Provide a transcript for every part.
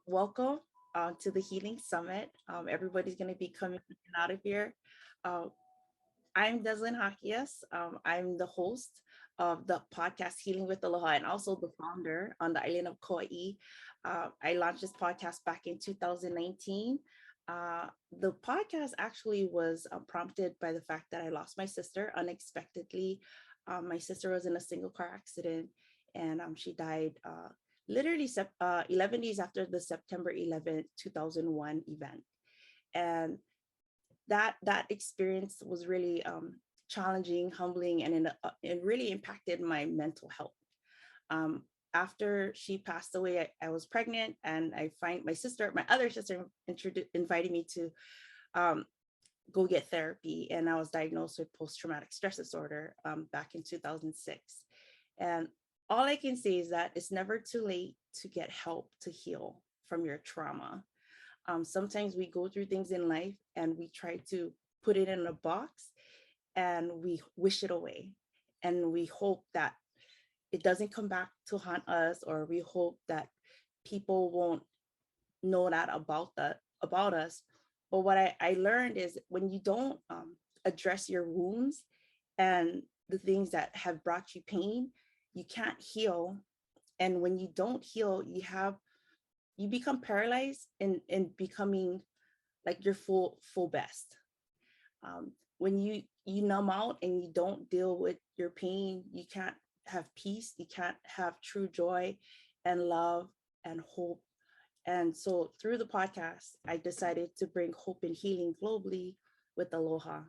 welcome to the Healing Summit. Everybody's going to be coming in and out of here. Uh, I'm Deslynn Jaquias. I'm the host of the podcast Healing with Aloha and also the founder on the island of Kauai. I launched this podcast back in 2019. The podcast actually was prompted by the fact that I lost my sister unexpectedly. My sister was in a single car accident and she died literally 11 days after the September 11th, 2001 event. And that experience was really challenging, humbling, and it really impacted my mental health. Um, After she passed away, I was pregnant, and my other sister, invited me to um, go get therapy, and I was diagnosed with post-traumatic stress disorder back in 2006. And all I can say is that it's never too late to get help to heal from your trauma. Sometimes we go through things in life and we try to put it in a box and we wish it away. And we hope that it doesn't come back to haunt us, or we hope that people won't know about us. But what I learned is when you don't address your wounds and the things that have brought you pain, you can't heal. And when you don't heal, you become paralyzed in becoming like your full best. When you numb out and you don't deal with your pain, you can't have peace, you can't have true joy and love and hope. And so through the podcast, I decided to bring hope and healing globally with Aloha.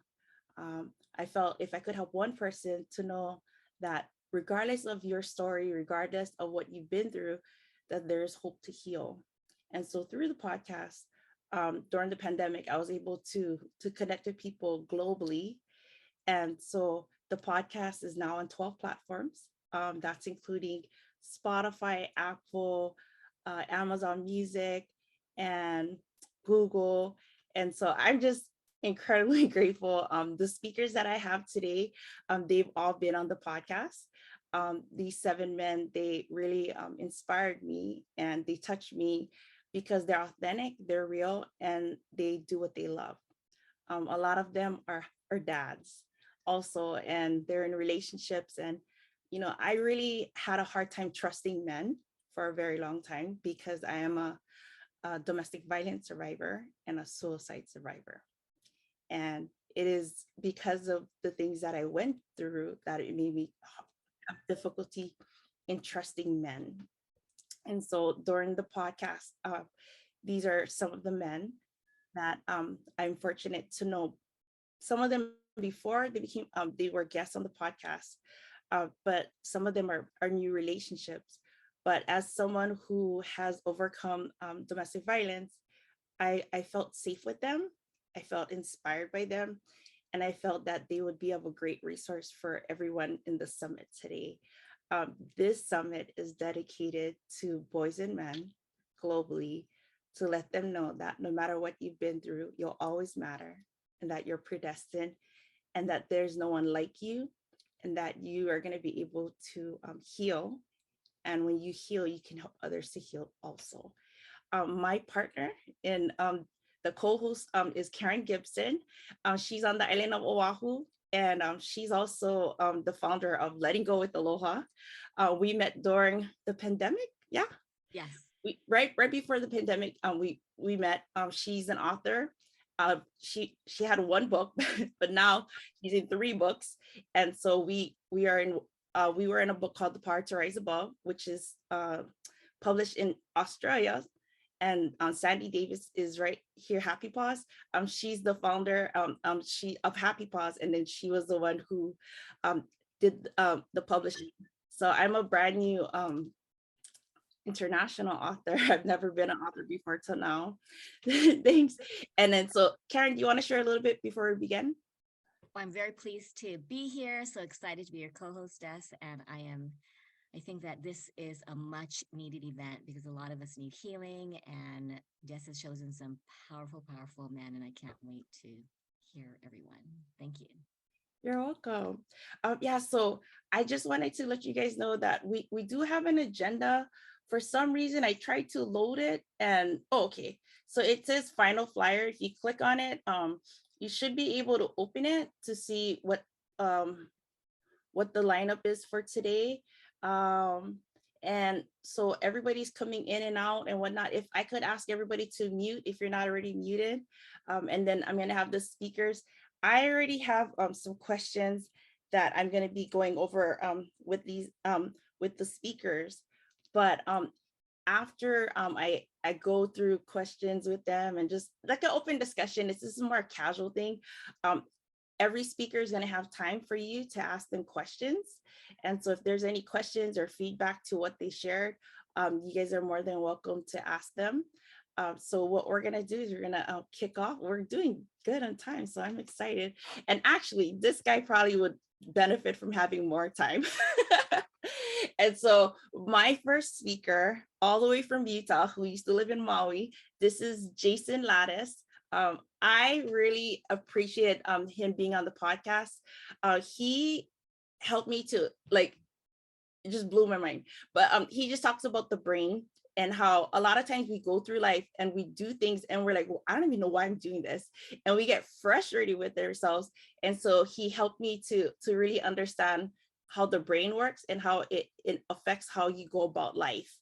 I felt if I could help one person to know that regardless of your story, regardless of what you've been through, that there's hope to heal. And so through the podcast, during the pandemic, I was able to connect with people globally. And so the podcast is now on 12 platforms. That's including Spotify, Apple, Amazon Music, and Google. And so I'm just incredibly grateful. The speakers that I have today, they've all been on the podcast. These seven men, they really inspired me and they touched me because they're authentic, they're real, and they do what they love. A lot of them are dads also, and they're in relationships. And, I really had a hard time trusting men for a very long time because I am a domestic violence survivor and a suicide survivor. And it is because of the things that I went through that it made me have difficulty in trusting men. And so during the podcast, these are some of the men that I'm fortunate to know. Some of them before they were guests on the podcast, but some of them are new relationships. But as someone who has overcome domestic violence, I felt safe with them. I felt inspired by them. And I felt that they would be of a great resource for everyone in the summit today. This summit is dedicated to boys and men globally to let them know that no matter what you've been through, you'll always matter, and that you're predestined, and that there's no one like you, and that you are going to be able to heal. And when you heal, you can help others to heal also. My partner in the co-host is Karen Gibson. She's on the island of Oahu, and she's also the founder of Letting Go with Aloha. We met during the pandemic. Yeah. Yes. Right before the pandemic, we met. She's an author. She had one book, but now she's in three books, and so we were in a book called The Power to Rise Above, which is published in Australia. And Sandy Davis is right here, Happy Paws. She's the founder of Happy Paws, and then she was the one who did the publishing. So I'm a brand new international author. I've never been an author before till now. Thanks. And then so Karen, do you want to share a little bit before we begin? Well, I'm very pleased to be here. So excited to be your co-hostess. And I think that this is a much needed event because a lot of us need healing, and Jess has chosen some powerful, powerful men, and I can't wait to hear everyone. Thank you. You're welcome. Yeah, so I just wanted to let you guys know that we do have an agenda for some reason I tried to load it and okay. So it says final flyer. If you click on it, you should be able to open it to see what the lineup is for today. And so everybody's coming in and out and whatnot. If I could ask everybody to mute if you're not already muted, and then I'm gonna have the speakers. I already have some questions that I'm gonna be going over with these with the speakers, but after I go through questions with them and just like an open discussion, this is a more casual thing. Every speaker is going to have time for you to ask them questions. And so if there's any questions or feedback to what they shared, you guys are more than welcome to ask them. So what we're going to do is we're going to kick off. We're doing good on time, so I'm excited. And actually, this guy probably would benefit from having more time. And so my first speaker, all the way from Utah, who used to live in Maui, this is Jason Lattice. I really appreciate him being on the podcast. He helped me to like, it just blew my mind. But he just talks about the brain and how a lot of times we go through life and we do things and we're like, well, I don't even know why I'm doing this. And we get frustrated with ourselves. And so he helped me to really understand how the brain works and how it affects how you go about life.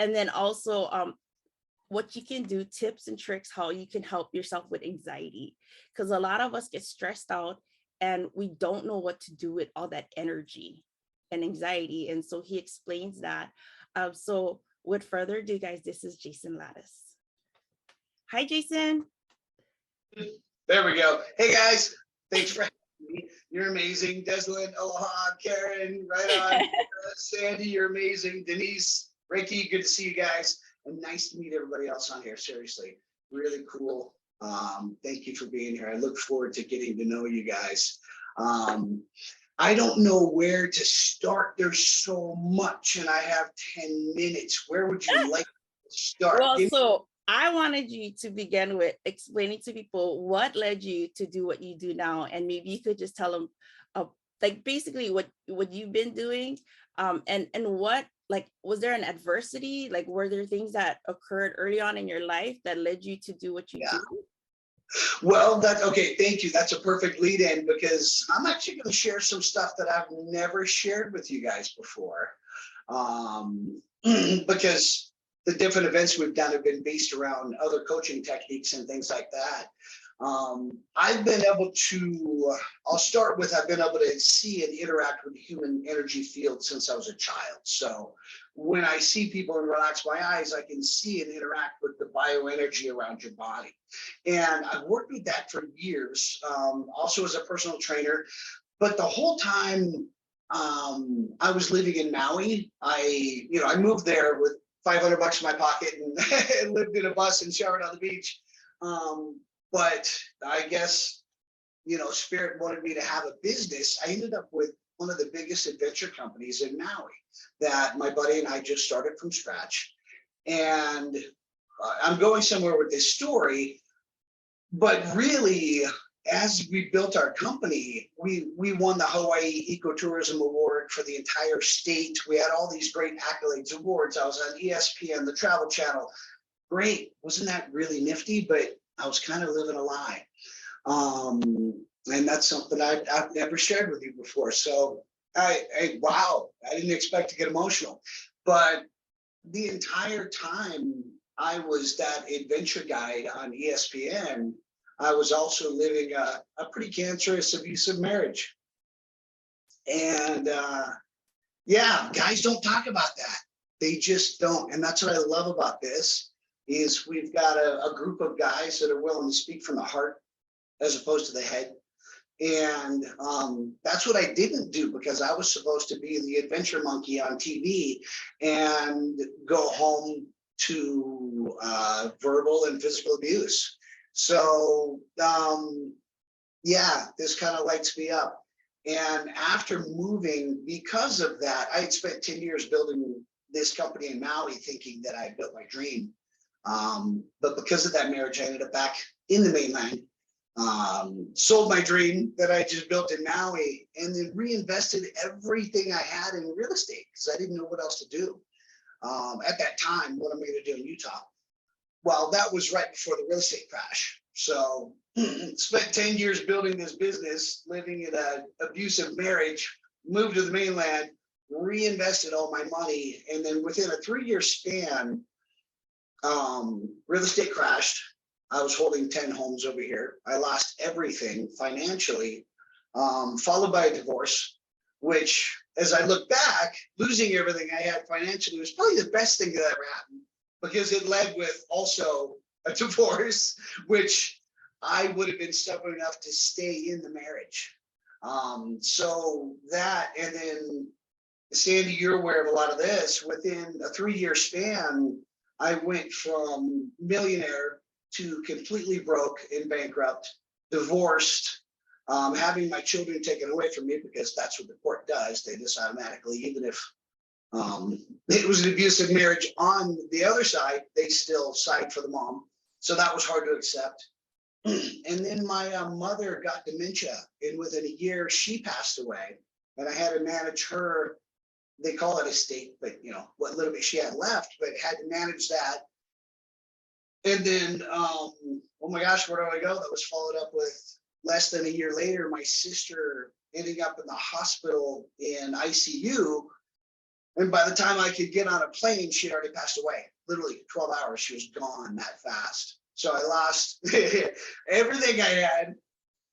And then also what you can do, tips and tricks, how you can help yourself with anxiety. Because a lot of us get stressed out and we don't know what to do with all that energy and anxiety. And so he explains that. So with further ado, guys, this is Jason Lattice. Hi, Jason. There we go. Hey, guys. Thanks for having me. You're amazing. Deslynn, aloha, Karen, right on. Sandy, you're amazing. Denise, Reiki, good to see you guys. And nice to meet everybody else on here. Seriously, really cool. Thank you for being here. I look forward to getting to know you guys. I don't know where to start. There's so much, and I have 10 minutes. Where would you like to start? Well, so I wanted you to begin with explaining to people what led you to do what you do now, and maybe you could just tell them, like basically what you've been doing, and what, like, was there an adversity? Like, were there things that occurred early on in your life that led you to do what you do? Well, that's okay. Thank you. That's a perfect lead in because I'm actually going to share some stuff that I've never shared with you guys before. Because the different events we've done have been based around other coaching techniques and things like that. I've been able to, I'll start with, I've been able to see and interact with the human energy field since I was a child. So when I see people and relax my eyes, I can see and interact with the bioenergy around your body. And I've worked with that for years, also as a personal trainer. But the whole time I was living in Maui, I moved there with $500 in my pocket and lived in a bus and showered on the beach. But I guess, Spirit wanted me to have a business. I ended up with one of the biggest adventure companies in Maui that my buddy and I just started from scratch. And I'm going somewhere with this story, but really, as we built our company, we won the Hawaii Ecotourism Award for the entire state. We had all these great accolades, awards. I was on ESPN, the Travel Channel. Great. Wasn't that really nifty? But I was kind of living a lie. And that's something I've never shared with you before. So wow, I didn't expect to get emotional. But the entire time I was that adventure guide on ESPN, I was also living a pretty cancerous, abusive marriage. And guys don't talk about that. They just don't. And that's what I love about this, is we've got a group of guys that are willing to speak from the heart as opposed to the head. And that's what I didn't do, because I was supposed to be the adventure monkey on TV and go home to verbal and physical abuse. So this kind of lights me up. And after moving, because of that, I had spent 10 years building this company in Maui thinking that I built my dream. But because of that marriage, I ended up back in the mainland, sold my dream that I just built in Maui, and then reinvested everything I had in real estate because I didn't know what else to do. at that time, what am I going to do in Utah? Well, that was right before the real estate crash. So spent 10 years building this business, living in an abusive marriage, moved to the mainland, reinvested all my money. And then within a 3-year span, real estate crashed. I was holding 10 homes over here. I lost everything financially, followed by a divorce, which, as I look back, losing everything I had financially was probably the best thing that ever happened, because it led with also a divorce, which I would have been stubborn enough to stay in the marriage. So that, and then Sandy, you're aware of a lot of this. Within a 3-year span, I went from millionaire to completely broke and bankrupt, divorced, having my children taken away from me, because that's what the court does. They just automatically, even if it was an abusive marriage on the other side, they still side for the mom. So that was hard to accept. And then my mother got dementia, and within a year she passed away, and I had to manage her. They call it estate, but what little bit she had left, but had to manage that. And then, oh my gosh, where do I go? That was followed up with less than a year later, my sister ending up in the hospital in ICU. And by the time I could get on a plane, she had already passed away. Literally 12 hours, she was gone that fast. So I lost everything I had,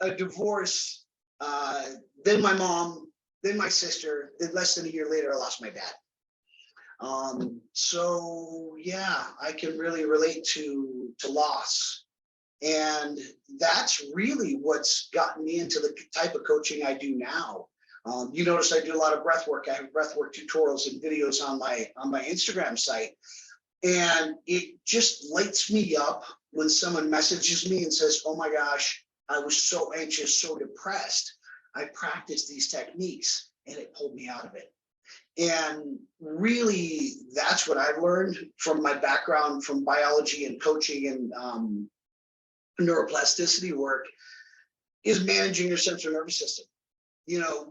a divorce, then my mom, then my sister, then less than a year later, I lost my dad. So yeah, I can really relate to loss. And that's really what's gotten me into the type of coaching I do now. You notice I do a lot of breath work. I have breath work tutorials and videos on my Instagram site. And it just lights me up when someone messages me and says, oh my gosh, I was so anxious, so depressed. I practiced these techniques and it pulled me out of it. And really, that's what I've learned from my background from biology and coaching and neuroplasticity work, is managing your central nervous system.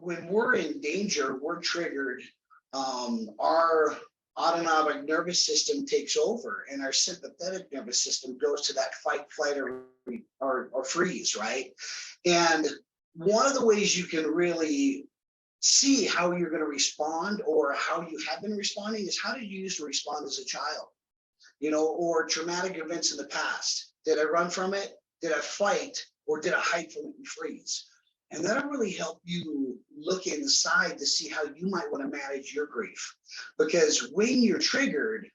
When we're in danger, we're triggered, our autonomic nervous system takes over, and our sympathetic nervous system goes to that fight, flight, or freeze, right? And one of the ways you can really see how you're going to respond, or how you have been responding, is how did you used to respond as a child, or traumatic events in the past. Did I run from it? Did I fight? Or did I hide from it and freeze? And that'll really help you look inside to see how you might want to manage your grief. Because when you're triggered,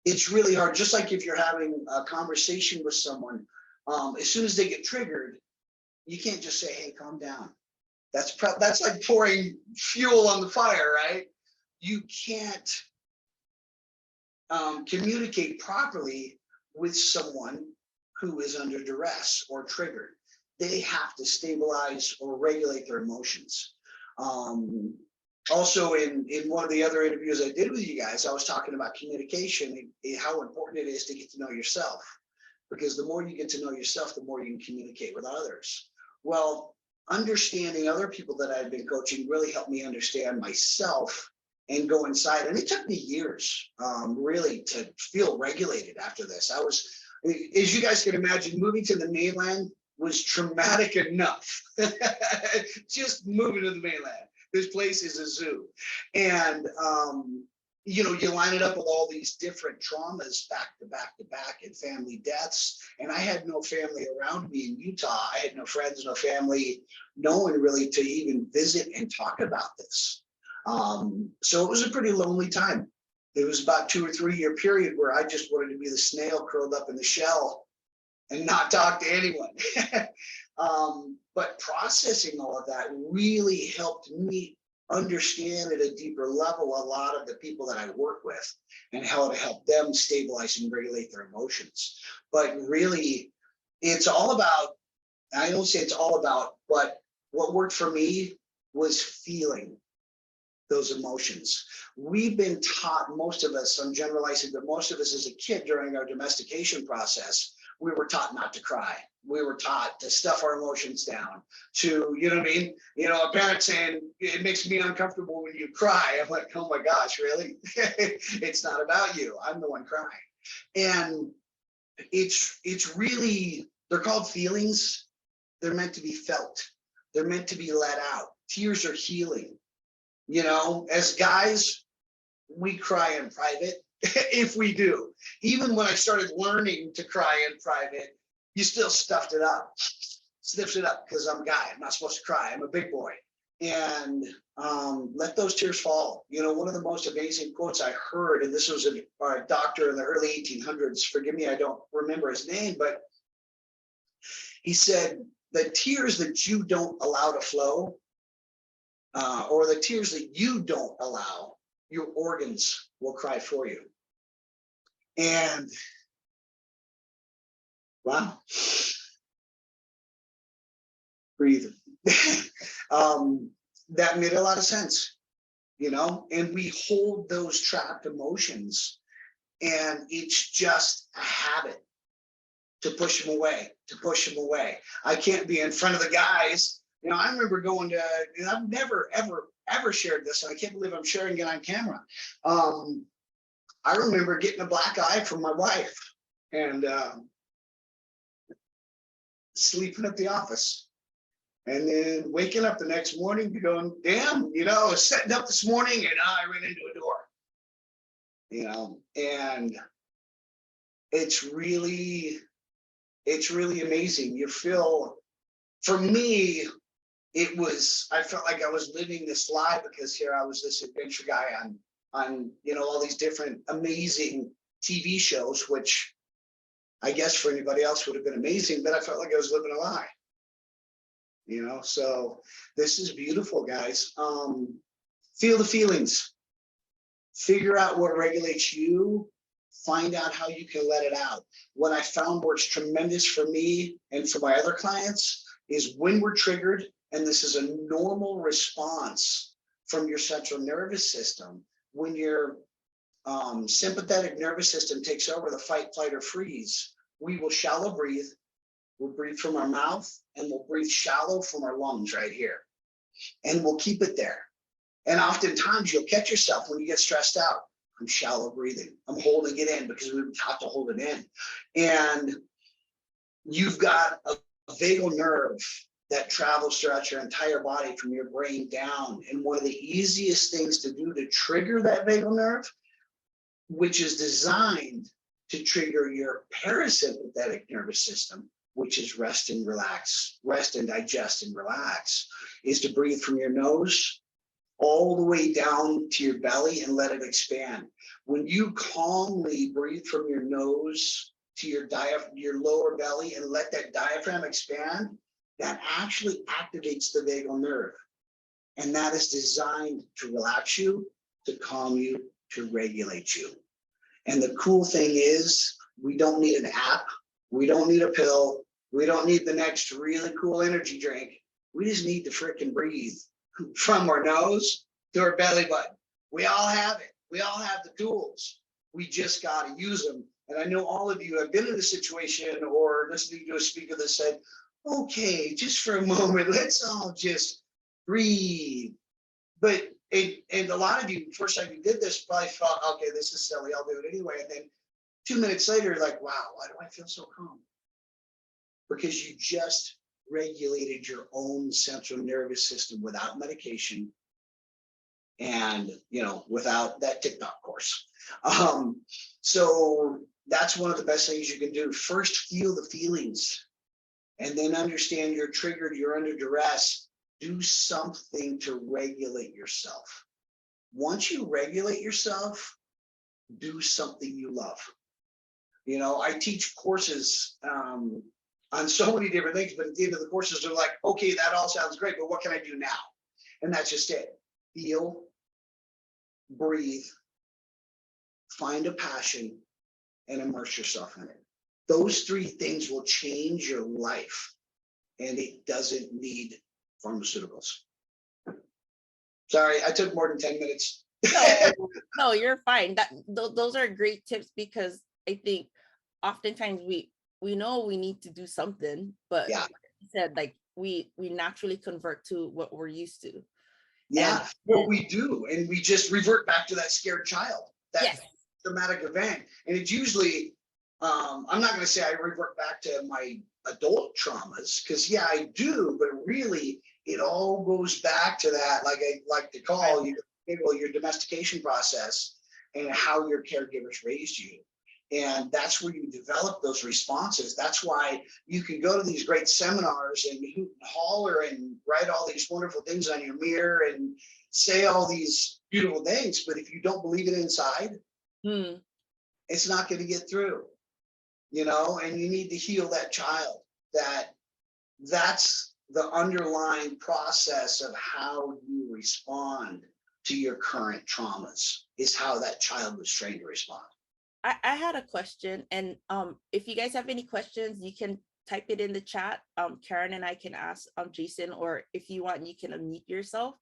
it's really hard. Just like if you're having a conversation with someone, as soon as they get triggered, you can't just say, hey, calm down. That's like pouring fuel on the fire, right? You can't communicate properly with someone who is under duress or triggered. They have to stabilize or regulate their emotions. Also, in one of the other interviews I did with you guys, I was talking about communication and how important it is to get to know yourself. Because the more you get to know yourself, the more you can communicate with others. Well, understanding other people that I've been coaching really helped me understand myself and go inside. And it took me years, really, to feel regulated after this. I was, as you guys can imagine, moving to the mainland was traumatic enough. Just moving to the mainland. This place is a zoo. And, you line it up with all these different traumas back to back to back, and family deaths. And I had no family around me in Utah. I had no friends, no family, no one really to even visit and talk about this. So it was a pretty lonely time. It was about 2 or 3 year period where I just wanted to be the snail curled up in the shell and not talk to anyone. But processing all of that really helped me understand at a deeper level a lot of the people that I work with and how to help them stabilize and regulate their emotions. But really, it's all about, I don't say it's all about, but what worked for me was feeling those emotions. We've been taught, most of us, I'm generalizing, but most of us as a kid during our domestication process, we were taught not to cry. we were taught to stuff our emotions down, to, you know what I mean? You know, a parent saying, it makes me uncomfortable when you cry. I'm like, oh my gosh, really? It's not about you. I'm the one crying. And it's really, they're called feelings. They're meant to be felt. They're meant to be let out. Tears are healing. You know, as guys, we cry in private if we do. Even when I started learning to cry in private, you still sniffed it up because I'm a guy. I'm not supposed to cry. I'm a big boy. And let those tears fall. You know, one of the most amazing quotes I heard, and this was a doctor in the early 1800s. Forgive me, I don't remember his name, but he said, the tears that you don't allow to flow, or the tears that you don't allow, your organs will cry for you. And wow, breathe. That made a lot of sense, you know, and we hold those trapped emotions, and it's just a habit to push them away, I can't be in front of the guys. You know, I remember going to, and I've never, ever shared this, and I can't believe I'm sharing it on camera. I remember getting a black eye from my wife and sleeping at the office. And then waking up the next morning going, damn, you know, I was setting up this morning and I ran into a door. You know, and it's really amazing. You feel, for me, I felt like I was living this lie, because here I was, this adventure guy on, you know, all these different amazing TV shows, which I guess for anybody else would have been amazing, but I felt like I was living a lie. You know, so this is beautiful, guys. Feel the feelings, figure out what regulates you, find out how you can let it out. What I found works tremendous for me and for my other clients is when we're triggered, and this is a normal response from your central nervous system, when your sympathetic nervous system takes over the fight, flight, or freeze, we will shallow breathe. We'll breathe from our mouth, and we'll breathe shallow from our lungs right here. And we'll keep it there. And oftentimes you'll catch yourself when you get stressed out. I'm shallow breathing. I'm holding it in because we've been taught to hold it in. And you've got a vagal nerve that travels throughout your entire body from your brain down. And one of the easiest things to do to trigger that vagal nerve, which is designed to trigger your parasympathetic nervous system, which is rest and relax, rest and digest and relax, is to breathe from your nose all the way down to your belly and let it expand. When you calmly breathe from your nose to your lower belly and let that diaphragm expand, that actually activates the vagal nerve. And that is designed to relax you, to calm you, to regulate you. And the cool thing is, we don't need an app. We don't need a pill. We don't need the next really cool energy drink. We just need to frickin' breathe from our nose to our belly button. We all have it. We all have the tools. We just got to use them. And I know all of you have been in a situation or listening to a speaker that said, okay, just for a moment, let's all just breathe. But and a lot of you, first time you did this, probably thought, okay, this is silly, I'll do it anyway. And then 2 minutes later, you're like, wow, why do I feel so calm? Because you just regulated your own central nervous system without medication and, you know, without that TikTok course. So that's one of the best things you can do. First, feel the feelings, and then understand you're triggered, you're under duress. Do something to regulate yourself. Once you regulate yourself, do something you love. You know, I teach courses on so many different things, but at the end of the courses, they're like, okay, that all sounds great, but what can I do now? And that's just it. Feel, breathe, find a passion, and immerse yourself in it. Those three things will change your life, and it doesn't need pharmaceuticals. Sorry, I took more than 10 minutes. No, you're fine. Those are great tips, because I think oftentimes we know we need to do something, but Yeah. like you said, like we naturally convert to what we're used to. And Yeah, what we do, and we just revert back to that scared child, that yes, traumatic event. And it's usually, I'm not going to say I revert back to my adult traumas, because yeah, I do, but really it all goes back to that, like I like to call you, your domestication process and how your caregivers raised you. And that's where you develop those responses. That's why you can go to these great seminars and hoot and holler and write all these wonderful things on your mirror and say all these beautiful things. But if you don't believe it inside, it's not going to get through, you know, and you need to heal that child. That's the underlying process of how you respond to your current traumas, is how that child was trained to respond. I had a question, and if you guys have any questions, you can type it in the chat. Karen and I can ask Jason, or if you want, you can unmute yourself.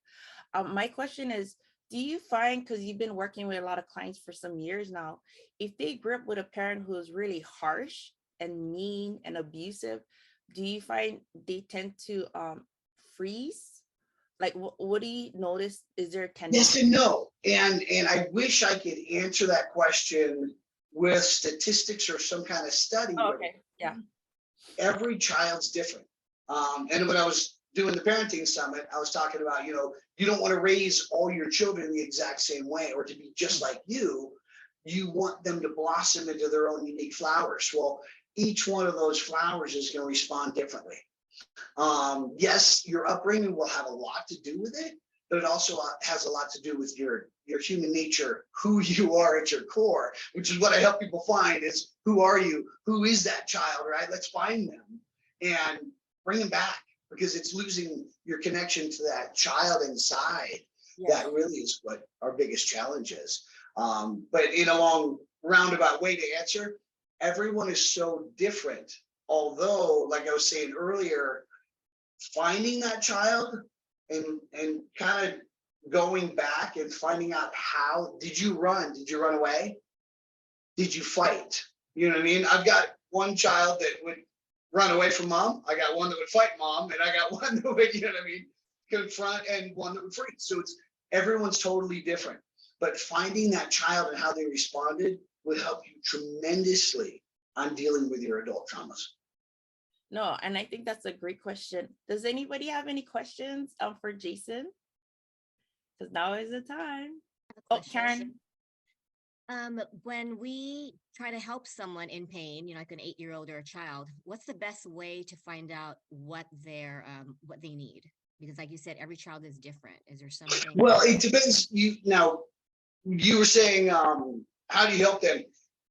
My question is, do you find, because you've been working with a lot of clients for some years now, if they grew up with a parent who is really harsh and mean and abusive, do you find they tend to freeze? Like, what do you notice? Is there a tendency? Yes and no. And I wish I could answer that question with statistics or some kind of study. Oh, okay. Yeah. Every child's different. And when I was doing the parenting summit, I was talking about, you know, you don't want to raise all your children the exact same way or to be just like you. You want them to blossom into their own unique flowers. Well, each one of those flowers is going to respond differently. Yes, your upbringing will have a lot to do with it, but it also has a lot to do with your human nature, who you are at your core, which is what I help people find is, who are you? Who is that child, right? Let's find them and bring them back, because it's losing your connection to that child inside. Yes. That really is what our biggest challenge is. But in a long roundabout way to answer, everyone is so different. Although, like I was saying earlier, finding that child and kind of going back and finding out, how did you run? Did you run away? Did you fight? You know what I mean? I've got one child that would run away from mom. I got one that would fight mom, and I got one that would, you know what I mean, confront, and one that would freeze. So it's, everyone's totally different. But finding that child and how they responded would help you tremendously on dealing with your adult traumas. No, and I think that's a great question. Does anybody have any questions for Jason? Because now is the time. Oh, Karen. When we try to help someone in pain, you know, like an 8-year-old or a child, what's the best way to find out what they need? Because, like you said, every child is different. Is there something? Well, it depends. You were saying, how do you help them?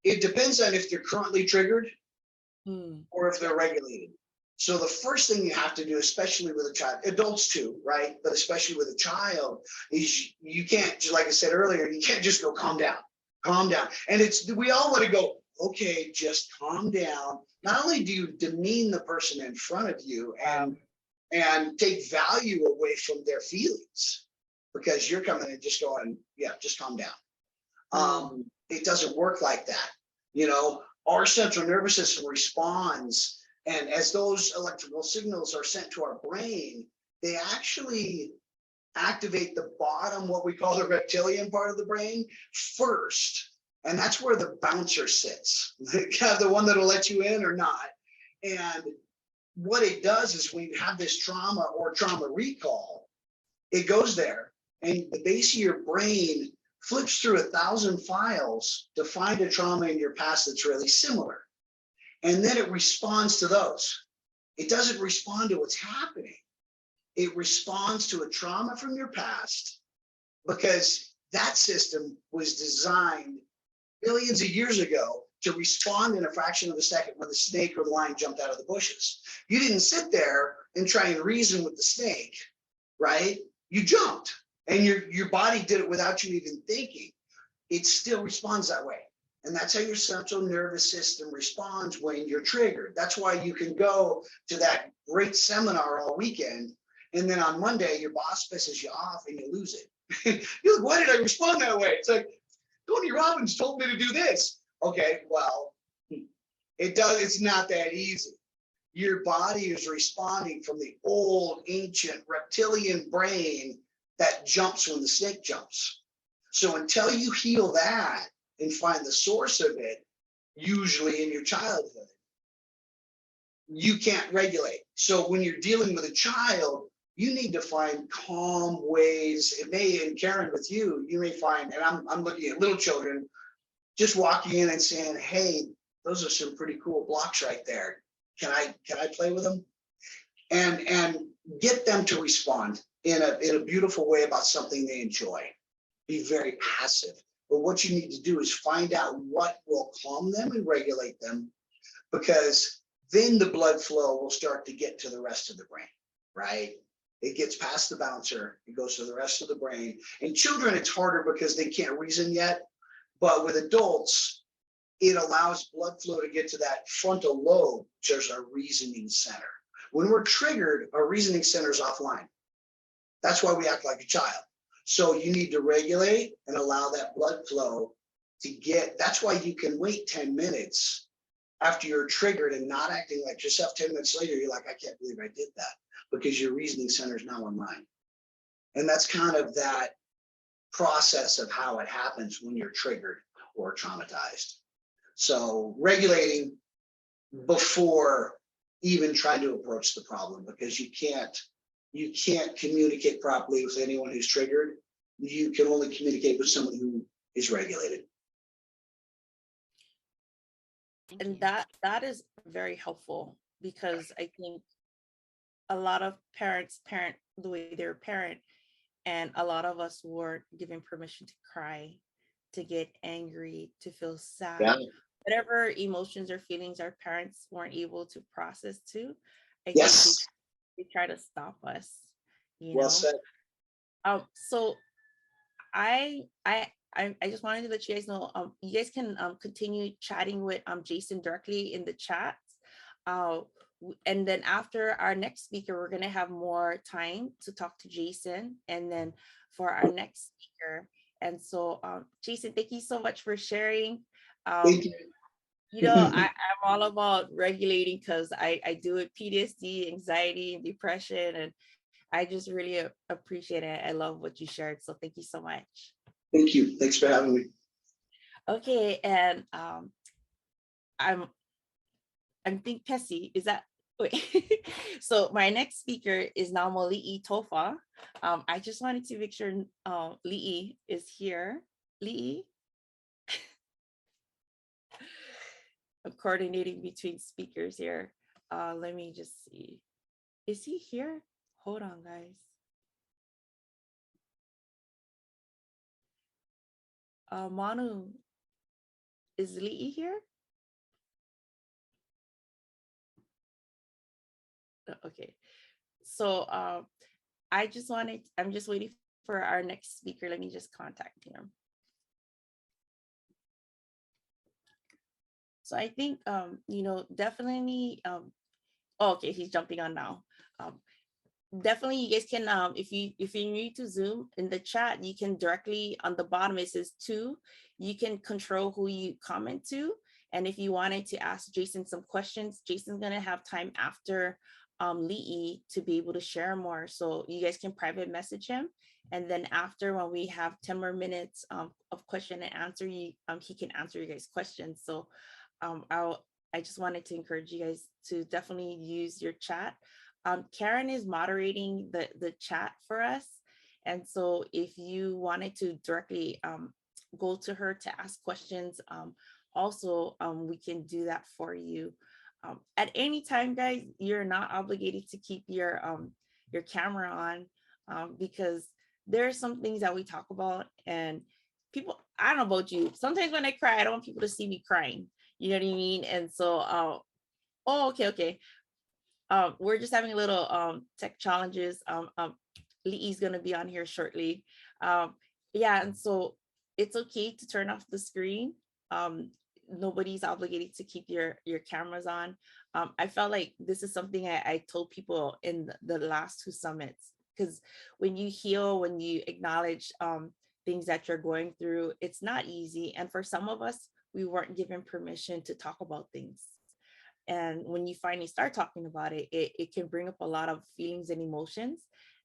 It depends on if they're currently triggered or if they're regulated. So the first thing you have to do, especially with a child, adults too, right? But especially with a child, is you can't, just like I said earlier, you can't just go calm down. And we all want to go, okay, just calm down. Not only do you demean the person in front of you and take value away from their feelings, because you're coming and just going, yeah, just calm down. It doesn't work like that. You know, our central nervous system responds, and as those electrical signals are sent to our brain, they actually activate the bottom, what we call the reptilian part of the brain first. And that's where the bouncer sits, the one that'll let you in or not. And what it does is, when you have this trauma or trauma recall, it goes there, and the base of your brain flips through 1,000 files to find a trauma in your past that's really similar. And then it responds to those. It doesn't respond to what's happening. It responds to a trauma from your past, because that system was designed billions of years ago to respond in a fraction of a second when the snake or the lion jumped out of the bushes. You didn't sit there and try and reason with the snake, right? You jumped, and your body did it without you even thinking. It still responds that way. And that's how your central nervous system responds when you're triggered. That's why you can go to that great seminar all weekend, and then on Monday, your boss pisses you off and you lose it. You're like, why did I respond that way? It's like, Tony Robbins told me to do this. Okay, well, It's not that easy. Your body is responding from the old ancient reptilian brain that jumps when the snake jumps. So until you heal that and find the source of it, usually in your childhood, you can't regulate. So when you're dealing with a child, you need to find calm ways. It may, and Karen, with you, you may find, and I'm looking at little children, just walking in and saying, hey, those are some pretty cool blocks right there. Can I play with them? And get them to respond in a beautiful way about something they enjoy. Be very passive. But what you need to do is find out what will calm them and regulate them, because then the blood flow will start to get to the rest of the brain, right? It gets past the bouncer, it goes to the rest of the brain. In children, it's harder because they can't reason yet. But with adults, it allows blood flow to get to that frontal lobe, which is our reasoning center. When we're triggered, our reasoning center is offline. That's why we act like a child. So you need to regulate and allow that blood flow to get, that's why you can wait 10 minutes after you're triggered and not acting like yourself. 10 minutes later, you're like, I can't believe I did that, because your reasoning center is now online. And that's kind of that process of how it happens when you're triggered or traumatized. So regulating before even trying to approach the problem, because you can't communicate properly with anyone who's triggered. You can only communicate with someone who is regulated. And that is very helpful, because I think a lot of parents parent the way they're parent, and a lot of us were given permission to cry, to get angry, to feel sad. Yeah. Whatever emotions or feelings our parents weren't able to process too, I Yes. think they try to stop us, you Well know. said. So I just wanted to let you guys know, you guys can continue chatting with Jason directly in the chat. And then after our next speaker, we're gonna have more time to talk to Jason, and then for our next speaker. And so Jason, thank you so much for sharing. Thank you. You know, I'm all about regulating, because I do it PTSD, anxiety, and depression, and I just really appreciate it. I love what you shared. So thank you so much. Thank you. Thanks for having me. Okay, and I'm think Pessy, is that wait. So my next speaker is now Mali'i Tofa. I just wanted to make sure Li'i is here. Li'i. I'm coordinating between speakers here. Let me just see. Is he here? Hold on, guys. Manu, is Li'i here? Okay. So I'm just waiting for our next speaker. Let me just contact him. So I think, definitely, okay, he's jumping on now. Definitely you guys can, if you're new to Zoom, in the chat, you can directly, on the bottom, it says to, you can control who you comment to. And if you wanted to ask Jason some questions, Jason's gonna have time after Li'i to be able to share more. So you guys can private message him. And then after, when we have 10 more minutes of question and answer, he can answer you guys' questions. So I just wanted to encourage you guys to definitely use your chat. Karen is moderating the chat for us. And so if you wanted to directly go to her to ask questions, also we can do that for you. At any time, guys, you're not obligated to keep your camera on, because there are some things that we talk about, and people, I don't know about you, sometimes when I cry, I don't want people to see me crying. You know what I mean? And so, okay. We're just having a little tech challenges. Li'i's gonna be on here shortly. Yeah, and so it's okay to turn off the screen. Nobody's obligated to keep your cameras on. I felt like this is something I told people in the last 2 summits, because when you heal, when you acknowledge things that you're going through, it's not easy. And for some of us, we weren't given permission to talk about things. And when you finally start talking about it, it can bring up a lot of feelings and emotions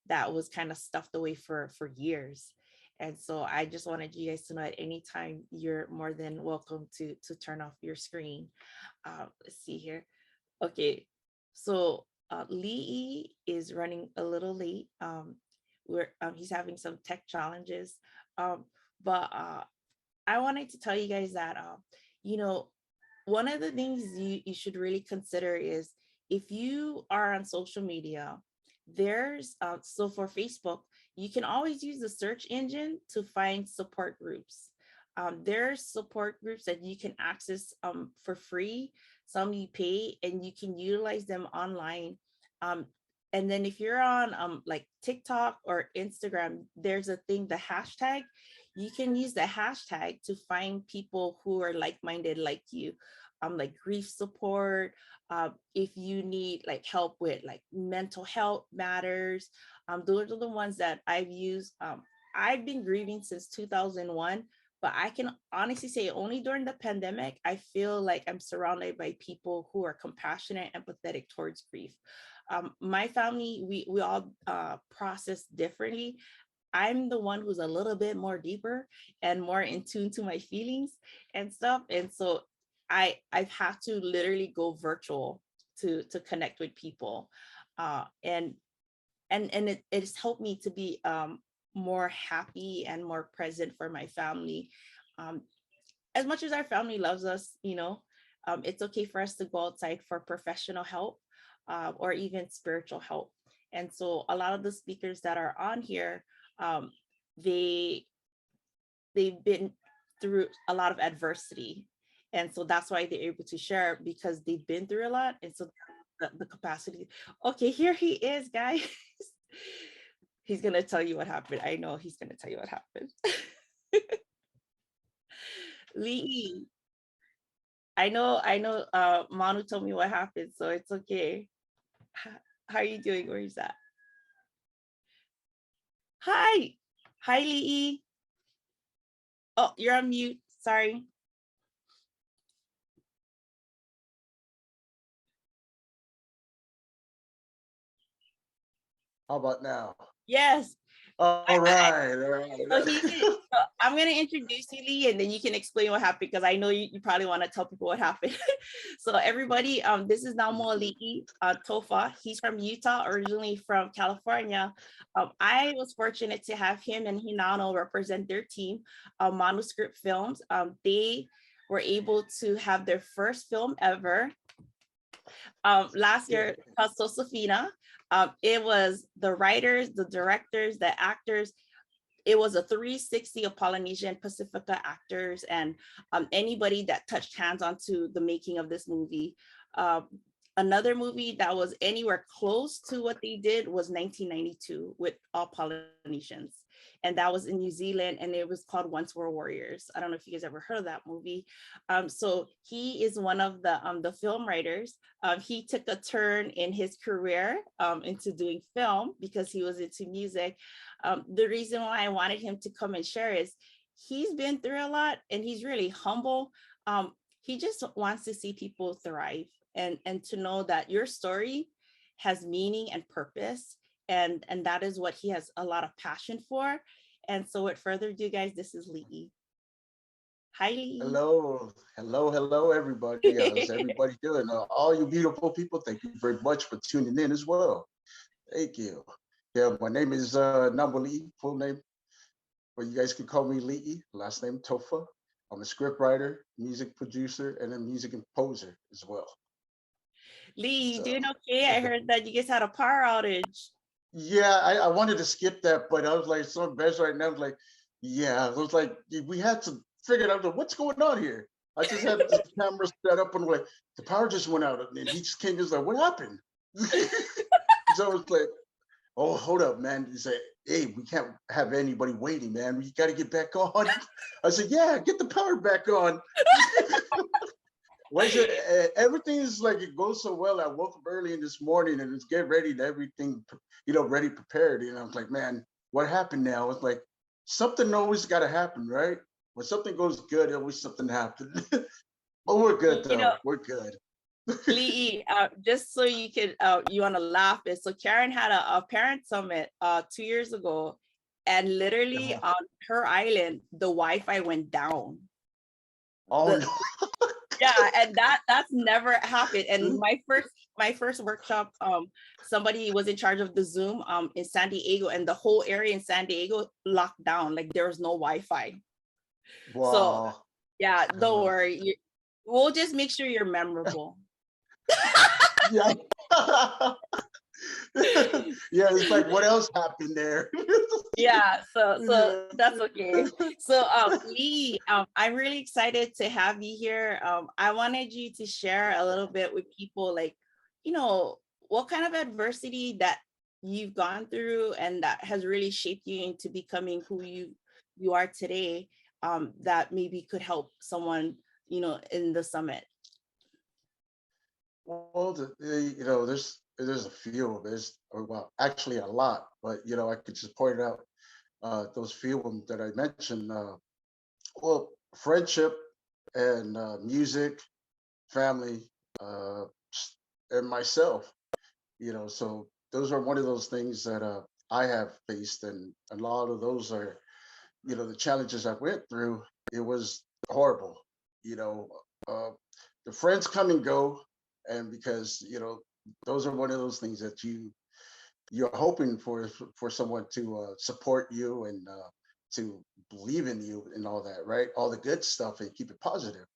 that was kind of stuffed away for years. And so I just wanted you guys to know at any time you're more than welcome to turn off your screen. Let's see here. Okay, so Lee is running a little late. He's having some tech challenges, um, but I wanted to tell you guys that you know, one of the things you should really consider is if you are on social media, there's so for Facebook, you can always use the search engine to find support groups. There's support groups that you can access for free, some you pay, and you can utilize them online. Um, and then if you're on like TikTok or Instagram, there's a thing, the hashtag. You can use the hashtag to find people who are like-minded like you, like grief support. If you need like help with like mental health matters, those are the ones that I've used. I've been grieving since 2001, but I can honestly say only during the pandemic, I feel like I'm surrounded by people who are compassionate, empathetic towards grief. My family, we all process differently. I'm the one who's a little bit more deeper and more in tune to my feelings and stuff. And so I've had to literally go virtual to connect with people. And it's helped me to be more happy and more present for my family. Um, as much as our family loves us, it's okay for us to go outside for professional help or even spiritual help. And so a lot of the speakers that are on here, um, they they've been through a lot of adversity, and so that's why they're able to share because they've been through a lot, and so the capacity. Okay, here he is, guys. He's gonna tell you what happened. I know he's gonna tell you what happened. Lee, I know. Manu told me what happened, so it's okay. How are you doing? Where is that? Hi, hi, Lee. Oh, you're on mute. Sorry. How about now? Yes. All right, all So right. I'm going to introduce you, Lee, and then you can explain what happened because I know you probably want to tell people what happened. So everybody, this is Namo Lee Tofa. He's from Utah, originally from California. I was fortunate to have him and Hinano represent their team, Manuscript Films. They were able to have their first film ever last year, called Sosafina. It was the writers, the directors, the actors. It was a 360 of Polynesian Pacifica actors and anybody that touched hands onto the making of this movie. Another movie that was anywhere close to what they did was 1992 with all Polynesians. And that was in New Zealand, and it was called Once Were Warriors. I don't know if you guys ever heard of that movie. So he is one of the film writers. He took a turn in his career into doing film because he was into music. The reason why I wanted him to come and share is he's been through a lot and he's really humble. He just wants to see people thrive and to know that your story has meaning and purpose. And that is what he has a lot of passion for. And so without further ado, guys, this is Lee. Hi, Lee. Hello, everybody. How's everybody doing? All you beautiful people, thank you very much for tuning in as well. Thank you. Yeah, my name is Nambali, full name, but you guys can call me Lee, last name Tofa. I'm a scriptwriter, music producer, and a music composer as well. Lee, So, doing okay? I heard that you guys had a power outage. yeah, I wanted to skip that, but I was like so embarrassed right now. I was like, yeah, I was like, we had to figure out what's going on here. I just had the camera set up and like the power just went out, and he just came. He was like, "What happened?" So I was like, "Oh, hold up, man." He said, "Hey, we can't have anybody waiting, man. We got to get back on." I said, "Yeah, get the power back on." Everything is like it goes so well. I woke up early in this morning and it's get ready to everything, ready prepared. And I was like, man, what happened now? It's like something always got to happen, right? When something goes good, always something happens. But we're good though. We're good. Lee, just so you could, you want to laugh is, so Karen had a parent summit 2 years ago, and literally Uh-huh. on her island, the Wi-Fi went down. Oh The no. Yeah, and that's never happened. And my first workshop, somebody was in charge of the Zoom in San Diego, and the whole area in San Diego locked down, like there was no Wi-Fi. So Wow. yeah, don't Uh, worry. We'll just make sure you're memorable. yeah. Yeah, it's like what else happened there? Yeah, so Yeah. that's okay. So Lee, I'm really excited to have you here. I wanted you to share a little bit with people, like, you know, what kind of adversity that you've gone through and that has really shaped you into becoming who you are today, that maybe could help someone, in the summit. Well, there's a few. Well, actually a lot, but I could just point out those few of them that I mentioned. Well, friendship and music, family, uh, and myself. So those are one of those things that I have faced, and a lot of those are the challenges I went through. It was horrible. You know, uh, the friends come and go, and because those are one of those things that you're hoping for someone to support you and to believe in you and all that, right? All the good stuff and keep it positive.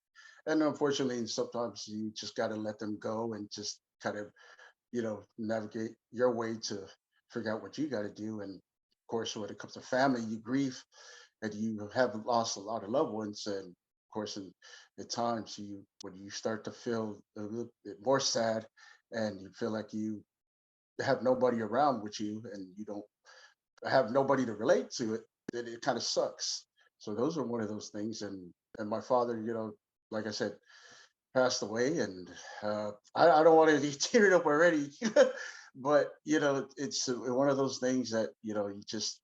And unfortunately, sometimes you just got to let them go and just kind of navigate your way to figure out what you got to do. And of course, when it comes to family, you grieve and you have lost a lot of loved ones. And of course, at times when you start to feel a little bit more sad and you feel like you have nobody around with you and you don't have nobody to relate to it, then it kind of sucks. So those are one of those things. And my father, like I said, passed away, and I don't want to be teared up already, but it's one of those things that you just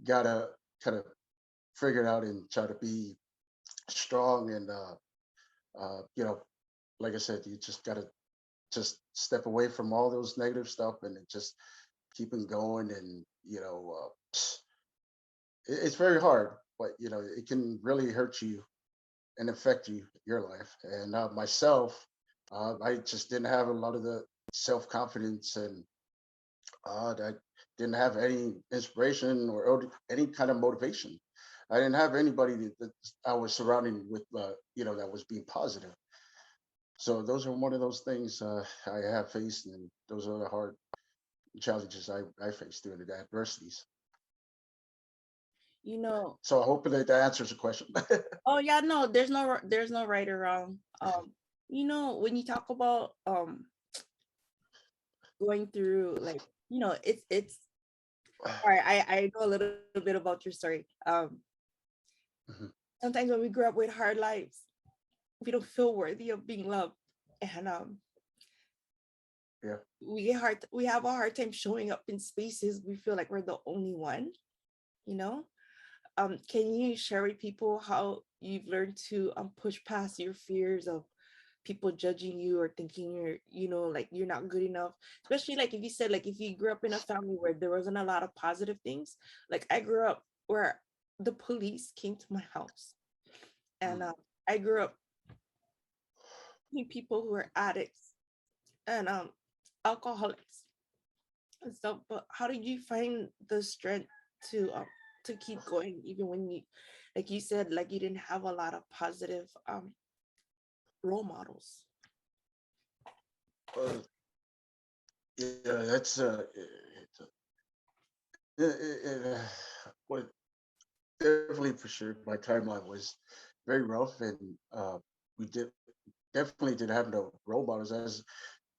gotta kind of figure it out and try to be strong and like I said, you just gotta just step away from all those negative stuff and just keep it going. And it's very hard, but it can really hurt you and affect your life. And myself, I just didn't have a lot of the self confidence, and I didn't have any inspiration or any kind of motivation. I didn't have anybody that I was surrounding with, that was being positive. So those are one of those things I have faced, and those are the hard challenges I faced during the adversities. You know, So I hope that answers the question. oh yeah, no, there's no right or wrong. When you talk about going through, like, it's all right. I know a little bit about your story. Mhm. Sometimes when we grow up with hard lives, we don't feel worthy of being loved, and Yeah. we have a hard time showing up in spaces we feel like we're the only one. You know, can you share with people how you've learned to push past your fears of people judging you or thinking like you're not good enough, especially like if you said, like, if you grew up in a family where there wasn't a lot of positive things. Like, I grew up where the police came to my house, and Mm. I grew up with people who were addicts and alcoholics and stuff. But how did you find the strength to keep going, even when you, like you said, like, you didn't have a lot of positive role models? Uh, yeah, that's well, definitely for sure. My timeline was very rough, and we definitely did have no role models. As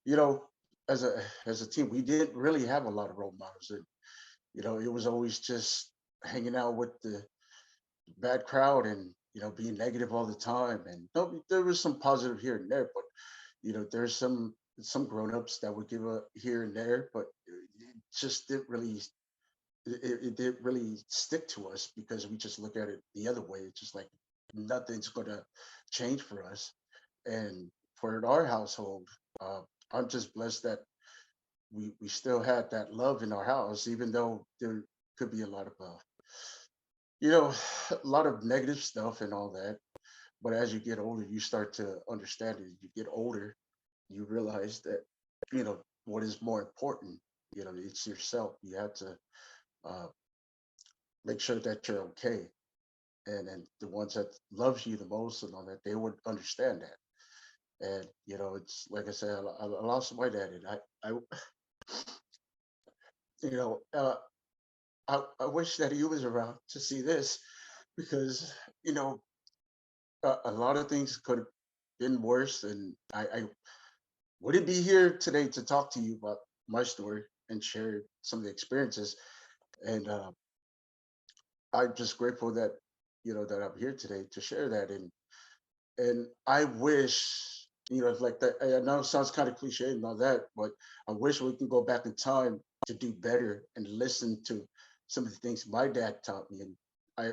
you know, as a team, we didn't really have a lot of role models, and it was always just hanging out with the bad crowd and being negative all the time. And no, there was some positive here and there, but there's some grown-ups that would give a here and there, but it just didn't really it didn't really stick to us because we just look at it the other way. It's just like nothing's gonna change for us. And for our household, uh, I'm just blessed that we still had that love in our house, even though there could be a lot of you know, a lot of negative stuff and all that. But as you get older, you start to understand it. You get older, you realize that, what is more important. It's yourself. You have to uh, make sure that you're okay, and the ones that loves you the most and all that, they would understand that. And it's like I said, I lost my dad, and I you know, uh, I wish that he was around to see this, because you know a lot of things could have been worse, and I wouldn't be here today to talk to you about my story and share some of the experiences. And I'm just grateful that that I'm here today to share that. And I wish, like that. I know it sounds kind of cliche and all that, but I wish we can go back in time to do better and listen to some of the things my dad taught me. And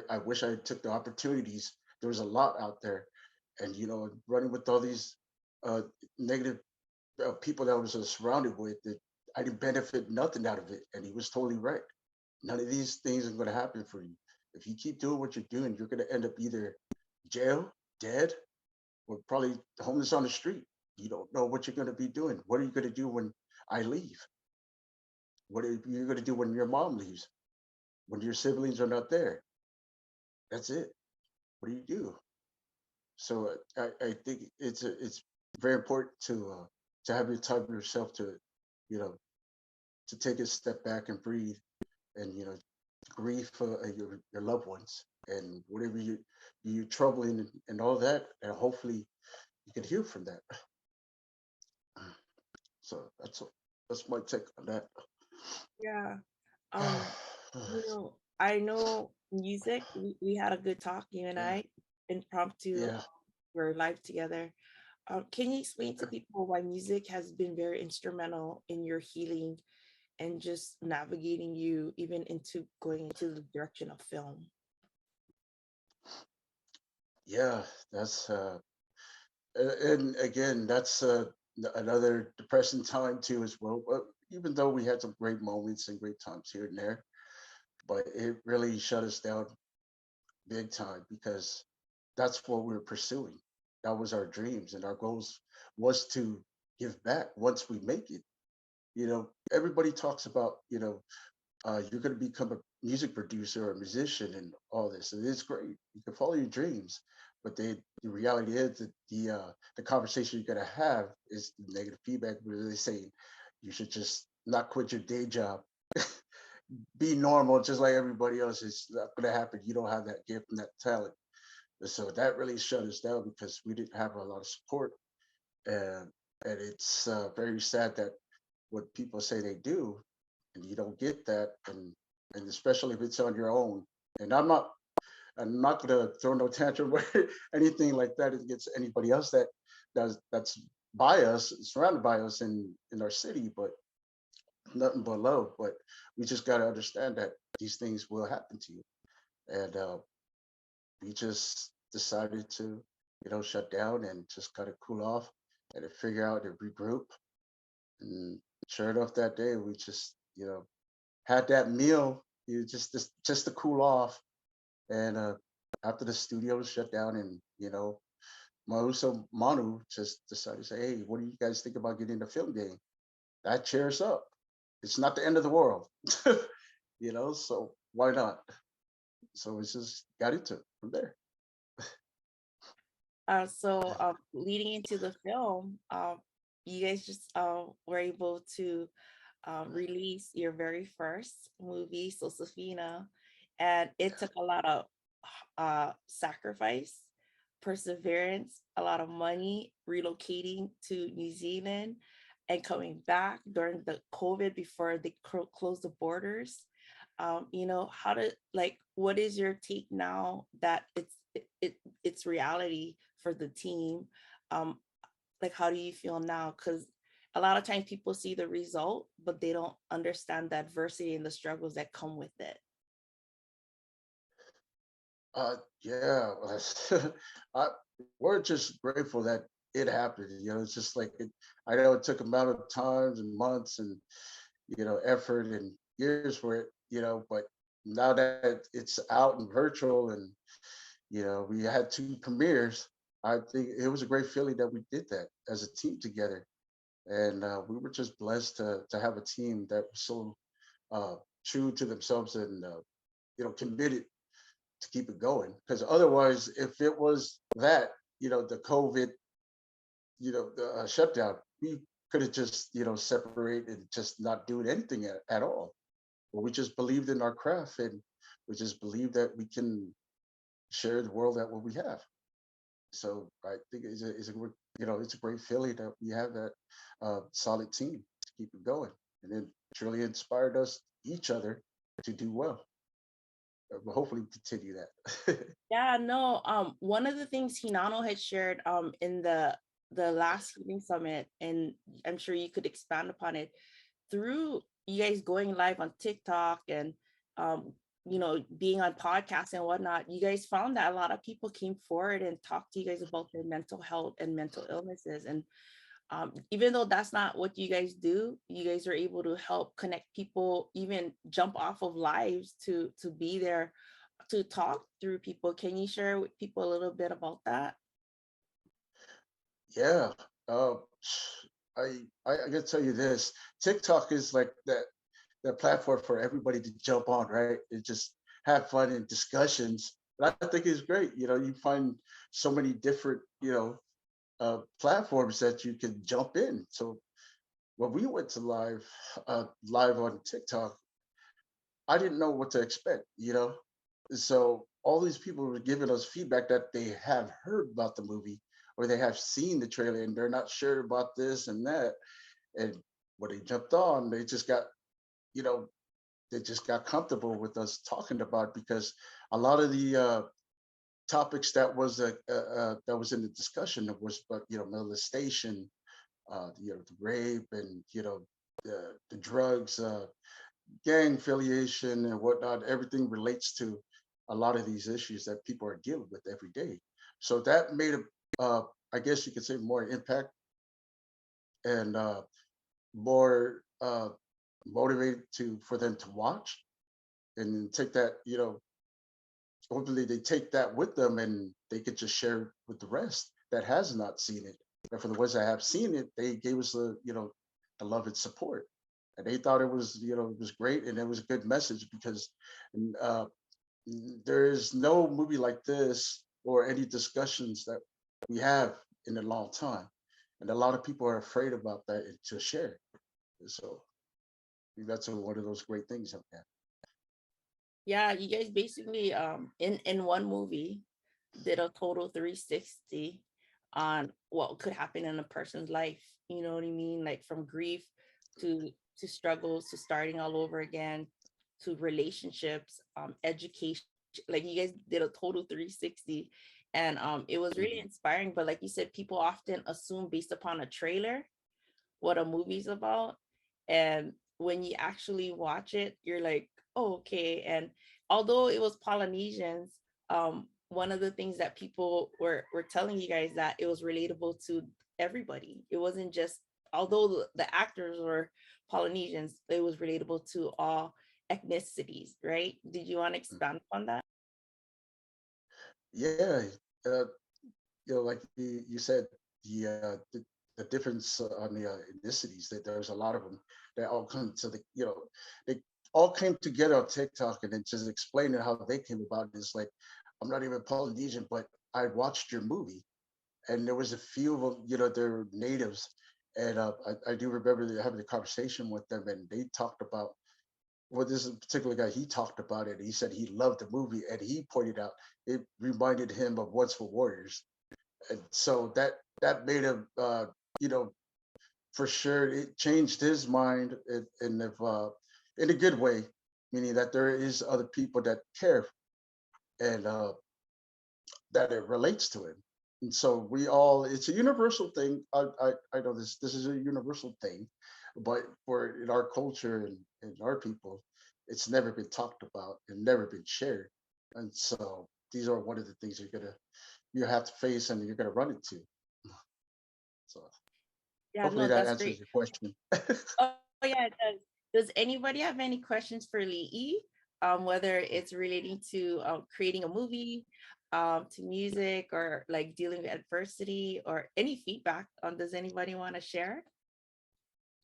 I wish I took the opportunities. There was a lot out there, and running with all these uh, negative people that I was surrounded with, that I didn't benefit nothing out of it. And he was totally right. None of these things are going to happen for you. If you keep doing what you're doing, you're going to end up either jail, dead, or probably homeless on the street. You don't know what you're going to be doing. What are you going to do when I leave? What are you going to do when your mom leaves? When your siblings are not there? That's it. What do you do? So I think it's very important to have your time for yourself, to you know to take a step back and breathe, and grieve for your loved ones, and whatever you're troubling, and all that, and hopefully you can heal from that. So that's my take on that. Yeah. Um, I know music. We had a good talk, you and Yeah, I, impromptu. yeah. We're live together. Can you explain to people why music has been very instrumental in your healing and just navigating you even into going into the direction of film? Yeah, that's and again, that's another depressing time too as well. But even though we had some great moments and great times here and there, but it really shut us down big time, because that's what we were pursuing. That was our dreams, and our goals was to give back once we make it. Everybody talks about, you're going to become a music producer or a musician and all this, and it's great. You can follow your dreams, but the reality is that the conversation you're going to have is negative feedback, where they say you should just not quit your day job, be normal just like everybody else. It's not going to happen. You don't have that gift and that talent. And so that really shut us down, because we didn't have a lot of support. And and it's very sad that what people say they do, and you don't get that, and especially if it's on your own. And I'm not gonna throw no tantrum or anything like that against anybody else that's by us, surrounded by us in our city, but nothing but love. But we just gotta understand that these things will happen to you. And we just decided to, shut down and just kind of cool off, and to figure out and regroup. And sure enough, that day we just, had that meal, just to cool off. And after the studio was shut down, and Mauso Manu just decided to say, "Hey, what do you guys think about getting a film game?" That cheers up. It's not the end of the world, So why not? So we just got into it from there. So leading into the film, you guys just were able to release your very first movie, So Safina, and it took a lot of sacrifice, perseverance, a lot of money relocating to New Zealand and coming back during the COVID before they closed the borders. How to like, what is your take now that it's reality for the team? Um, like, how do you feel now? Because a lot of times people see the result, but they don't understand the adversity and the struggles that come with it. Yeah, I, we're just grateful that it happened. It's just like I know it took a amount of times and months and effort and years for it. But now that it's out and virtual, and we had two premieres, I think it was a great feeling that we did that as a team together, and we were just blessed to have a team that was so uh, true to themselves and committed to keep it going. Because otherwise, if it was that, the COVID, the shutdown, we could have just separate and just not doing anything at all. But we just believed in our craft, and we just believed that we can share the world at what we have. So I think it's a great feeling that we have that solid team to keep it going, and it truly inspired us each other to do well. But hopefully continue that. Yeah, no. One of the things Hinano had shared in the last healing summit, and I'm sure you could expand upon it, through you guys going live on TikTok and being on podcasts and whatnot, you guys found that a lot of people came forward and talked to you guys about their mental health and mental illnesses. And even though that's not what you guys do, you guys are able to help connect people, even jump off of lives to be there to talk through people. Can you share with people a little bit about that? Yeah. Uh, I gotta tell you this. TikTok is like that platform for everybody to jump on, right? And just have fun and discussions. And I think it's great. You find so many different, platforms that you can jump in. So when we went to live on TikTok, I didn't know what to expect. So all these people were giving us feedback that they have heard about the movie or they have seen the trailer and they're not sure about this and that. And when they jumped on, you know, they just got comfortable with us talking about, because a lot of the topics that was in the discussion was about molestation, the rape, and the drugs, gang affiliation, and whatnot. Everything relates to a lot of these issues that people are dealing with every day. So that made I guess you could say, more impact and more motivated for them to watch and take that. Hopefully they take that with them and they could just share with the rest that has not seen it. And for the ones that have seen it, they gave us the love and support, and they thought it was great and it was a good message, because uh, there is no movie like this or any discussions that we have in a long time, and a lot of people are afraid about that and to share. So I think that's one of those great things of that. Yeah, you guys basically in one movie did a total 360 on what could happen in a person's life. You know what I mean? Like from grief to struggles to starting all over again, to relationships, education. Like you guys did a total 360, and it was really Mhm. inspiring. But like you said, people often assume based upon a trailer what a movie's about. And when you actually watch it, you're like, oh, okay. And although it was Polynesians, one of the things that people were telling you guys that it was relatable to everybody. It wasn't just, although the actors were Polynesians, it was relatable to all ethnicities, right? Did you want to expand on that? Yeah, uh, like you said, the difference on the ethnicities, that there's a lot of them that all come to they all came together on TikTok, and then just explaining how they came about it. It's like, I'm not even Polynesian, but I watched your movie, and there was a few of them, they're natives, and I do remember having a conversation with them, and they talked about, well, this particular guy, he talked about it. He said he loved the movie, and he pointed out it reminded him of Once for Warriors, and so that made him, you know, for sure, it changed his mind, and if in a good way, meaning that there is other people that care, and that it relates to him. And so we all, it's a universal thing. I know this is a universal thing, but for in our culture and our people, it's never been talked about and never been shared. And so these are one of the things you have to face and you're gonna run into. So Yeah, hopefully no, that that's answers great. your question. Oh, yeah, it does. Does anybody have any questions for Lee? Whether it's relating to creating a movie, to music, or like dealing with adversity, or any feedback? Does anybody want to share?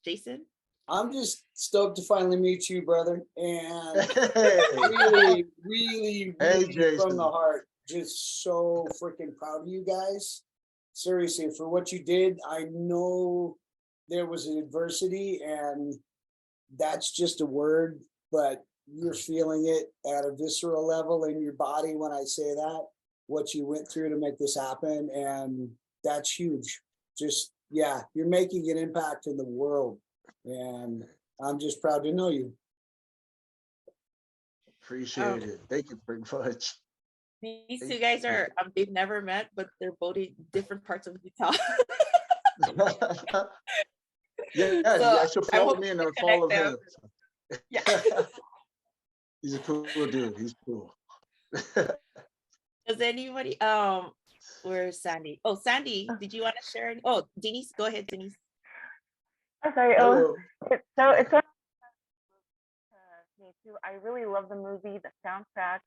Jason? I'm just stoked to finally meet you, brother. And Hey, really, really, hey, really from the Jason. heart, just so freaking proud of you guys. Seriously, for what you did. I know there was an adversity, and that's just a word, but you're feeling it at a visceral level in your body when I say that, what you went through to make this happen. And that's huge. Just, yeah, you're making an impact in the world. And I'm just proud to know you. Appreciate it. Thank you very much. These two Thank guys you. are, they've never met, but they're both in different parts of Utah. Yeah, So I should I'm follow hoping me and to I'll connect follow them. him. Yeah. He's a cool dude. He's cool. Does anybody, where's Sandy? Oh, Sandy, did you want to share? Oh, Denise, go ahead, Denise. I'm sorry. Hello. It's so me too. I really love the movie, the soundtrack,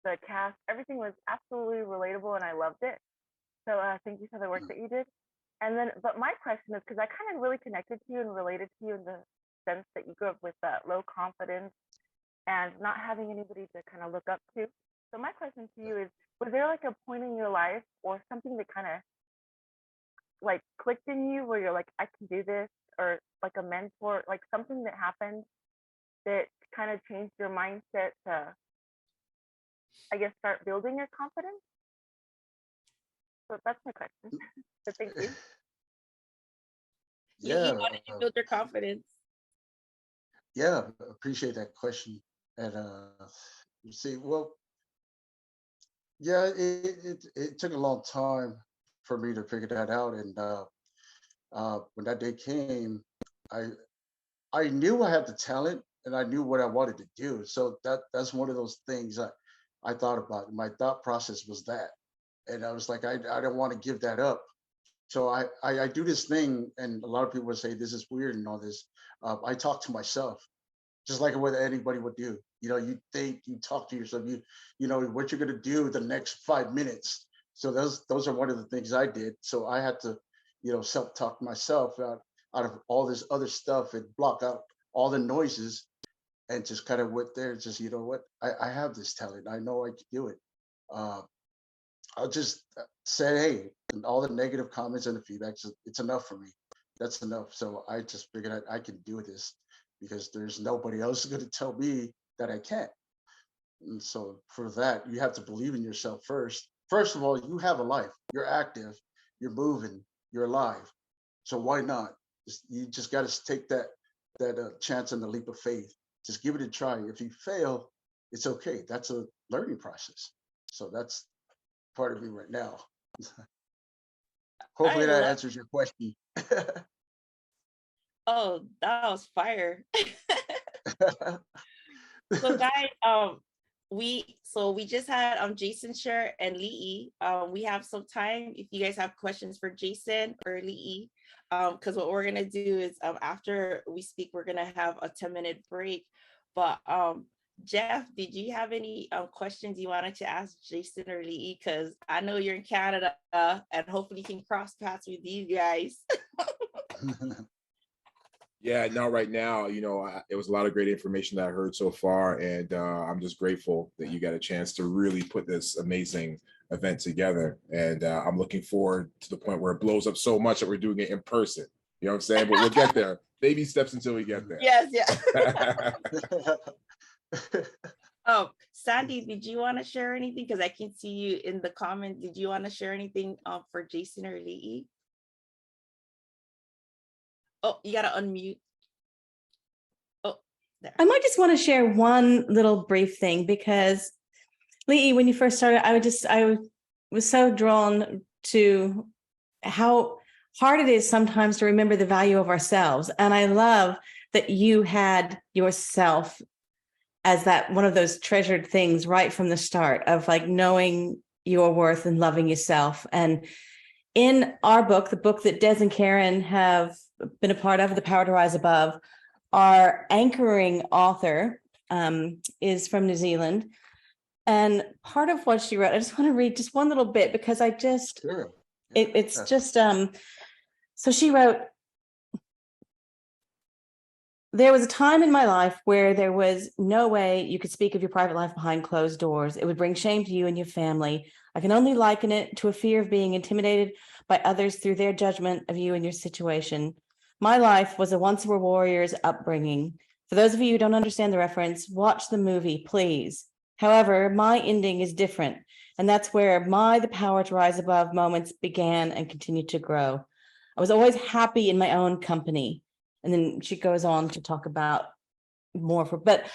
the cast. Everything was absolutely relatable, and I loved it. So thank you for the work that you did. And then, but my question is, because I kind of really connected to you and related to you in the sense that you grew up with low confidence and not having anybody to kind of look up to. So my question to you is, was there like a point in your life or something that kind of like clicked in you where you're like, I can do this, or like a mentor, like something that happened that kind of changed your mindset to, I guess, start building your confidence? So that's my question. So thank you. Lee, Yeah, how did you build your confidence? yeah, appreciate that question. And you see, well, yeah, it took a long time for me to figure that out. And when that day came, I I knew I had the talent and I knew what I wanted to do. So that's one of those things I thought about. My thought process was that. And I was like, I don't want to give that up. So I do this thing, and a lot of people would say this is weird and all this. I talk to myself, just like what anybody would do. You know, you think, you talk to yourself, you know what you're gonna do the next 5 minutes. So those are one of the things I did. So I had to, self-talk myself out of all this other stuff and block out all the noises and just kind of went there. Just what, I have this talent. I know I can do it. Uh, I'll just say, hey, and all the negative comments and the feedback, it's enough for me. That's enough. So I just figured I can do this because there's nobody else going to tell me that I can't. And so for that, you have to believe in yourself first. First of all, you have a life. You're active. You're moving. You're alive. So why not? You just got to take that chance and the leap of faith. Just give it a try. If you fail, it's okay. That's a learning process. So that's part of me right now. Hopefully that answers your question. Oh, that was fire. So guys, we just had Jason share and Lee. We have some time if you guys have questions for Jason or Lee. Because what we're gonna do is after we speak, we're gonna have a 10-minute break. But Jeff, did you have any questions you wanted to ask Jason or Lee? Because I know you're in Canada and hopefully you can cross paths with you guys. Yeah, no, right now, it was a lot of great information that I heard so far. And I'm just grateful that you got a chance to really put this amazing event together. And I'm looking forward to the point where it blows up so much that we're doing it in person. You know what I'm saying? But we'll get there. Baby steps until we get there. Yes, yeah. Sandy, did you want to share anything? Because I can see you in the comment. Did you want to share anything for Jason or Lee? Oh, you gotta unmute. Oh, there. I might just want to share one little brief thing because Lee, when you first started, I was so drawn to how hard it is sometimes to remember the value of ourselves. And I love that you had yourself as that one of those treasured things right from the start of like knowing your worth and loving yourself. And in our book, the book that Des and Karen have been a part of, The Power to Rise Above, our anchoring author is from New Zealand. And part of what she wrote, I just want to read just one little bit because I just, Sure. it's just, so she wrote, there was a time in my life where there was no way you could speak of your private life behind closed doors. It would bring shame to you and your family. I can only liken it to a fear of being intimidated by others through their judgment of you and your situation. My life was a once were warriors upbringing. For those of you who don't understand the reference, watch the movie, please. However, my ending is different, and that's where the power to rise above moments began and continued to grow. I was always happy in my own company. And then she goes on to talk about more but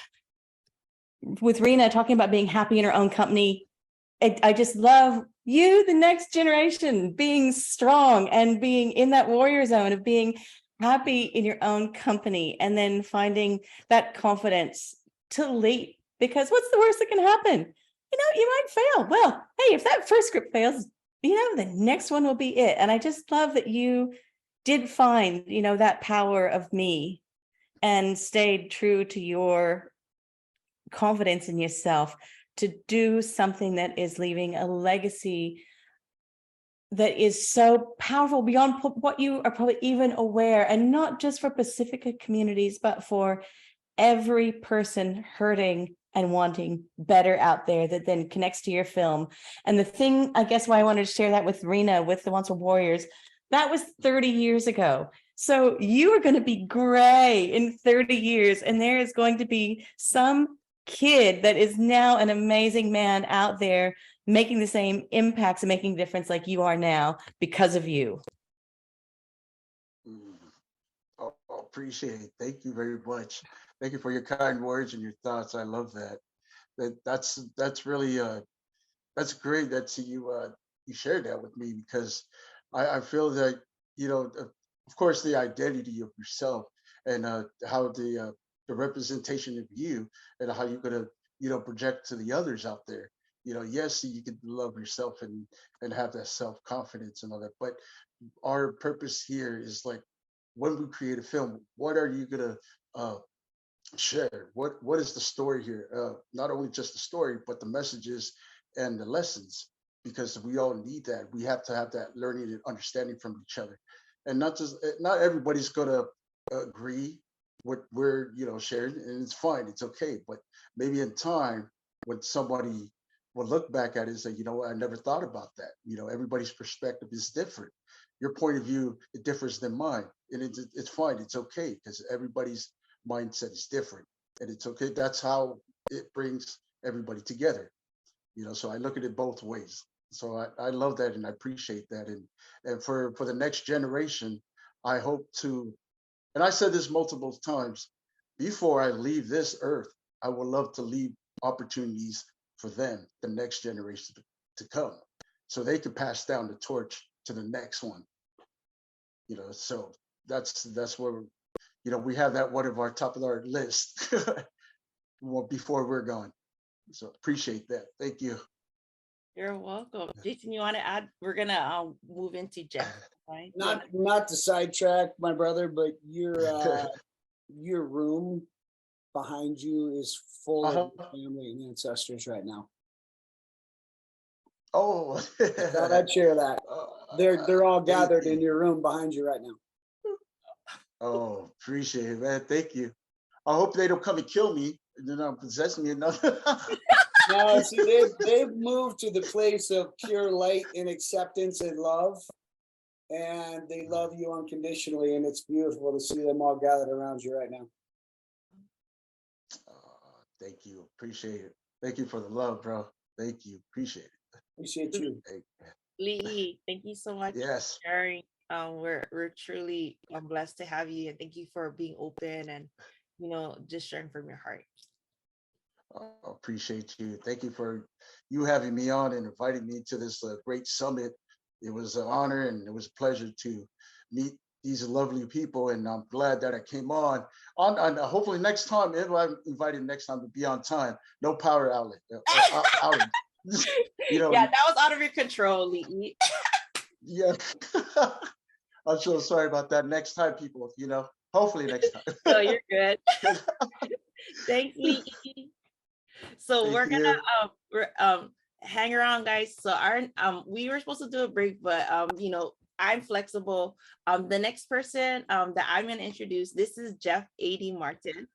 with Rena talking about being happy in her own company, I just love you, the next generation, being strong and being in that warrior zone of being happy in your own company, and then finding that confidence to leap, because what's the worst that can happen? You might fail. Well, hey, if that first script fails, the next one will be it. And I just love that you did find, that power of me and stayed true to your confidence in yourself to do something that is leaving a legacy that is so powerful beyond what you are probably even aware, and not just for Pacifica communities, but for every person hurting and wanting better out there that then connects to your film. And the thing, I guess, why I wanted to share that with Rena, with the Once Were Warriors, that was 30 years ago. So you are going to be gray in 30 years, and there is going to be some kid that is now an amazing man out there making the same impacts and making a difference like you are now because of you. Oh, appreciate it. Thank you very much. Thank you for your kind words and your thoughts. I love that. That's really that's great that you shared that with me, because I feel that, of course, the identity of yourself and how the representation of you and how you're gonna project to the others out there. Yes, you can love yourself and have that self-confidence and all that, but our purpose here is like, when we create a film, what are you gonna share? What is the story here? Not only just the story, but the messages and the lessons, because we all need that. We have to have that learning and understanding from each other, and not everybody's gonna agree what we're sharing, and it's fine, it's okay. But maybe in time, when somebody will look back at it and say, I never thought about that. Everybody's perspective is different. Your point of view, it differs than mine, and it's fine, it's okay, because everybody's mindset is different, and it's okay. That's how it brings everybody together. So I look at it both ways. So I love that, and I appreciate that. And for the next generation, I hope to, and I said this multiple times, before I leave this earth, I would love to leave opportunities for them, the next generation to come, so they can pass down the torch to the next one. So that's where we have that one of our top of our list before we're gone. So appreciate that. Thank you. You're welcome. Jason, you want to add? We're gonna move into Jeff, right? Not to sidetrack my brother, but your room behind you is full of family and ancestors right now. Oh, Thought I'd share that. They're all gathered in your room behind you right now. Oh, appreciate it, man. Thank you. I hope they don't come and kill me and then possess me enough. No, see, they've moved to the place of pure light and acceptance and love, and they love you unconditionally, and it's beautiful to see them all gathered around you right now. Thank you. Appreciate it. Thank you for the love, bro. Thank you. Appreciate it. Appreciate you. Lee, thank you so much Yes. for sharing. We're truly blessed to have you, and thank you for being open and just sharing from your heart. Appreciate you. Thank you for you having me on and inviting me to this great summit. It was an honor and it was a pleasure to meet these lovely people, and I'm glad that I came on. Hopefully next time, if I'm invited next time, to be on time. No power outage. Yeah, that was out of your control, Lee. Yeah. I'm so sorry about that. Next time, people, hopefully next time. No, you're good. Thanks, Lee. So Thank we're gonna you. hang around, guys. So our we were supposed to do a break, but I'm flexible. The next person that I'm gonna introduce, this is Jeff A.D. Martin.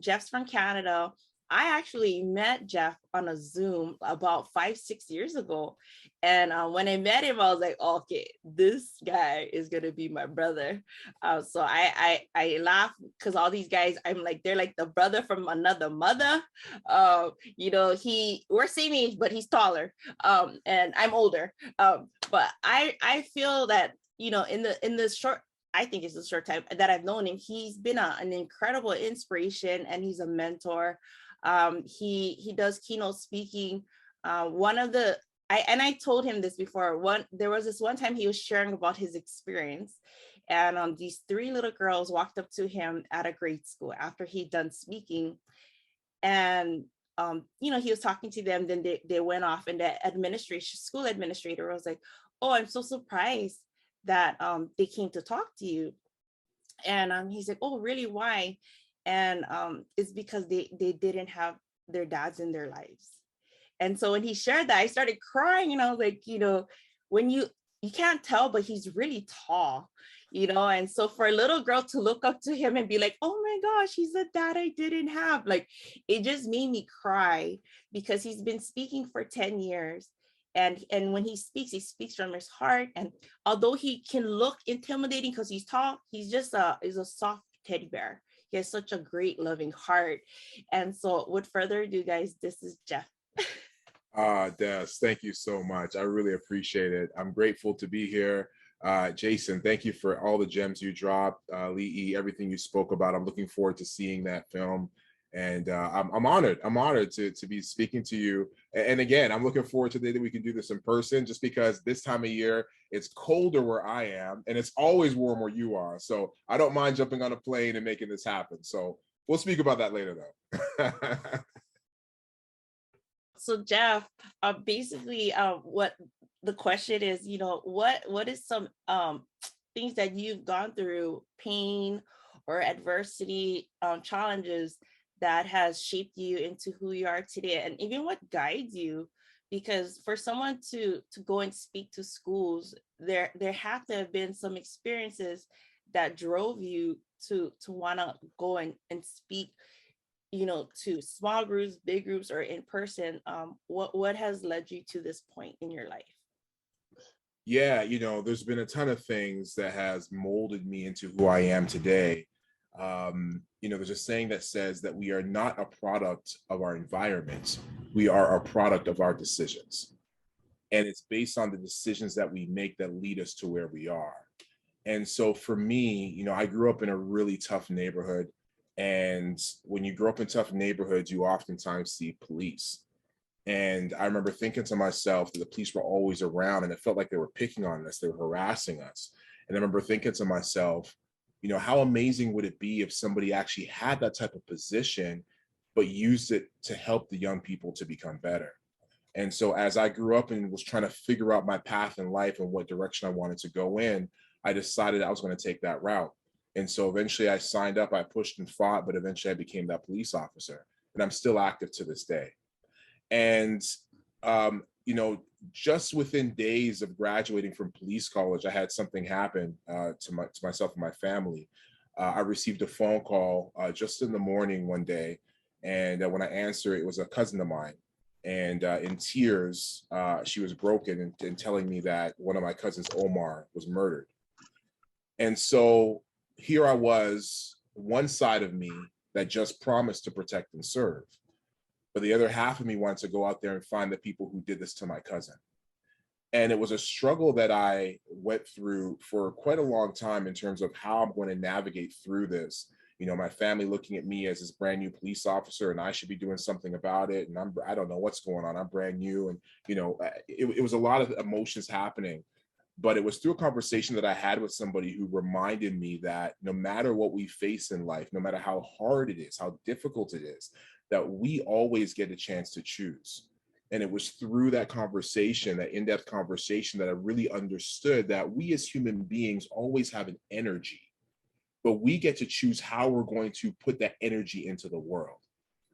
Jeff's from Canada. I actually met Jeff on a Zoom about 5-6 years ago. And when I met him, I was like, okay, this guy is going to be my brother. So I laugh because all these guys, I'm like, they're like the brother from another mother. We're same age, but he's taller. And I'm older. But I feel that, in the short, I think it's a short time that I've known him, he's been an incredible inspiration, and he's a mentor. He does keynote speaking. I told him this before. There was this one time he was sharing about his experience, and these 3 little girls walked up to him at a grade school after he'd done speaking, and he was talking to them. Then they went off, and the school administrator was like, "Oh, I'm so surprised that they came to talk to you." And he's like, "Oh, really? Why?" And it's because they didn't have their dads in their lives. And so when he shared that, I started crying, and I was like, when you can't tell, but he's really tall, and so for a little girl to look up to him and be like, "Oh my gosh, he's a dad I didn't have," like, it just made me cry, because he's been speaking for 10 years. And when he speaks from his heart. And although he can look intimidating because he's tall, he's just a soft teddy bear. He has such a great, loving heart. And so with further ado, guys, this is Jeff. Des, thank you so much. I really appreciate it. I'm grateful to be here. Jason, thank you for all the gems you dropped. Lee, everything you spoke about. I'm looking forward to seeing that film. And I'm honored. I'm honored to be speaking to you. And again, I'm looking forward to the day that we can do this in person, just because this time of year, it's colder where I am, and it's always warm where you are. So I don't mind jumping on a plane and making this happen. So we'll speak about that later, though. So Jeff, basically, what the question is, what is some things that you've gone through, pain or adversity, challenges that has shaped you into who you are today, and even what guides you? Because for someone to go and speak to schools, there have to have been some experiences that drove you to want to go and speak, to small groups, big groups, or in person. What has led you to this point in your life? Yeah, there's been a ton of things that has molded me into who I am today. There's a saying that says that we are not a product of our environment. We are a product of our decisions. And it's based on the decisions that we make that lead us to where we are. And so for me, I grew up in a really tough neighborhood. And when you grow up in tough neighborhoods, you oftentimes see police. And I remember thinking to myself that the police were always around, and it felt like they were picking on us, they were harassing us. And I remember thinking to myself, how amazing would it be if somebody actually had that type of position, but used it to help the young people to become better? And so as I grew up and was trying to figure out my path in life and what direction I wanted to go in, I decided I was going to take that route. And so eventually I signed up, I pushed and fought, but eventually I became that police officer, and I'm still active to this day. And, just within days of graduating from police college, I had something happen to myself and my family. I received a phone call just in the morning one day. And when I answered, it was a cousin of mine. And in tears, she was broken and telling me that one of my cousins, Omar, was murdered. And so here I was, one side of me that just promised to protect and serve. But the other half of me wanted to go out there and find the people who did this to my cousin. And it was a struggle that I went through for quite a long time in terms of how I'm going to navigate through this. My family looking at me as this brand new police officer, and I should be doing something about it. And I don't know what's going on. I'm brand new. And, it was a lot of emotions happening. But it was through a conversation that I had with somebody who reminded me that no matter what we face in life, no matter how hard it is, how difficult it is, that we always get a chance to choose. And it was through that conversation, that in-depth conversation, that I really understood that we as human beings always have an energy, but we get to choose how we're going to put that energy into the world.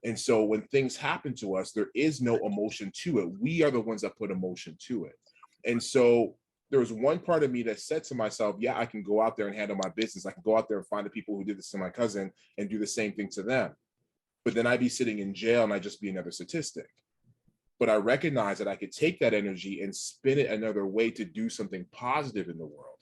And so when things happen to us, there is no emotion to it. We are the ones that put emotion to it. And so there was one part of me that said to myself, yeah, I can go out there and handle my business. I can go out there and find the people who did this to my cousin and do the same thing to them. But then I'd be sitting in jail and I'd just be another statistic. But I recognized that I could take that energy and spin it another way to do something positive in the world.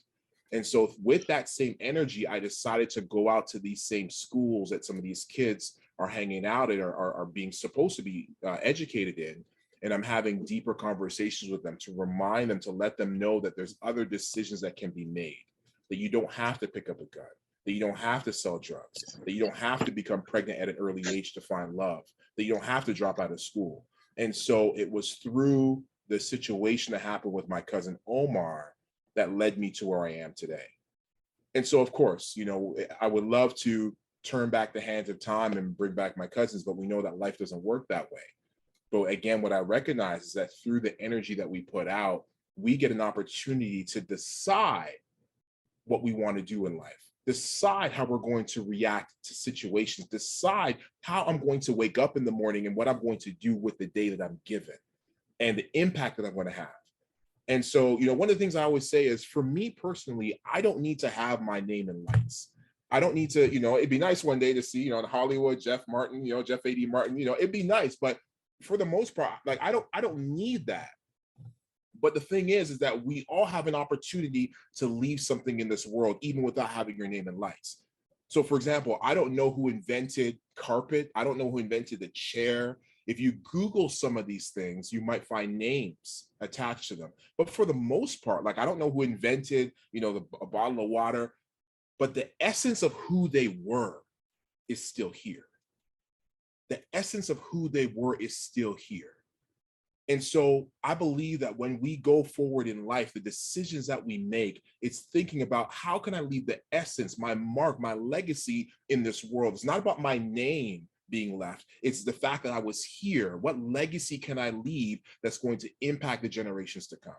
And so with that same energy, I decided to go out to these same schools that some of these kids are hanging out in, or are being supposed to be educated in. And I'm having deeper conversations with them to remind them, to let them know that there's other decisions that can be made, that you don't have to pick up a gun, that you don't have to sell drugs, that you don't have to become pregnant at an early age to find love, that you don't have to drop out of school. And so it was through the situation that happened with my cousin Omar that led me to where I am today. And so, of course, you know, I would love to turn back the hands of time and bring back my cousins, but we know that life doesn't work that way. But again, what I recognize is that through the energy that we put out, we get an opportunity to decide what we want to do in life, decide how we're going to react to situations, decide how I'm going to wake up in the morning and what I'm going to do with the day that I'm given and the impact that I'm going to have. And so, you know, one of the things I always say is, for me personally, I don't need to have my name in lights. I don't need to, you know, it'd be nice one day to see, you know, in Hollywood, Jeff Martin, you know, Jeff A.D. Martin, you know, it'd be nice. But for the most part, like, I don't need that. But the thing is that we all have an opportunity to leave something in this world, even without having your name in lights. So, for example, I don't know who invented carpet. I don't know who invented the chair. If you Google some of these things, you might find names attached to them. But for the most part, like, I don't know who invented, you know, a bottle of water, but the essence of who they were is still here. The essence of who they were is still here. And so I believe that when we go forward in life, the decisions that we make, it's thinking about, how can I leave the essence, my mark, my legacy in this world? It's not about my name being left. It's the fact that I was here. What legacy can I leave that's going to impact the generations to come?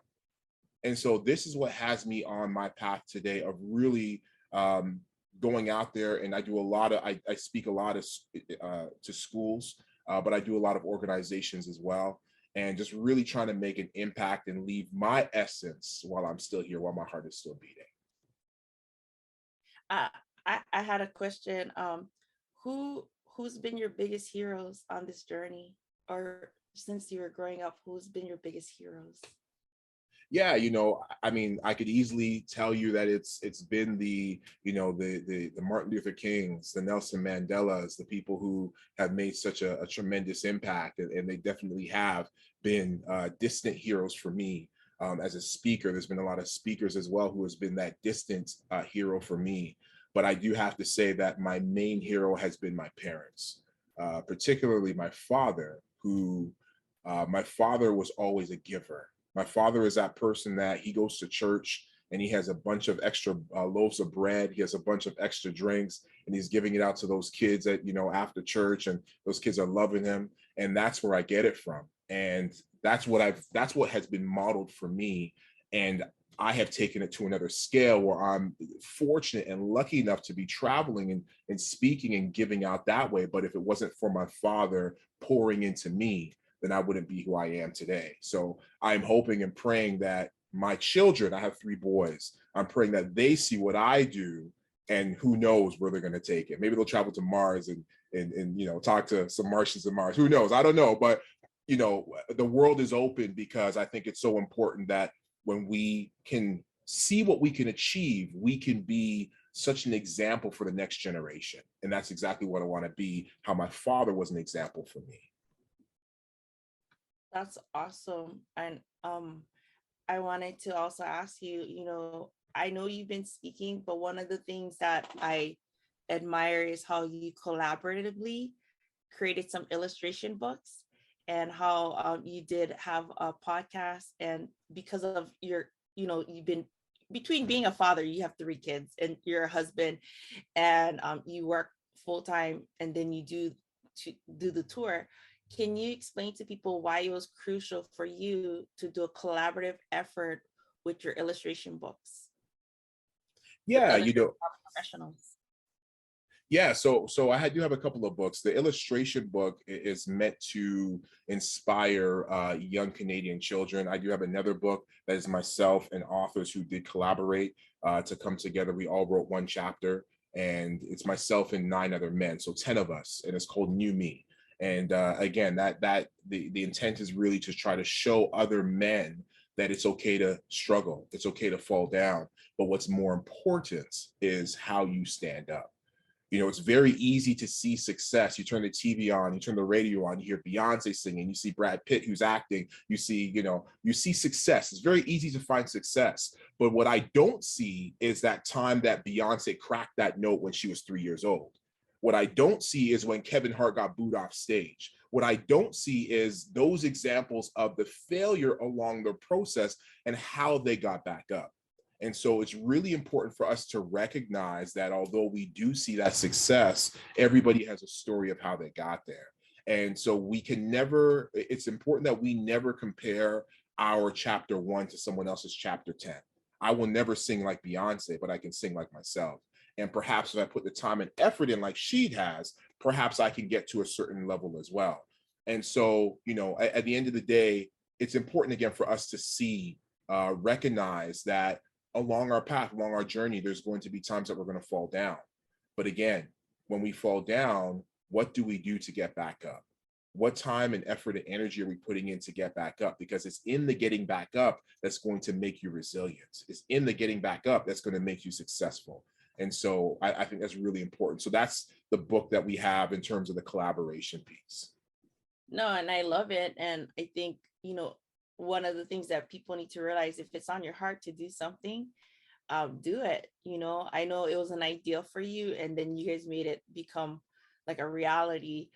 And so this is what has me on my path today of really going out there. And I do a lot of, I speak a lot of to schools, but I do a lot of organizations as well. And just really trying to make an impact and leave my essence while I'm still here, while my heart is still beating. I had a question. Who's been your biggest heroes on this journey, or since you were growing up, who's been your biggest heroes? Yeah, you know, I mean, I could easily tell you that it's been the, you know, the Martin Luther Kings, the Nelson Mandelas, the people who have made such a tremendous impact, and they definitely have been distant heroes for me. As a speaker, there's been a lot of speakers as well who has been that distant hero for me. But I do have to say that my main hero has been my parents, particularly my father, who my father was always a giver. My father is that person that he goes to church and he has a bunch of extra loaves of bread. He has a bunch of extra drinks and he's giving it out to those kids at, you know, after church, and those kids are loving him. And that's where I get it from. And that's what has been modeled for me. And I have taken it to another scale where I'm fortunate and lucky enough to be traveling and speaking and giving out that way. But if it wasn't for my father pouring into me, then I wouldn't be who I am today. So I'm hoping and praying that my children, I have 3 boys, I'm praying that they see what I do, and who knows where they're going to take it. Maybe they'll travel to Mars and you know, talk to some Martians on Mars. Who knows? I don't know. But, you know, the world is open, because I think it's so important that when we can see what we can achieve, we can be such an example for the next generation. And that's exactly what I want to be, how my father was an example for me. That's awesome. And I wanted to also ask you, you know, I know you've been speaking, but one of the things that I admire is how you collaboratively created some illustration books, and how you did have a podcast. And because of your, you know, you've been, between being a father, you have 3 kids and you're a husband, and you work full time, and then you do the tour. can you explain to people why it was crucial for you to do a collaborative effort with your illustration books with Yeah, other you know, professionals? yeah, so I do have a couple of books. The illustration book is meant to inspire young Canadian children. I do have another book that is myself and authors who did collaborate to come together. We all wrote one chapter, and it's myself and 9 other men, so 10 of us, and it's called New Me. And again, the intent is really to try to show other men that it's okay to struggle, it's okay to fall down, but what's more important is how you stand up. You know, it's very easy to see success. You turn the TV on, you turn the radio on, you hear Beyonce singing, you see Brad Pitt who's acting, you see, you see success. It's very easy to find success. But what I don't see is that time that Beyonce cracked that note when she was 3 years old. What I don't see is when Kevin Hart got booed off stage. What I don't see is those examples of the failure along the process and how they got back up. And so it's really important for us to recognize that although we do see that success, everybody has a story of how they got there. And so we can never, it's important that we never compare our chapter 1 to someone else's chapter 10. I will never sing like Beyonce, but I can sing like myself. And perhaps if I put the time and effort in like she has, perhaps I can get to a certain level as well. And so, at the end of the day, it's important again for us to see, recognize that along our path, along our journey, there's going to be times that we're going to fall down. But again, when we fall down, what do we do to get back up? What time and effort and energy are we putting in to get back up? Because it's in the getting back up that's going to make you resilient. It's in the getting back up that's going to make you successful. And so I think that's really important. So that's the book that we have in terms of the collaboration piece. No, and I love it. And I think, one of the things that people need to realize, if it's on your heart to do something, do it. I know it was an idea for you, and then you guys made it become like a reality.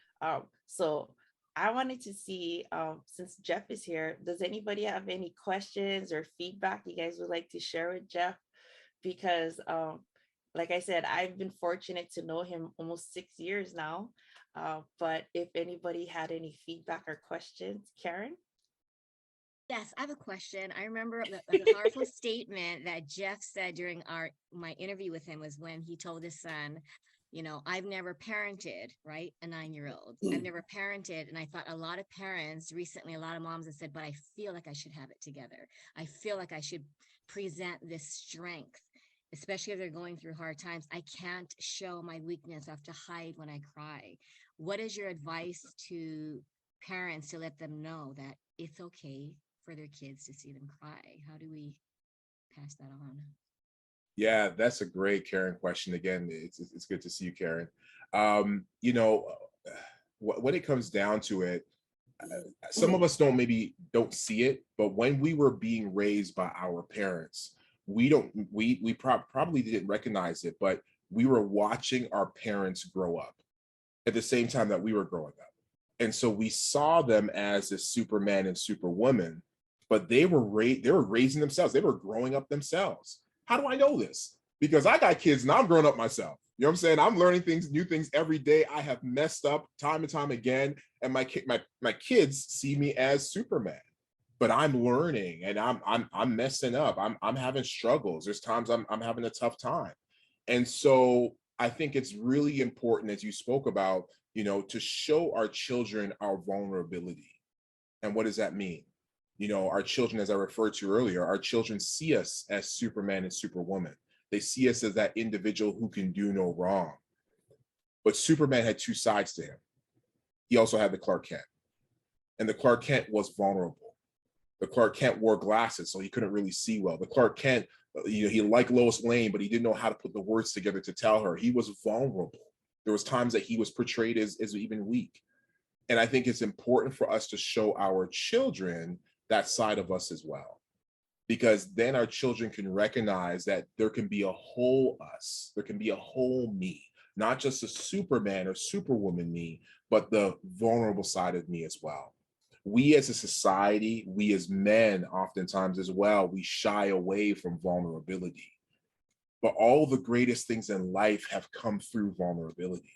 So I wanted to see, since Jeff is here, does anybody have any questions or feedback you guys would like to share with Jeff? Because like I said, I've been fortunate to know him almost 6 years now. But if anybody had any feedback or questions, Karen? Yes, I have a question. I remember the powerful statement that Jeff said during my interview with him was when he told his son, I've never parented, right? A 9-year-old. I've never parented. And I thought a lot of parents recently, a lot of moms have said, but I feel like I should have it together. I feel like I should present this strength, especially if they're going through hard times. I can't show my weakness. I have to hide when I cry. What is your advice to parents to let them know that it's okay for their kids to see them cry? How do we pass that on? Yeah, that's a great Karen question. Again, it's good to see you, Karen. When it comes down to it, some of us don't see it, but when we were being raised by our parents, we probably didn't recognize it, but we were watching our parents grow up at the same time that we were growing up. And so we saw them as a Superman and Superwoman, but they were raising themselves. They were growing up themselves. How do I know this? Because I got kids and I'm growing up myself. You know what I'm saying? I'm learning new things every day. I have messed up time and time again. And my kids see me as Superman, but I'm learning and I'm messing up. I'm having struggles. There's times I'm having a tough time. And so I think it's really important, as you spoke about, to show our children our vulnerability. And what does that mean? Our children, as I referred to earlier, our children see us as Superman and Superwoman. They see us as that individual who can do no wrong. But Superman had 2 sides to him. He also had the Clark Kent. And the Clark Kent was vulnerable. The Clark Kent wore glasses, so he couldn't really see well. The Clark Kent, he liked Lois Lane, but he didn't know how to put the words together to tell her. He was vulnerable. There was times that he was portrayed as even weak. And I think it's important for us to show our children that side of us as well, because then our children can recognize that there can be a whole us, there can be a whole me, not just a Superman or Superwoman me, but the vulnerable side of me as well. We as a society, we as men, oftentimes as well, we shy away from vulnerability. But all the greatest things in life have come through vulnerability.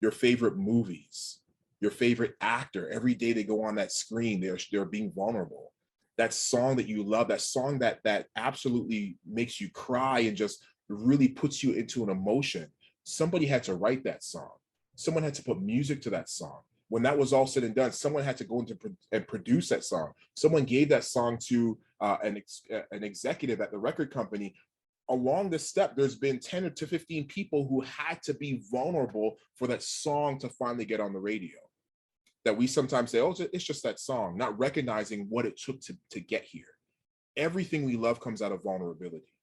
Your favorite movies, Your favorite actor, every day they go on that screen, they're being vulnerable. That song that you love, that song that absolutely makes you cry and just really puts you into an emotion. Somebody had to write that song. Someone had to put music to that song. When that was all said and done, someone had to go into and produce that song. Someone gave that song to an executive at the record company. Along the step, there's been 10 to 15 people who had to be vulnerable for that song to finally get on the radio. That we sometimes say, oh, it's just that song, not recognizing what it took to get here. Everything we love comes out of vulnerability.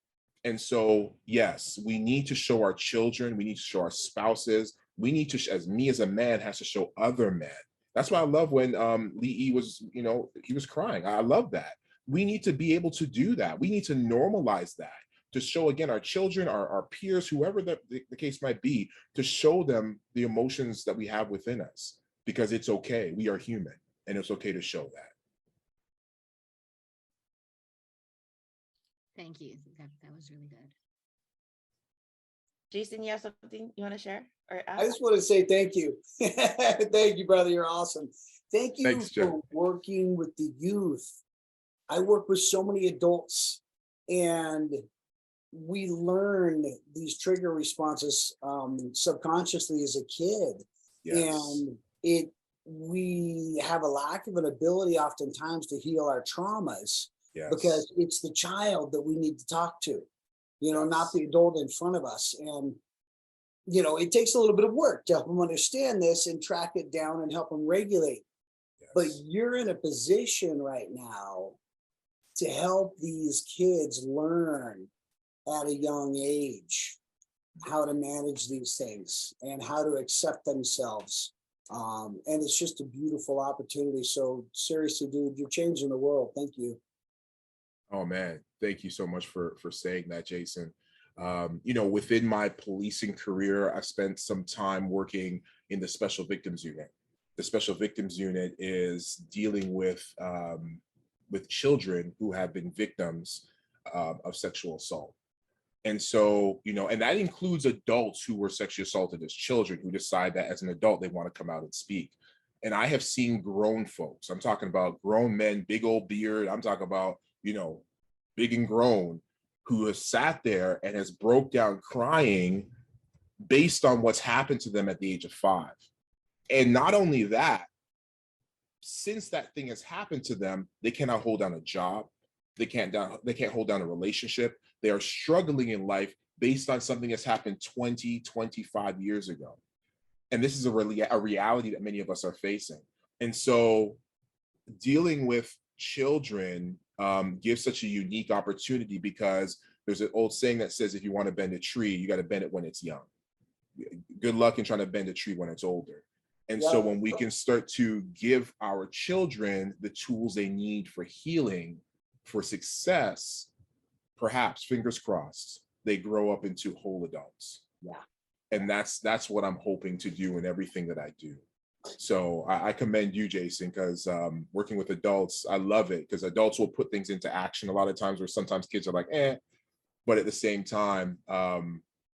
And so, yes, we need to show our children, we need to show our spouses, we need to, as me as a man, has to show other men. That's why I love when Lee was, he was crying. I love that. We need to be able to do that. We need to normalize that, to show, again, our children, our peers, whoever the case might be, to show them the emotions that we have within us, because it's okay. We are human, and it's okay to show that. Thank you. That was really good. Jason, you have something you want to share or ask? I just want to say thank you. Thank you, brother. You're awesome. Thank you. Thanks, for working with the youth. I work with so many adults, and we learn these trigger responses subconsciously as a kid. Yes. And we have a lack of an ability oftentimes to heal our traumas. Yes. Because it's the child that we need to talk to, not the adult in front of us. And, it takes a little bit of work to help them understand this and track it down and help them regulate. Yes. But you're in a position right now to help these kids learn at a young age how to manage these things and how to accept themselves. And it's just a beautiful opportunity. So seriously, dude, you're changing the world. Thank you. Oh man, thank you so much for saying that, Jason. Within my policing career, I spent some time working in the Special Victims Unit. The Special Victims Unit is dealing with children who have been victims of sexual assault. And so, and that includes adults who were sexually assaulted as children, who decide that as an adult, they want to come out and speak. And I have seen grown folks, I'm talking about grown men, big old beard, I'm talking about, big and grown, who has sat there and has broke down crying based on what's happened to them at the age of 5. And not only that, since that thing has happened to them, they cannot hold down a job. They can't hold down a relationship. They are struggling in life based on something that's happened 20, 25 years ago. And this is a reality that many of us are facing. And so dealing with children gives such a unique opportunity, because there's an old saying that says, if you want to bend a tree, you got to bend it when it's young. Good luck in trying to bend a tree when it's older. And so when we can start to give our children the tools they need for healing, for success, perhaps, fingers crossed, they grow up into whole adults. Yeah. And that's what I'm hoping to do in everything that I do. So I commend you, Jason, because working with adults, I love it, because adults will put things into action a lot of times, where sometimes kids are like, but at the same time,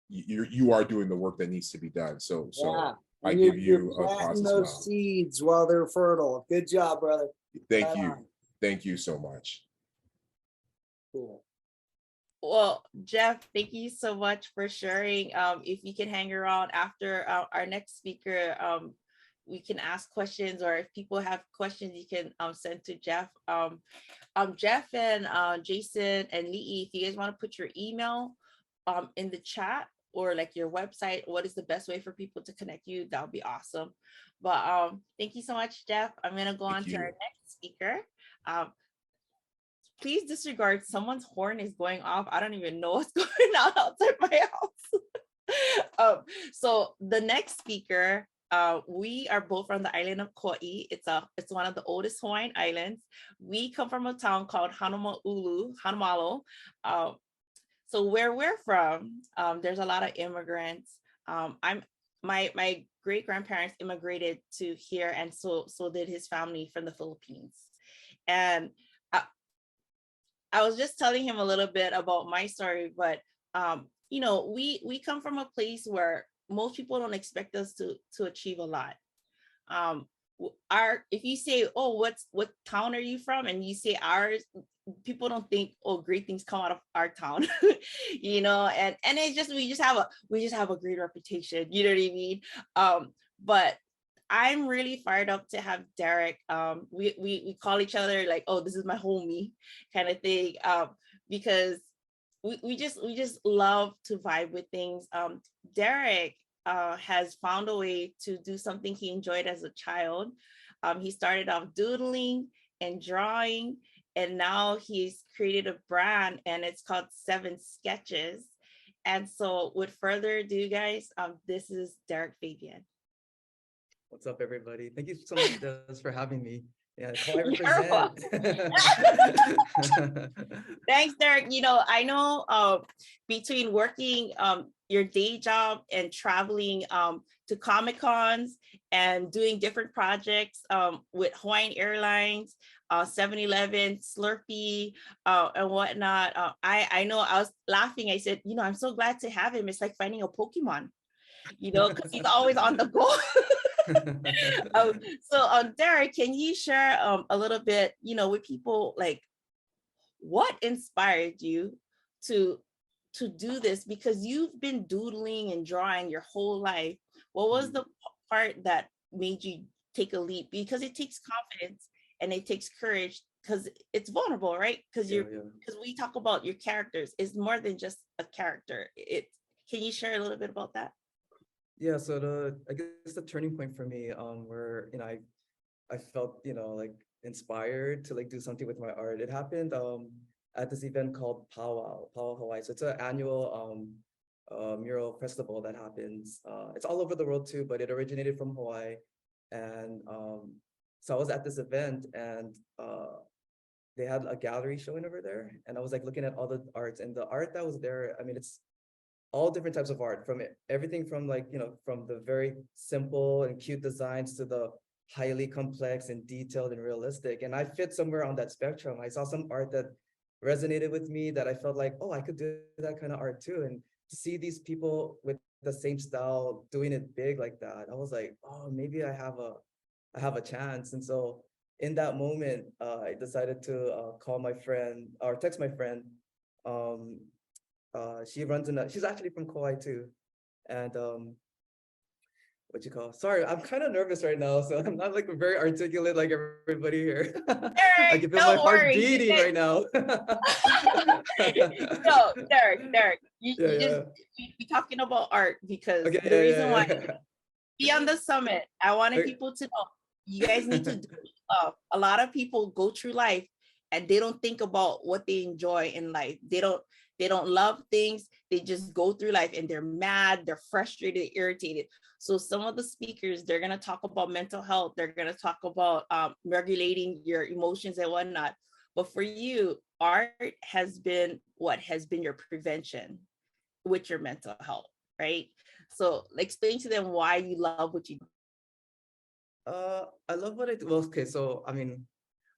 you are doing the work that needs to be done. So yeah. I give you a positive those smile. Seeds while they're fertile. Good job, brother. Thank you. Thank you so much. Cool. Well, Jeff, thank you so much for sharing. If you can hang around after our next speaker, we can ask questions, or if people have questions, you can send to Jeff. Jeff and Jason and Lee, if you guys want to put your email in the chat, or like your website, what is the best way for people to connect you? That would be awesome. But thank you so much, Jeff. I'm gonna go on to our next speaker. Please disregard, someone's horn is going off. I don't even know what's going on outside my house. So the next speaker, we are both from the island of Kauai. It's one of the oldest Hawaiian islands. We come from a town called Hanamalo. So where we're from, there's a lot of immigrants. My great grandparents immigrated to here, and so did his family from the Philippines. And I was just telling him a little bit about my story, but we come from a place where most people don't expect us to achieve a lot. Our, if you say, oh, what town are you from, and you say ours, people don't think, oh, great things come out of our town. And it's just, we just have a great reputation, you know what I mean? But I'm really fired up to have Derek. We call each other like, oh, this is my homie kind of thing, because we just love to vibe with things. Derek has found a way to do something he enjoyed as a child. He started off doodling and drawing, and now he's created a brand, and it's called 7 Sketches. And so with further ado, guys, this is Derek Fabian. What's up, everybody? Thank you so much, Des, for having me. Yeah, Hawaii You're represent. Thanks, Derek. I know between working your day job and traveling to Comic Cons and doing different projects with Hawaiian Airlines, 7-Eleven, Slurpee, and whatnot. I know I was laughing. I said, I'm so glad to have him. It's like finding a Pokemon, because he's always on the go. So Derek, can you share a little bit, with people, like what inspired you to do this? Because you've been doodling and drawing your whole life. What was the part that made you take a leap? Because it takes confidence and it takes courage, because it's vulnerable, right? Because because we talk about your characters, it's more than just a character. Can you share a little bit about that? Yeah, so I guess the turning point for me, where I felt like inspired to like do something with my art. It happened at this event called Powwow Hawaii. So it's an annual mural festival that happens. It's all over the world too, but it originated from Hawaii. And so I was at this event, and they had a gallery showing over there, and I was like looking at all the arts, and the art that was there, I mean, it's all different types of art, from everything from like, from the very simple and cute designs to the highly complex and detailed and realistic. And I fit somewhere on that spectrum. I saw some art that resonated with me, that I felt like, oh, I could do that kind of art too. And to see these people with the same style doing it big like that, I was like, oh, maybe I have a chance. And so in that moment, I decided to call my friend, or text my friend. She's actually from Kauai too. And sorry, I'm kind of nervous right now, so I'm not like very articulate like everybody here. I can feel my heart beating right now. No, Derek, we talking about art, because the reason why be on the summit, I wanted people to know you guys need to do stuff. A lot of people go through life and they don't think about what they enjoy in life. They don't love things. They just go through life and they're mad, they're frustrated, irritated. So some of the speakers, they're going to talk about mental health. They're going to talk about regulating your emotions and whatnot. But for you, art has been what has been your prevention with your mental health, right? So explain to them why you love what you do. I love what I do. Well, okay, so I mean,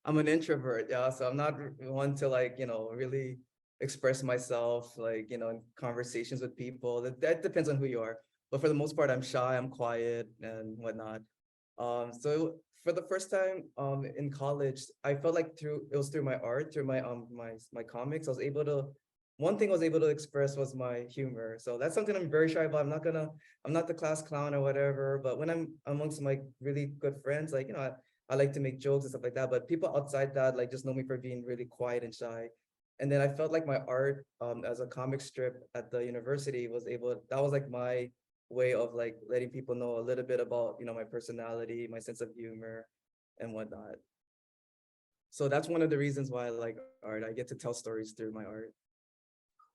I'm an introvert, yeah. So I'm not one to like, really express myself, like, in conversations with people. That depends on who you are. But for the most part, I'm shy, I'm quiet and whatnot. So for the first time in college, I felt like it was through my art, through my my comics, one thing I was able to express was my humor. So that's something I'm very shy about. I'm not the class clown or whatever, but when I'm amongst my really good friends, like, I like to make jokes and stuff like that. But people outside that, like, just know me for being really quiet and shy. And then I felt like my art as a comic strip at the university that was like my way of like letting people know a little bit about, my personality, my sense of humor and whatnot. So that's one of the reasons why I like art. I get to tell stories through my art.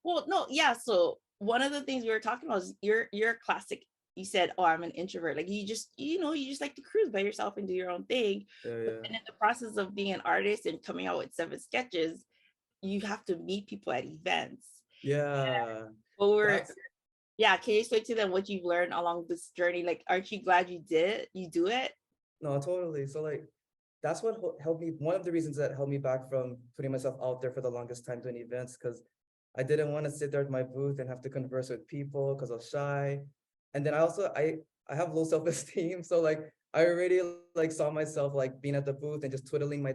Well, no, yeah. So one of the things we were talking about is you're classic. You said, oh, I'm an introvert. Like you just like to cruise by yourself and do your own thing. Yeah. And in the process of being an artist and coming out with 7 sketches, you have to meet people at events. Yeah. Can you explain to them what you've learned along this journey? Like, aren't you glad you do it? No, totally. So like, that's what helped me. One of the reasons that held me back from putting myself out there for the longest time doing events, because I didn't want to sit there at my booth and have to converse with people because I was shy. And then I have low self-esteem. So like, I already like saw myself like being at the booth and just twiddling my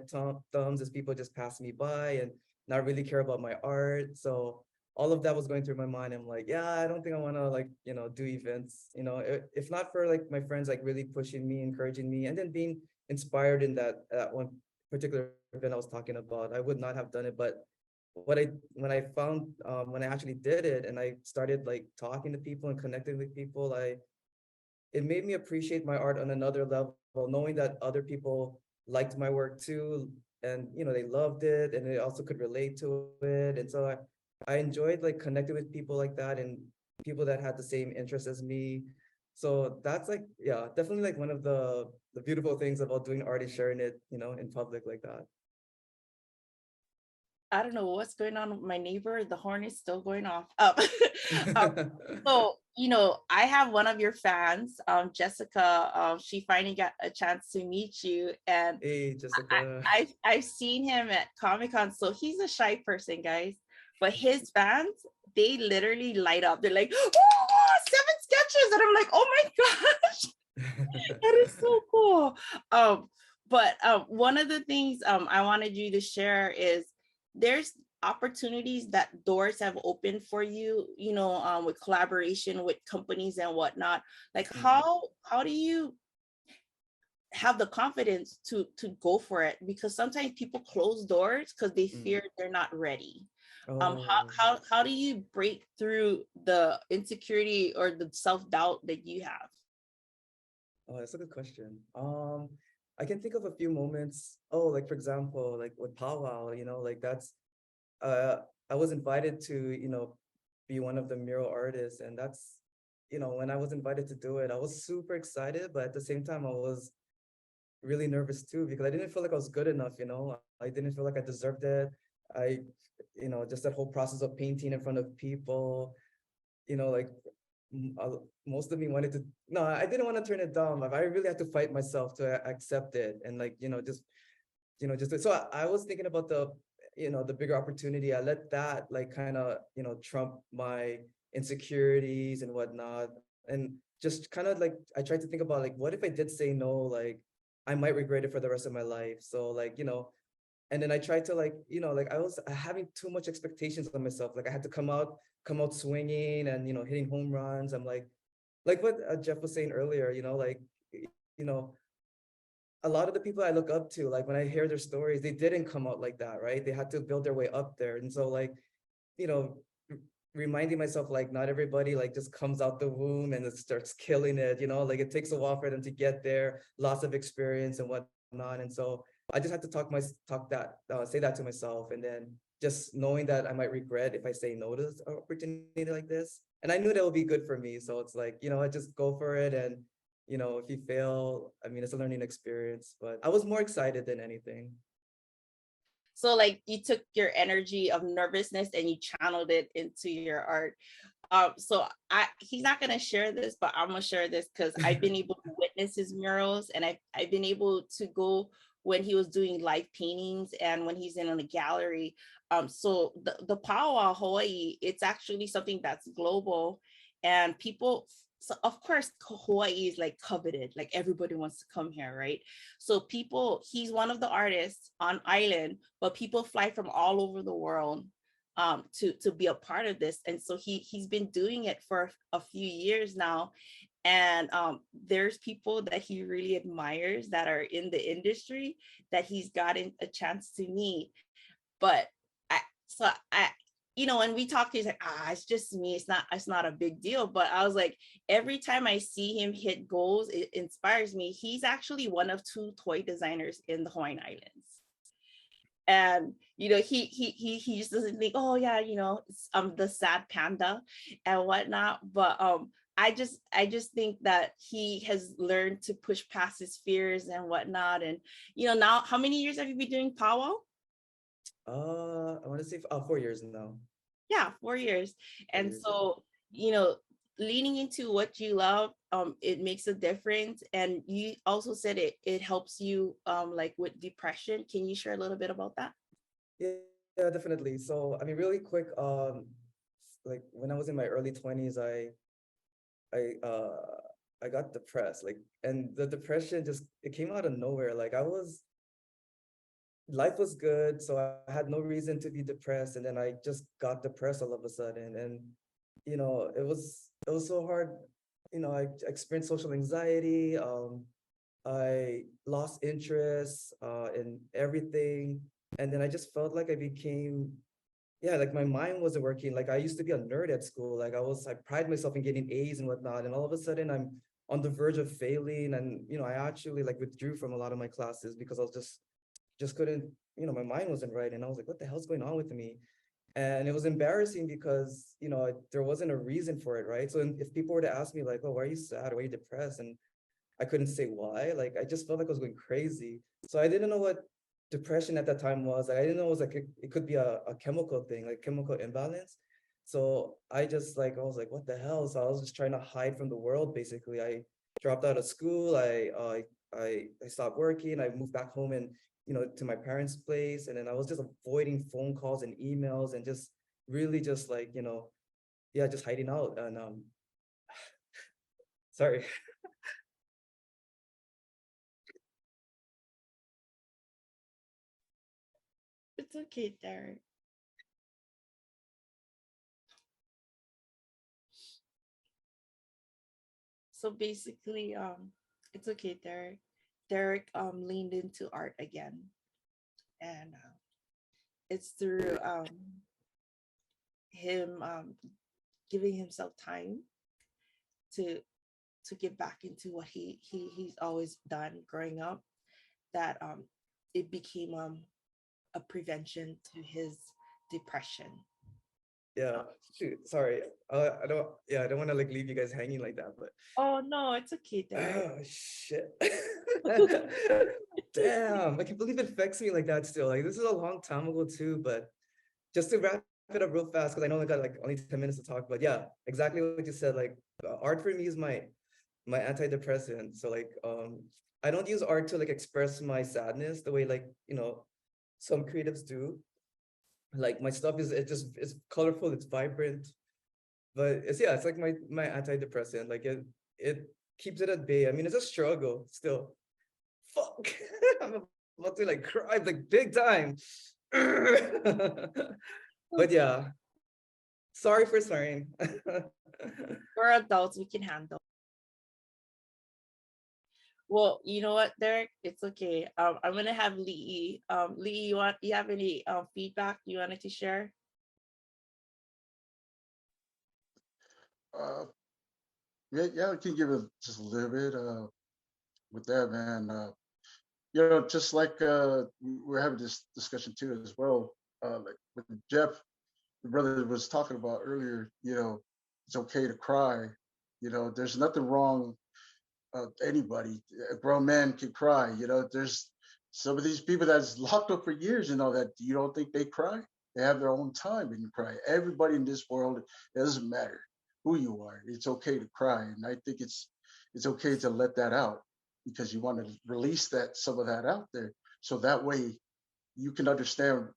thumbs as people just pass me by and not really care about my art. So all of that was going through my mind. I'm like, yeah, I don't think I want to like, do events, if not for like my friends like really pushing me, encouraging me, and then being inspired in that one particular event I was talking about, I would not have done it. But when I actually did it and I started like talking to people and connecting with people, it made me appreciate my art on another level, knowing that other people liked my work too, and they loved it, and they also could relate to it. And so I enjoyed like connecting with people like that and people that had the same interests as me. So that's like, yeah, definitely like one of the beautiful things about doing art is sharing it, in public like that. I don't know what's going on with my neighbor. The horn is still going off. Um, so, I have one of your fans, Jessica. She finally got a chance to meet you, and Hey, Jessica. I've seen him at Comic-Con. So he's a shy person, guys, but his fans, they literally light up. They're like, oh, 7 sketches, and I'm like, oh my gosh, that is so cool. But one of the things I wanted you to share is there's opportunities that doors have opened for you, with collaboration with companies and whatnot. Like how do you have the confidence to go for it? Because sometimes people close doors because they fear they're not ready. Oh. How do you break through the insecurity or the self-doubt that you have? Oh, that's a good question. I can think of a few moments. Oh, like for example, like with powwow, like that's uh I was invited to, be one of the mural artists. And that's, when I was invited to do it, I was super excited, but at the same time I was really nervous too, because I didn't feel like I was good enough. I didn't feel like I deserved it. I, just that whole process of painting in front of people, like most of me wanted to, no, I didn't want to turn it down. Like I really had to fight myself to accept it. And like, so I was thinking about the bigger opportunity. I let that like kind of, trump my insecurities and whatnot. And just kind of like, I tried to think about like, what if I did say no, like I might regret it for the rest of my life. So like, and then I tried to like, like I was having too much expectations on myself. Like I had to come out swinging and, hitting home runs. I'm like what Jeff was saying earlier, like, you know, a lot of the people I look up to, like when I hear their stories, they didn't come out like that, right? They had to build their way up there. And so like, you know, reminding myself like not everybody like just comes out the womb and it starts killing it, like it takes a while for them to get there, lots of experience and whatnot. And so I just had to say that to myself, and then just knowing that I might regret if I say no to an opportunity like this. And I knew that would be good for me. So it's like, I just go for it. And if you fail, I mean, it's a learning experience, but I was more excited than anything. So like you took your energy of nervousness and you channeled it into your art. So he's not gonna share this, but I'm gonna share this because I've been able to witness his murals, and I've been able to go when he was doing live paintings and when he's in a gallery. So the powwow Hawaii, it's actually something that's global, and people. So of course, Hawaii is like coveted, like everybody wants to come here, right? So he's one of the artists on island, but people fly from all over the world to be a part of this. And so he's been doing it for a few years now. And there's people that he really admires that are in the industry that he's gotten a chance to meet. But I when we talked, he's like, it's just me. It's not a big deal. But I was like, every time I see him hit goals, it inspires me. He's actually one of 2 toy designers in the Hawaiian Islands. And he just doesn't think, oh yeah, it's the sad panda and whatnot. But I just think that he has learned to push past his fears and whatnot. And now, how many years have you been doing powwow? I want to say 4 years now. Yeah, 4 years. And so, leaning into what you love, it makes a difference. And you also said it helps you like with depression. Can you share a little bit about that? Yeah, definitely. So I mean, really quick, like when I was in my early 20s, I I got depressed, like, and the depression just, it came out of nowhere. Like life was good, so I had no reason to be depressed, and then I just got depressed all of a sudden. And it was so hard. I experienced social anxiety. I lost interest in everything, and then I just felt like I became, yeah, like my mind wasn't working. Like I used to be a nerd at school. Like I pride myself in getting A's and whatnot, and all of a sudden I'm on the verge of failing. And I actually like withdrew from a lot of my classes because I was just couldn't, my mind wasn't right. And I was like, what the hell's going on with me? And it was embarrassing because, there wasn't a reason for it, right? So if people were to ask me like, oh, why are you sad? Why are you depressed? And I couldn't say why. Like, I just felt like I was going crazy. So I didn't know what depression at that time was. Like, I didn't know it was like, it could be a chemical thing, like chemical imbalance. So I was like, what the hell? So I was just trying to hide from the world, basically. I dropped out of school. I stopped working. I moved back home and, to my parents' place. And then I was just avoiding phone calls and emails and just really just like, yeah, just hiding out. And sorry. It's okay, Derek. So basically, it's okay, Derek. Derek leaned into art again, and it's through him giving himself time to get back into what he's always done growing up, that it became a prevention to his depression. Yeah, shoot, sorry. I don't want to like leave you guys hanging like that, but Oh no, it's okay, Derek. oh shit. Damn, I can't believe it affects me like that still. Like this is a long time ago too, but just to wrap it up real fast, because I know I got like only 10 minutes to talk, but yeah, exactly what you said. Like art for me is my antidepressant. So like I don't use art to like express my sadness the way like some creatives do. Like my stuff it's colorful, it's vibrant, but it's like my antidepressant. Like it keeps it at bay. I mean, it's a struggle still. Fuck. I'm about to like cry like big time. But yeah, sorry for swearing. We're adults, we can handle. Well, you know what, Derek? It's okay. I'm gonna have Lee. Lee, you have any feedback you wanted to share? Uh, yeah, I can give it just a little bit with that, man. Just like we're having this discussion too as well. Like with Jeff, the brother was talking about earlier. It's okay to cry. There's nothing wrong. Anybody, a grown man can cry. There's some of these people that's locked up for years. That you don't think they cry. They have their own time and cry. Everybody in this world, it doesn't matter who you are. It's okay to cry, and I think it's okay to let that out because you want to release some of that out there, so that way you can understand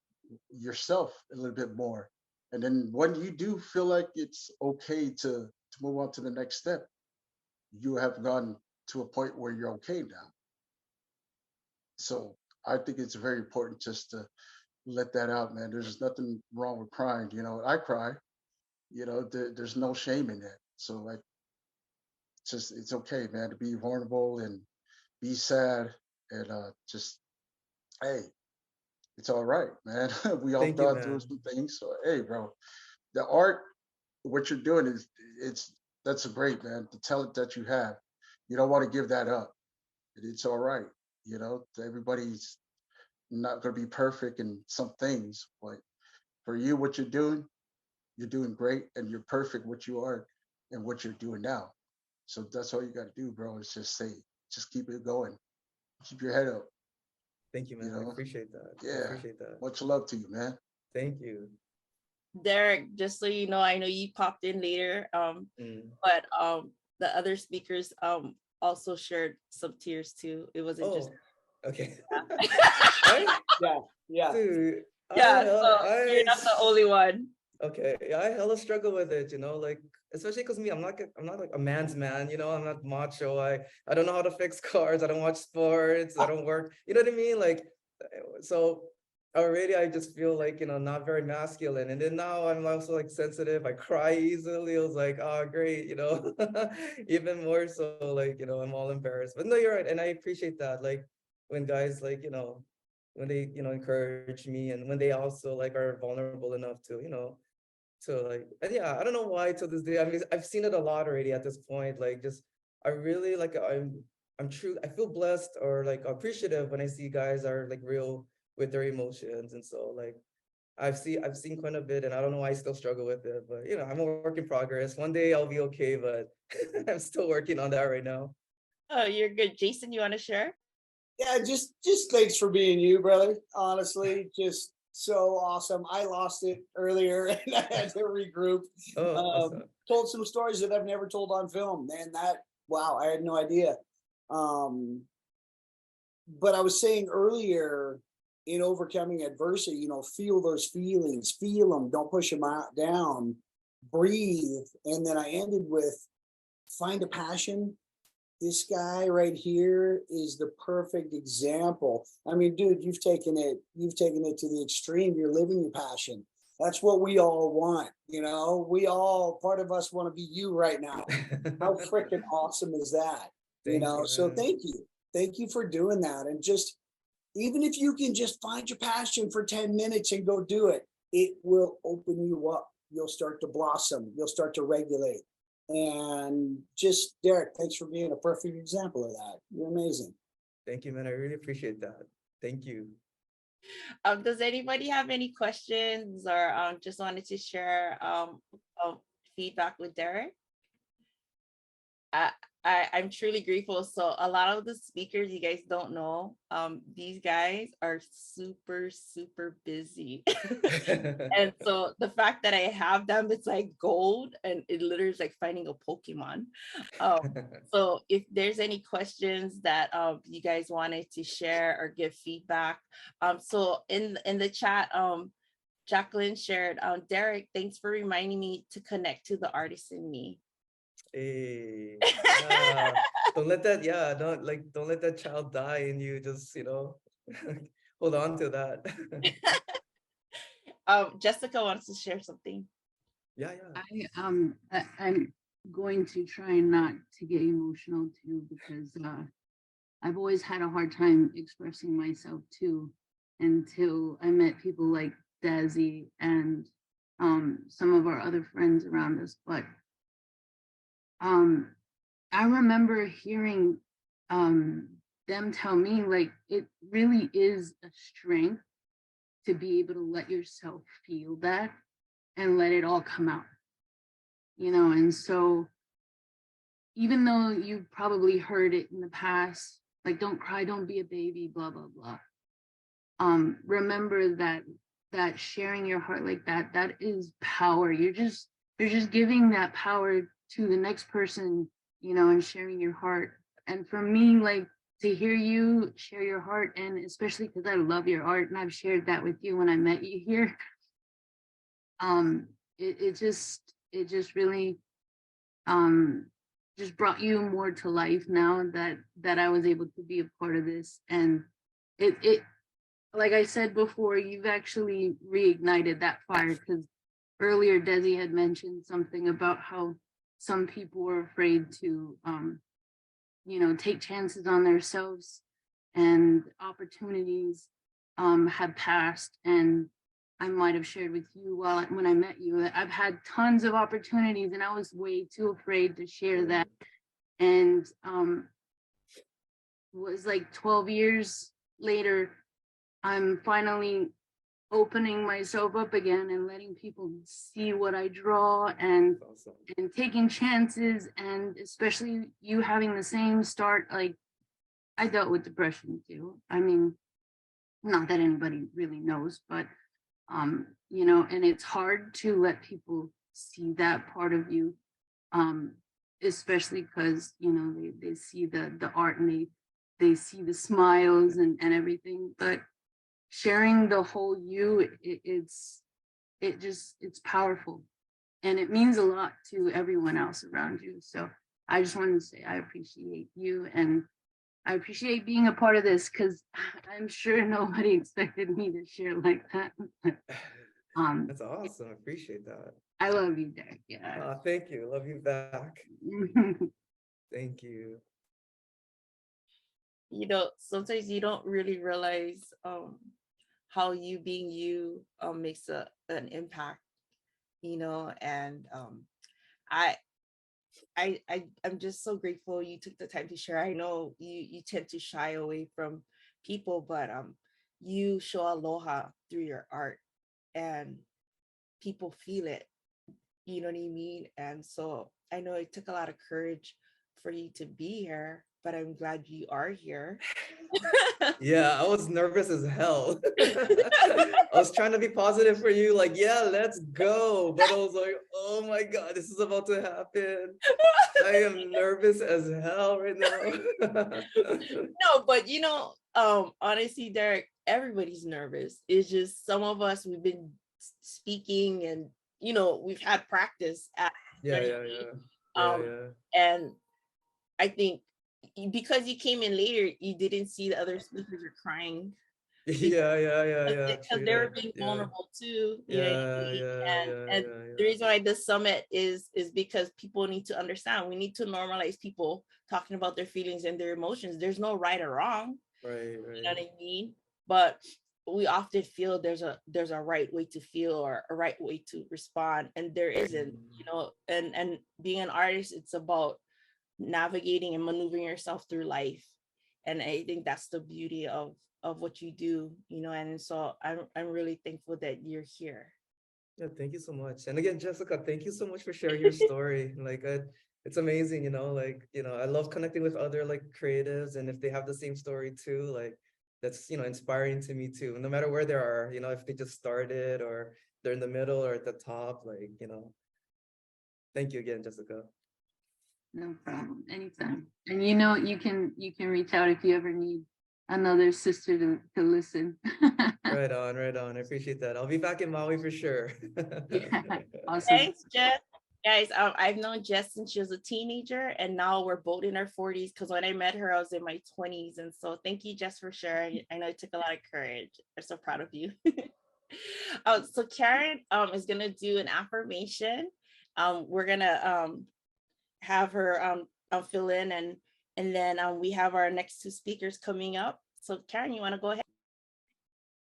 yourself a little bit more. And then when you do feel like it's okay to move on to the next step, you have gone to a point where you're okay now. So I think it's very important just to let that out, man. There's nothing wrong with crying. I cry. There's no shame in that. So it's okay, man, to be vulnerable and be sad and just, hey, it's all right, man. We all Thank you, gone through man. some things. So hey, bro, the art, what you're doing that's great, man. The talent that you have, you don't want to give that up. It's all right. Everybody's not going to be perfect in some things, but for you, what you're doing great, and you're perfect what you are and what you're doing now. So that's all you got to do, bro. Is just keep it going, keep your head up. Thank you, man. I appreciate that. I Yeah. appreciate that. Much love to you, man. Thank you. Derek, just so you know, I know you popped in later, but the other speakers also shared some tears too. It wasn't just okay. Yeah. Dude, yeah. So you're not the only one. Okay, yeah, I hella struggle with it, like especially because me, I'm not like a man's man, I'm not macho. I don't know how to fix cars. I don't watch sports. I don't work. You know what I mean? Like, so already I just feel like not very masculine. And then now I'm also like sensitive. I cry easily. I was like, oh, great, even more so. Like, I'm all embarrassed. But no, you're right, and I appreciate that. Like when guys like when they encourage me, and when they also like are vulnerable enough to so like, and yeah, I don't know why till this day. I mean, I've seen it a lot already at this point. Like, just I really like I'm true. I feel blessed or like appreciative when I see guys are like real with their emotions, and so like I've seen quite a bit, and I don't know why I still struggle with it. But I'm a work in progress. One day I'll be okay, but I'm still working on that right now. Oh, you're good. Jason, you want to share? Yeah, just thanks for being you, brother. Honestly, just so awesome. I lost it earlier and I had to regroup. Oh, awesome. Told some stories that I've never told on film. Man, that wow, I had no idea. Um, but I was saying earlier, in overcoming adversity, feel those feelings, feel them, don't push them out down, breathe. And then I ended with find a passion. This guy right here is the perfect example. I mean, dude, you've taken it to the extreme. You're living your passion. That's what we all want. We all, part of us want to be you right now. How freaking awesome is that? Thank you, So man. thank you. Thank you for doing that. And just, even if you can just find your passion for 10 minutes and go do it, it will open you up. You'll start to blossom. You'll start to regulate. And just Derek, thanks for being a perfect example of that. You're amazing. Thank you, man. I really appreciate that. Thank you. Does anybody have any questions or just wanted to share feedback with Derek? I'm truly grateful. So a lot of the speakers you guys don't know, these guys are super, super busy. And so the fact that I have them, it's like gold, and it literally is like finding a Pokemon. So if there's any questions that you guys wanted to share or give feedback, so in the chat, Jacqueline shared, Derek, thanks for reminding me to connect to the artist in me. Hey, yeah. Don't let that child die and you just, hold on to that. Jessica wants to share something. Yeah. I'm going to try not to get emotional too, because I've always had a hard time expressing myself too, until I met people like Dazzy and some of our other friends around us. But I remember hearing them tell me, like, it really is a strength to be able to let yourself feel that and let it all come out, and so even though you've probably heard it in the past, like, don't cry, don't be a baby, blah, blah, blah. Remember that sharing your heart like that is power. You're just giving that power to the next person, and sharing your heart. And for me, like, to hear you share your heart, and especially because I love your art and I've shared that with you when I met you here, it just really just brought you more to life now that I was able to be a part of this. And it like I said before, you've actually reignited that fire, because earlier Desi had mentioned something about how some people were afraid to take chances on themselves, and opportunities have passed. And I might have shared with you when I met you that I've had tons of opportunities and I was way too afraid to share that. And was like 12 years later, I'm finally opening myself up again and letting people see what I draw, and taking chances. And especially you having the same start, like, I dealt with depression too. I mean, not that anybody really knows, but and it's hard to let people see that part of you, especially because they see the art, and they see the smiles and everything. But sharing the whole you, it's powerful, and it means a lot to everyone else around you. So I just wanted to say I appreciate you, and I appreciate being a part of this, because I'm sure nobody expected me to share like that. That's awesome. I appreciate that. I love you, Derek. Yeah. Thank you. Love you back. Thank you. Sometimes you don't really realize how you being you makes an impact, and I'm just so grateful you took the time to share. I know you tend to shy away from people, but you show aloha through your art, and people feel it. You know what I mean? And so I know it took a lot of courage for you to be here, but I'm glad you are here. Yeah, I was nervous as hell. I was trying to be positive for you, like, yeah, let's go. But I was like, oh my God, this is about to happen. I am nervous as hell right now. No, but honestly, Derek, everybody's nervous. It's just some of us, we've been speaking and we've had practice at Yeah. and I think because you came in later, you didn't see the other speakers are crying. Yeah. Because they were being vulnerable too. And Yeah. the reason why this summit is because people need to understand. We need to normalize people talking about their feelings and their emotions. There's no right or wrong. Right. You know what I mean? But we often feel there's a right way to feel or a right way to respond, and there isn't. And being an artist, it's about navigating and maneuvering yourself through life, and I think that's the beauty of what you do, and so I'm really thankful that you're here. Yeah, thank you so much. And again, Jessica, thank you so much for sharing your story. Like, it's amazing, I love connecting with other like creatives, and if they have the same story too, like that's inspiring to me too. No matter where they are, if they just started or they're in the middle or at the top, like, thank you again, Jessica. No problem. Anytime. And you can reach out if you ever need another sister to listen. Right on. I appreciate that. I'll be back in Maui for sure. Yeah. Awesome. Thanks, Jess. Guys, I've known Jess since she was a teenager, and now we're both in our 40s, because when I met her, I was in my 20s. And so thank you, Jess, for sharing. I know it took a lot of courage. I'm so proud of you. So Karen is going to do an affirmation. We're going to have her fill in, and then we have our next two speakers coming up. So Karen, you want to go ahead?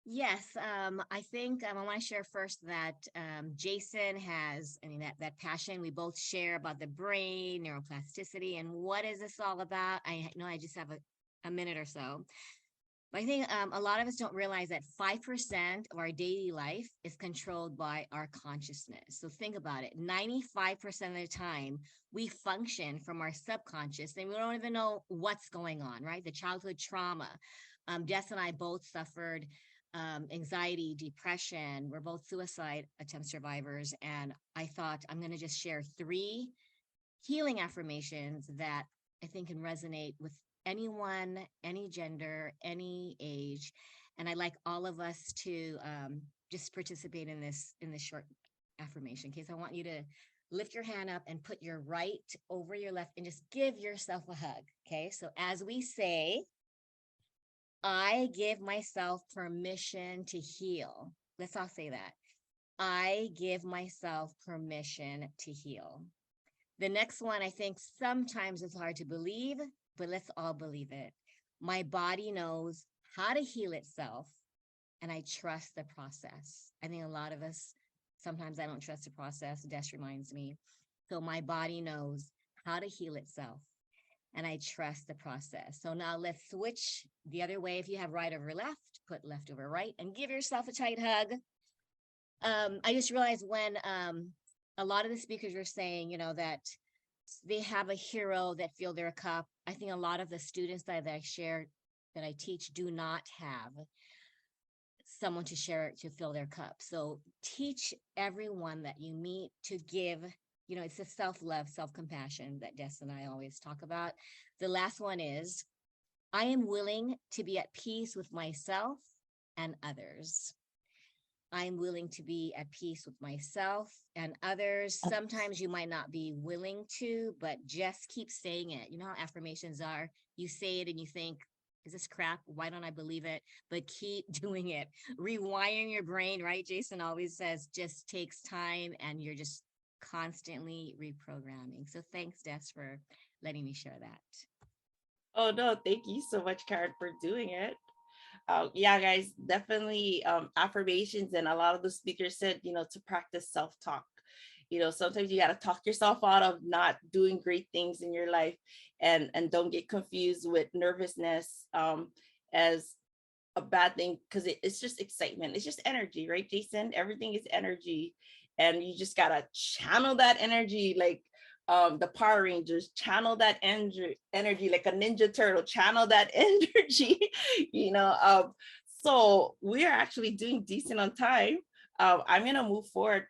Yes, I think I want to share first that Jason has, that passion we both share about the brain, neuroplasticity, and what is this all about? I know I just have a minute or so. But I think a lot of us don't realize that 5% of our daily life is controlled by our consciousness. So think about it. 95% of the time, we function from our subconscious, and we don't even know what's going on, right? The childhood trauma. Des and I both suffered anxiety, depression. We're both suicide attempt survivors. And I thought I'm going to just share 3 healing affirmations that I think can resonate with anyone, any gender, any age. And I'd like all of us to just participate in this short affirmation. Okay, so I want you to lift your hand up and put your right over your left and just give yourself a hug. Okay, so as we say, I give myself permission to heal. Let's all say that. I give myself permission to heal. The next one, I think sometimes it's hard to believe, but let's all believe it. My body knows how to heal itself, and I trust the process. I think a lot of us, sometimes I don't trust the process. Des reminds me. So my body knows how to heal itself, and I trust the process. So now let's switch the other way. If you have right over left, put left over right and give yourself a tight hug. I just realized when a lot of the speakers were saying, that they have a hero that filled their cup. I think a lot of the students that I share, that I teach, do not have someone to share, to fill their cup. So teach everyone that you meet to give, it's a self-love, self-compassion that Des and I always talk about. The last one is, I am willing to be at peace with myself and others. I'm willing to be at peace with myself, and others, sometimes you might not be willing to, but just keep saying it. You know how affirmations are? You say it and you think, is this crap? Why don't I believe it? But keep doing it. Rewiring your brain, right? Jason always says, just takes time, and you're just constantly reprogramming. So thanks, Des, for letting me share that. Oh no, thank you so much, Karen, for doing it. Yeah, guys, definitely affirmations. And a lot of the speakers said, to practice self-talk. Sometimes you got to talk yourself out of not doing great things in your life, and don't get confused with nervousness as a bad thing, because it's just excitement. It's just energy, right, Jason? Everything is energy, and you just got to channel that energy like the Power Rangers, channel that energy like a Ninja Turtle, channel that energy, so we are actually doing decent on time. I'm going to move forward.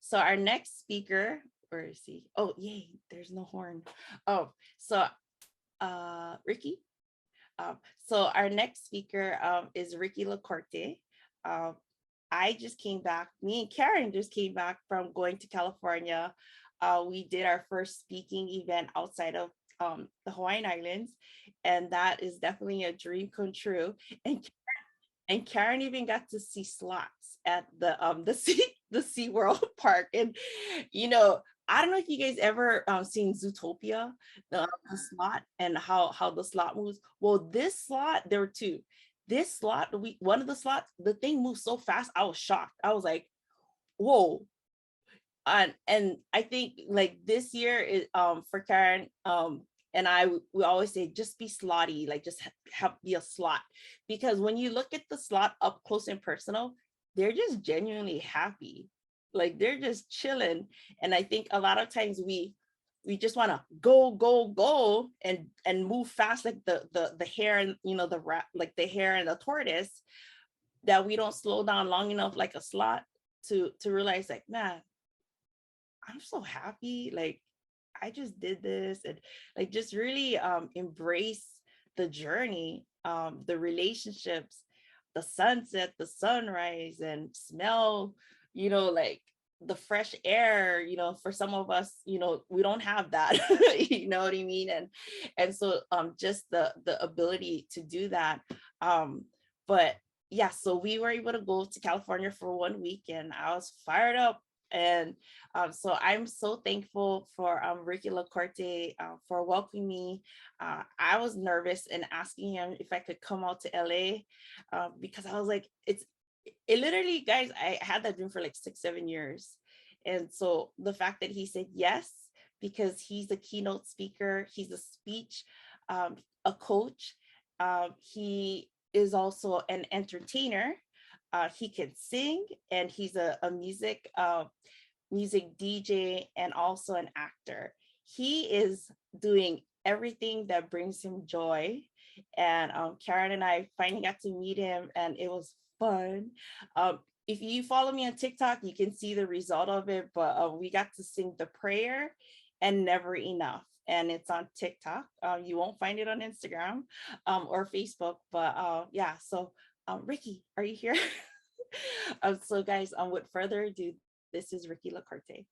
So our next speaker, where is he? Oh, yay, there's no horn. Oh, so Ricky. So our next speaker is Ricky LaCorte. I just came back, me and Karen just came back from going to California. We did our first speaking event outside of the Hawaiian Islands, and that is definitely a dream come true. And Karen even got to see slots at the SeaWorld park. And I don't know if you guys ever seen Zootopia, the slot, and how the slot moves. Well, this slot, there were two. This slot, one of the slots, the thing moved so fast, I was shocked. I was like, whoa. And I think like this year is for Karen and we always say just be slotty, like just be a slot, because when you look at the slot up close and personal, they're just genuinely happy, like they're just chilling. And I think a lot of times we just want to go and move fast, like the hare and the rat, like the hare and the tortoise, that we don't slow down long enough like a slot to realize like, man, I'm so happy, like I just did this, and like just really embrace the journey, the relationships, the sunset, the sunrise, and smell, like the fresh air. For some of us, we don't have that. You know what I mean? And so just the ability to do that. But yeah, so we were able to go to California for 1 week, and I was fired up. And so I'm so thankful for Ricky LaCorte for welcoming me. I was nervous and asking him if I could come out to LA because I was like, it literally, guys, I had that dream for like 6-7 years. And so the fact that he said yes, because he's a keynote speaker, he's a speech, a coach. He is also an entertainer. He can sing, and he's a music DJ, and also an actor. He is doing everything that brings him joy. And Karen and I finally got to meet him, and it was fun. If you follow me on TikTok, you can see the result of it, but we got to sing The Prayer and Never Enough. And it's on TikTok. You won't find it on Instagram or Facebook, but yeah, so Ricky, are you here? So guys, with further ado, this is Ricky LaCorte.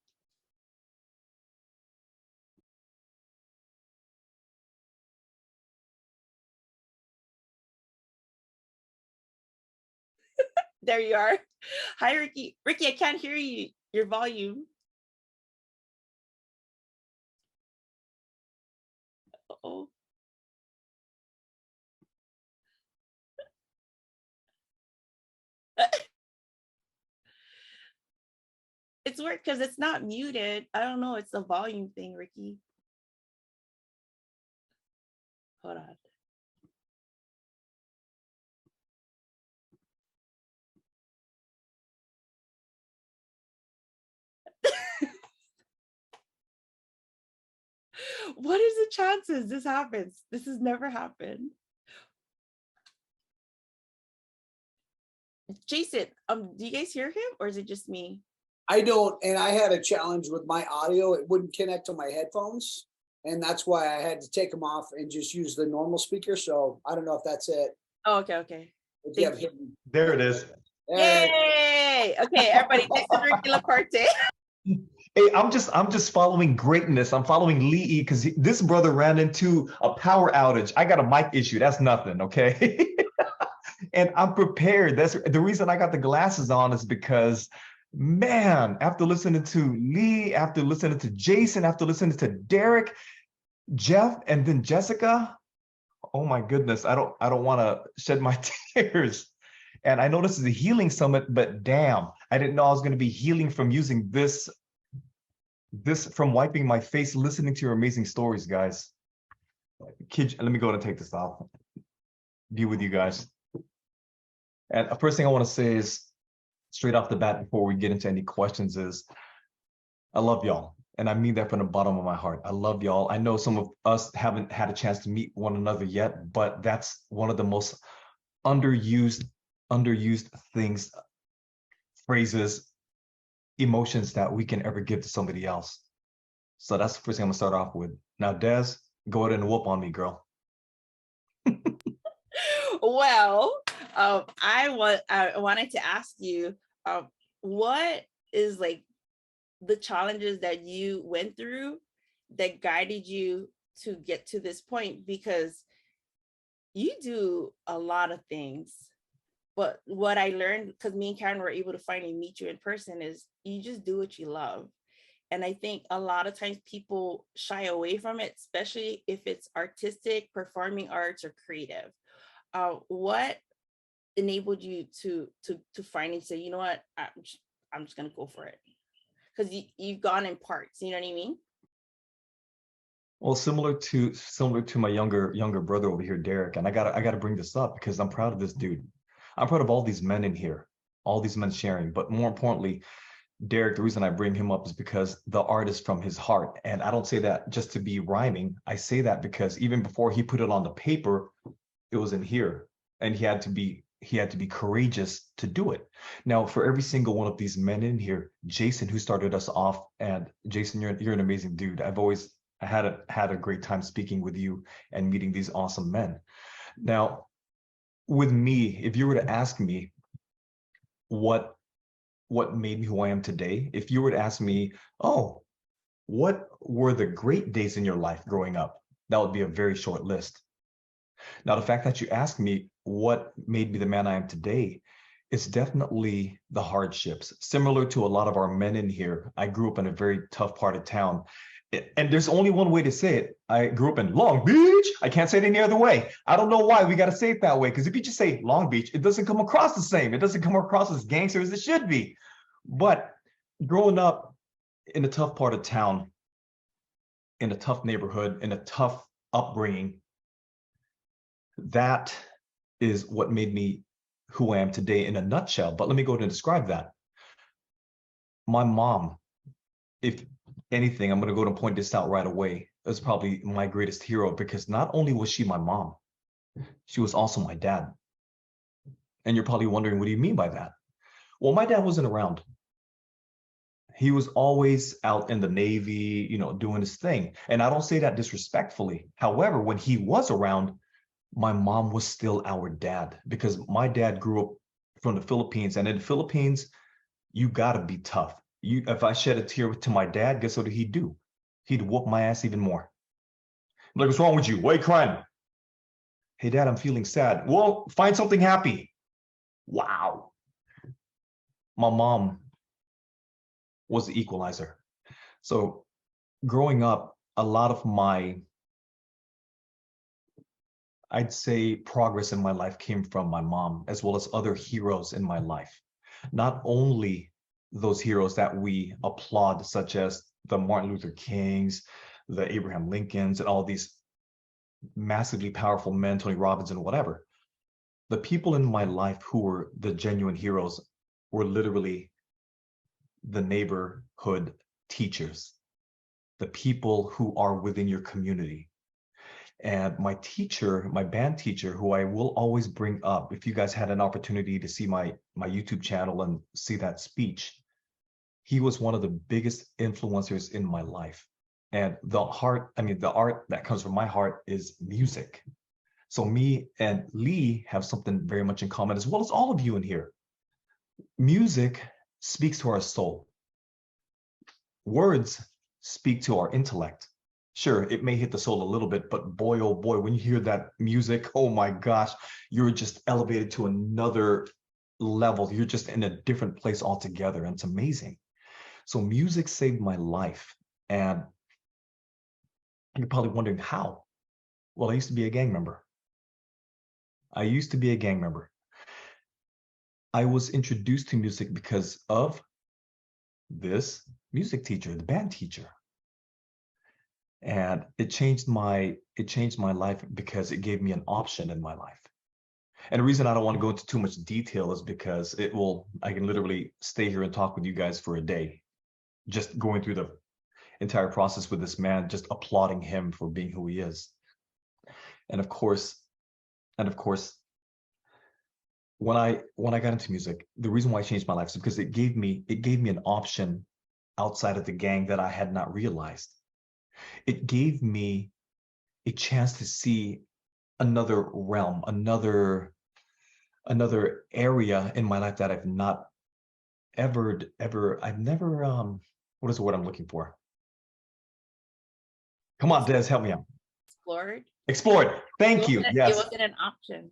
There you are. Hi, Ricky. Ricky, I can't hear you. Your volume. Uh-oh. It's weird because it's not muted. I don't know. It's the volume thing, Ricky. Hold on. What is the chances this happens? This has never happened. Jason, do you guys hear him, or is it just me? I don't, and I had a challenge with my audio. It wouldn't connect to my headphones, and that's why I had to take them off and just use the normal speaker. So I don't know if that's it. Oh, okay. If you have hidden. There it is. Yay! Okay, everybody, this is Ricky Laporte. Hey, I'm just following greatness. I'm following Lee because this brother ran into a power outage. I got a mic issue. That's nothing, okay? And I'm prepared. That's the reason I got the glasses on is because, man, after listening to Lee, after listening to Jason, after listening to Derek, Jeff, and then Jessica, oh my goodness, I don't want to shed my tears. And I know this is a healing summit, but damn, I didn't know I was going to be healing from using this from wiping my face, listening to your amazing stories, guys. Kid, let me go and take this off. Be with you guys. And the first thing I want to say is, straight off the bat, before we get into any questions, is I love y'all. And I mean that from the bottom of my heart. I love y'all. I know some of us haven't had a chance to meet one another yet, but that's one of the most underused things, phrases, emotions that we can ever give to somebody else. So that's the first thing I'm gonna start off with. Now, Des, go ahead and whoop on me, girl. Well, I wanted to ask you, what is like the challenges that you went through that guided you to get to this point? Because you do a lot of things, but what I learned, because me and Karen were able to finally meet you in person, is you just do what you love. And I think a lot of times people shy away from it, especially if it's artistic, performing arts, or creative. What enabled you to finally say, you know what, I'm just gonna go for it? Because you've gone in parts, you know what I mean? Well, similar to my younger brother over here, Derek, and I gotta bring this up because I'm proud of this dude. I'm proud of all these men in here, all these men sharing. But more importantly, Derek, the reason I bring him up is because the art is from his heart. And I don't say that just to be rhyming. I say that because even before he put it on the paper, it was in here, and he had to be courageous to do it. Now, for every single one of these men in here, Jason, who started us off, and Jason, you're an amazing dude. I had a great time speaking with you and meeting these awesome men. Now, with me, if you were to ask me what made me who I am today, if you were to ask me, oh, what were the great days in your life growing up, that would be a very short list. Now, the fact that you asked me what made me the man I am today, it's definitely the hardships. Similar to a lot of our men in here, I grew up in a very tough part of town. And there's only one way to say it. I grew up in Long Beach. I can't say it any other way. I don't know why we got to say it that way. Because if you just say Long Beach, it doesn't come across the same. It doesn't come across as gangster as it should be. But growing up in a tough part of town, in a tough neighborhood, in a tough upbringing, that is what made me who I am today in a nutshell. But let me go ahead and describe that. My mom, if anything, I'm going to go and point this out right away, is probably my greatest hero, because not only was she my mom, she was also my dad. And you're probably wondering, what do you mean by that? Well, my dad wasn't around. He was always out in the Navy, doing his thing. And I don't say that disrespectfully. However, when he was around, my mom was still our dad, because my dad grew up from the Philippines. And in the Philippines, you got to be tough. If I shed a tear to my dad, guess what he'd do? He'd whoop my ass even more. I'm like, what's wrong with you? Why are you crying? Hey, Dad, I'm feeling sad. Well, find something happy. Wow. My mom was the equalizer. So growing up, a lot of my, I'd say, progress in my life came from my mom, as well as other heroes in my life. Not only those heroes that we applaud, such as the Martin Luther Kings, the Abraham Lincolns, and all these massively powerful men, Tony Robbins and whatever. The people in my life who were the genuine heroes were literally the neighborhood teachers, the people who are within your community. And my teacher, my band teacher, who I will always bring up, if you guys had an opportunity to see my YouTube channel and see that speech, he was one of the biggest influencers in my life. And the art that comes from my heart is music. So me and Lee have something very much in common, as well as all of you in here. Music speaks to our soul. Words speak to our intellect. Sure, it may hit the soul a little bit, but boy, oh boy, when you hear that music, oh my gosh, you're just elevated to another level. You're just in a different place altogether, and it's amazing. So music saved my life. And you're probably wondering how. Well, I used to be a gang member. I was introduced to music because of this music teacher, the band teacher. And it changed my life because it gave me an option in my life. And the reason I don't want to go into too much detail is because I can literally stay here and talk with you guys for a day, just going through the entire process with this man, just applauding him for being who he is. And of course, when I got into music, the reason why it changed my life is because it gave me an option outside of the gang that I had not realized. It gave me a chance to see another realm, another area in my life that I've not I've never what is the word I'm looking for? Come on, Des, help me out. Explored. Thank you. Yes. It wasn't an option.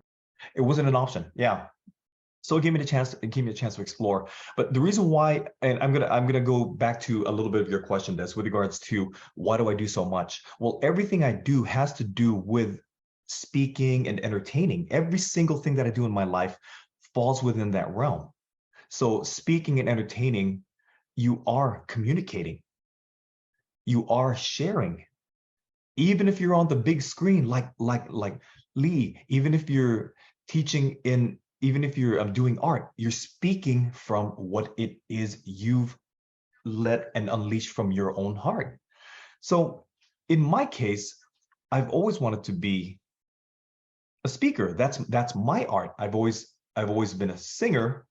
It wasn't an option. Yeah. So it gave me a chance to explore. But the reason why, and I'm gonna go back to a little bit of your question, Des, with regards to why do I do so much? Well, everything I do has to do with speaking and entertaining. Every single thing that I do in my life falls within that realm. So speaking and entertaining, you are communicating. You are sharing. Even if you're on the big screen, like Lee, even if you're teaching even if you're doing art, you're speaking from what it is you've let and unleashed from your own heart. So in my case, I've always wanted to be a speaker. That's my art. I've always been a singer.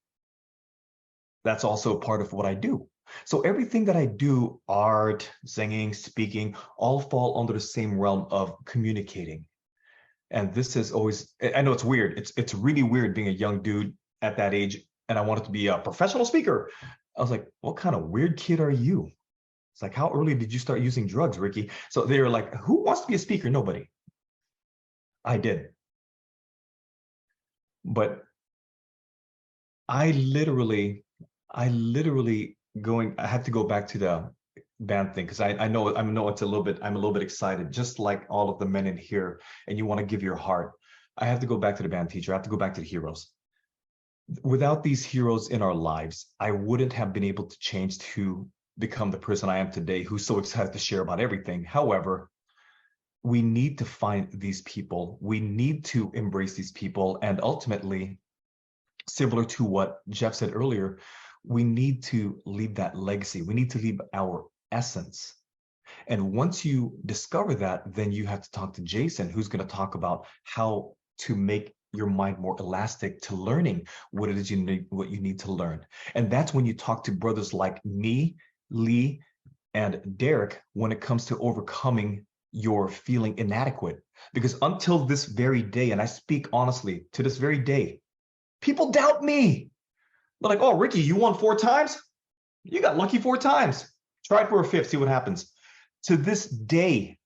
That's also part of what I do. So everything that I do, art, singing, speaking, all fall under the same realm of communicating. And this is always, I know it's weird. It's really weird being a young dude at that age, and I wanted to be a professional speaker. I was like, what kind of weird kid are you? It's like, how early did you start using drugs, Ricky? So they were like, who wants to be a speaker? Nobody. I did. But I literally I had to go back to the band thing because I know it's I'm a little bit excited, just like all of the men in here, and you want to give your heart. I have to go back to the band teacher. I have to go back to the heroes. Without these heroes in our lives, I wouldn't have been able to change to become the person I am today, who's so excited to share about everything. However, we need to find these people. We need to embrace these people. And ultimately, similar to what Jeff said earlier, we need to leave that legacy. We need to leave our essence. And once you discover that, then you have to talk to Jason, who's going to talk about how to make your mind more elastic to learning what it is what you need to learn. And that's when you talk to brothers like me, Lee, and Derek when it comes to overcoming your feeling inadequate. Because until this very day, and I speak honestly, to this very day, people doubt me. They're like, oh, Ricky, you won 4 times? You got lucky 4 times. Try it for a 5th, see what happens. To this day,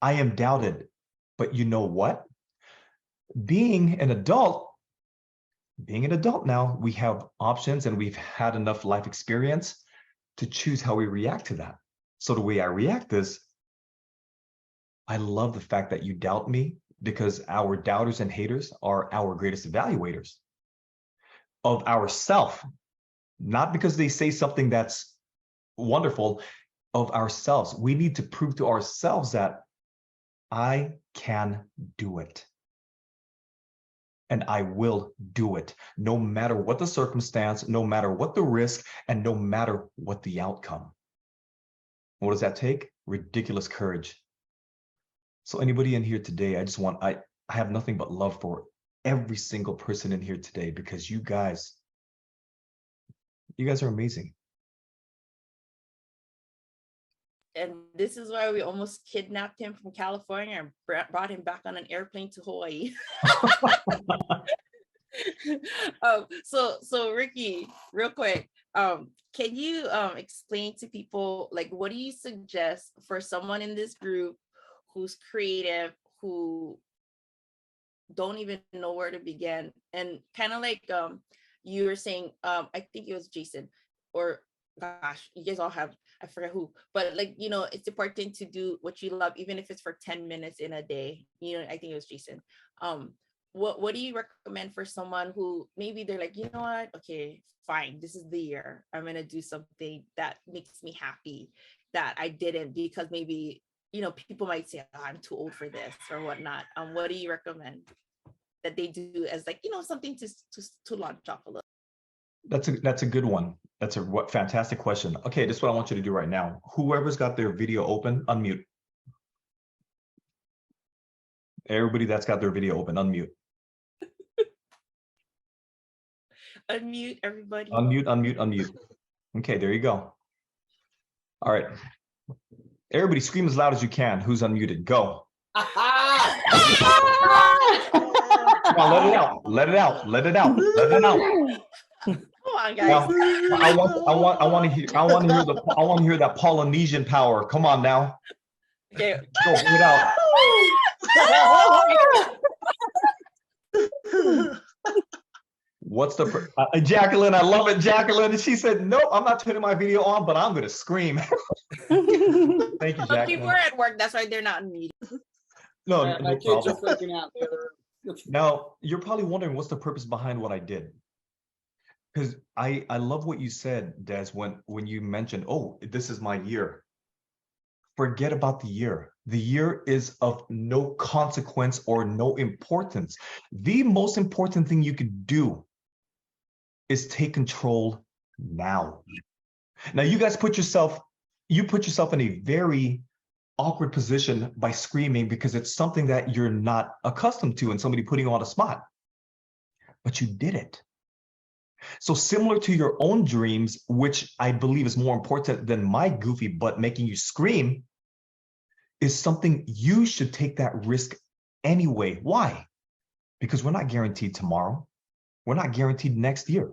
I am doubted. But you know what? Being an adult now, we have options and we've had enough life experience to choose how we react to that. So the way I react is, I love the fact that you doubt me, because our doubters and haters are our greatest evaluators of ourself, not because they say something that's wonderful, of ourselves. We need to prove to ourselves that I can do it. And I will do it, no matter what the circumstance, no matter what the risk, and no matter what the outcome. What does that take? Ridiculous courage. So anybody in here today, I have nothing but love for every single person in here today, because you guys are amazing. And this is why we almost kidnapped him from California and brought him back on an airplane to Hawaii. So Ricky, real quick, can you explain to people, like, what do you suggest for someone in this group who's creative, who don't even know where to begin, and kind of like you were saying, I think it was Jason, or gosh, you guys all have, I forget who, but like, it's important to do what you love, even if it's for 10 minutes in a day. I think it was Jason. What do you recommend for someone who maybe they're like, you know what, okay, fine, this is the year, I'm gonna do something that makes me happy, that I didn't, because maybe people might say, oh, I'm too old for this or whatnot. What do you recommend that they do as, like, something to launch off a little? That's a good one. That's a fantastic question. Okay, this is what I want you to do right now. Whoever's got their video open, unmute. Everybody that's got their video open, unmute. Unmute, everybody. Unmute. Okay, there you go. All right. Everybody scream as loud as you can. Who's unmuted? Go. Come on, let it out. Come on, guys. Now, I want to hear that Polynesian power. Come on now. Okay. Go, bring it out. What's the Jacqueline? I love it, Jacqueline. She said, "Nope, I'm not turning my video on, but I'm going to scream." Thank you, Jacqueline. People are at work. That's why they're not in meeting. No, my no kids are problem. freaking out. Now, you're probably wondering what's the purpose behind what I did. Because I love what you said, Des, when you mentioned, oh, this is my year. Forget about the year. The year is of no consequence or no importance. The most important thing you could do is take control now. Now, you guys put yourself in a very awkward position by screaming because it's something that you're not accustomed to and somebody putting you on a spot. But you did it. So similar to your own dreams, which I believe is more important than my goofy butt making you scream, is something you should take that risk anyway. Why? Because we're not guaranteed tomorrow. We're not guaranteed next year.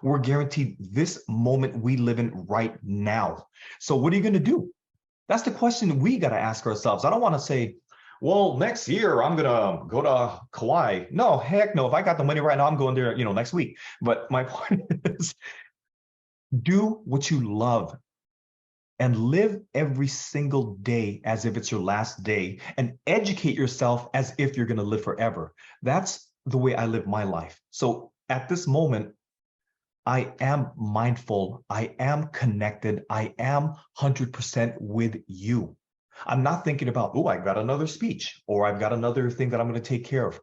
We're guaranteed this moment we live in right now. So what are you going to do? That's the question we got to ask ourselves. I don't want to say, well, next year I'm going to go to Kauai. No, heck no. If I got the money right now, I'm going there, next week. But my point is, do what you love and live every single day as if it's your last day, and educate yourself as if you're going to live forever. That's the way I live my life. So at this moment, I am mindful, I am connected, I am 100% with you. I'm not thinking about, oh, I got another speech, or I've got another thing that I'm going to take care of.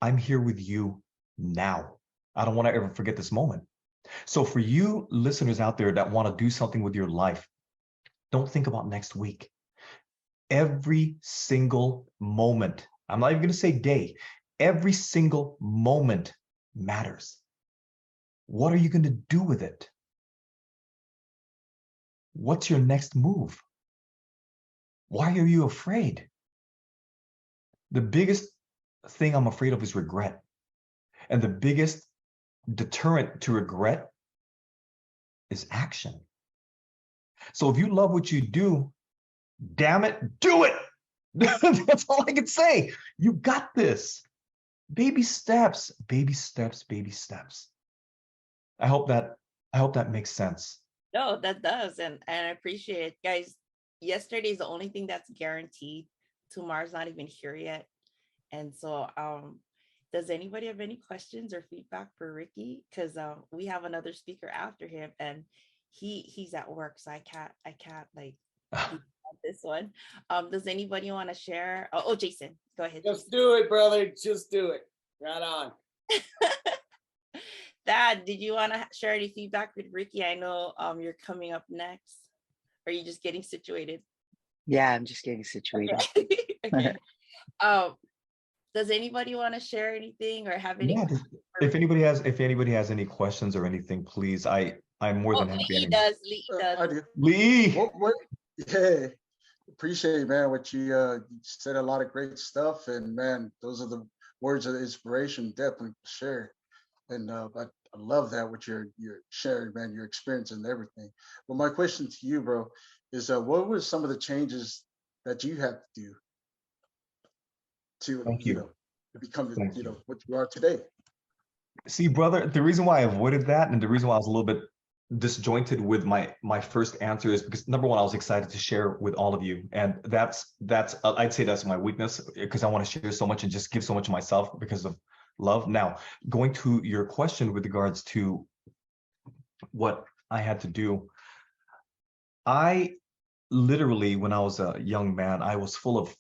I'm here with you now. I don't want to ever forget this moment. So for you listeners out there that want to do something with your life, don't think about next week. Every single moment, I'm not even going to say day, every single moment matters. What are you going to do with it? What's your next move? Why are you afraid? The biggest thing I'm afraid of is regret. And the biggest deterrent to regret is action. So if you love what you do, damn it, do it. That's all I can say. You got this. Baby steps, baby steps, baby steps. I hope that makes sense. No, that does. And I appreciate it. Guys, yesterday is the only thing that's guaranteed. Tomorrow's not even here yet. And so does anybody have any questions or feedback for Ricky? Because we have another speaker after him, and he's at work, so I can't like this one. Does anybody want to share? Oh, Jason, go ahead. Just do it, brother. Just do it. Right on. Dad, did you want to share any feedback with Ricky? I know you're coming up next. Or are you just getting situated? Yeah, I'm just getting situated. Okay. Does anybody want to share anything or have any? Yeah, if anybody has any questions or anything, please. I'm more than happy. Lee does. I do. Lee. Yeah, appreciate it, man. What you said, a lot of great stuff, and man, those are the words of inspiration, definitely for sure. And I love that what you're sharing, man, your experience and everything. But my question to you, bro, is what were some of the changes that you had to do to Thank you. to become Thank you. what you are today? See, brother, the reason why I avoided that and the reason why I was a little bit disjointed with my first answer is because number one, I was excited to share with all of you, and that's I'd say that's my weakness because I want to share so much and just give so much of myself because of love. Now, going to your question with regards to what I had to do, I literally, when I was a young man, I was full of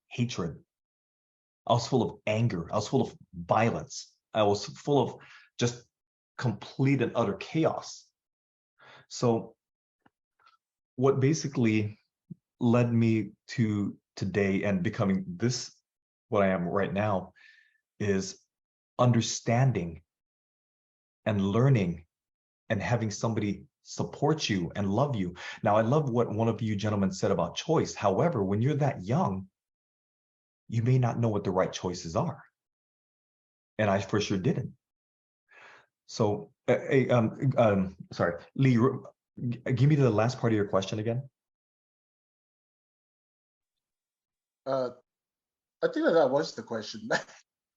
hatred. I was full of anger. I was full of violence. I was full of just complete and utter chaos. So what basically led me to today and becoming this, what I am right now, is understanding and learning and having somebody support you and love you. Now, I love what one of you gentlemen said about choice. However, when you're that young, you may not know what the right choices are. And I for sure didn't. So, sorry, Lee, give me the last part of your question again. I think that was the question.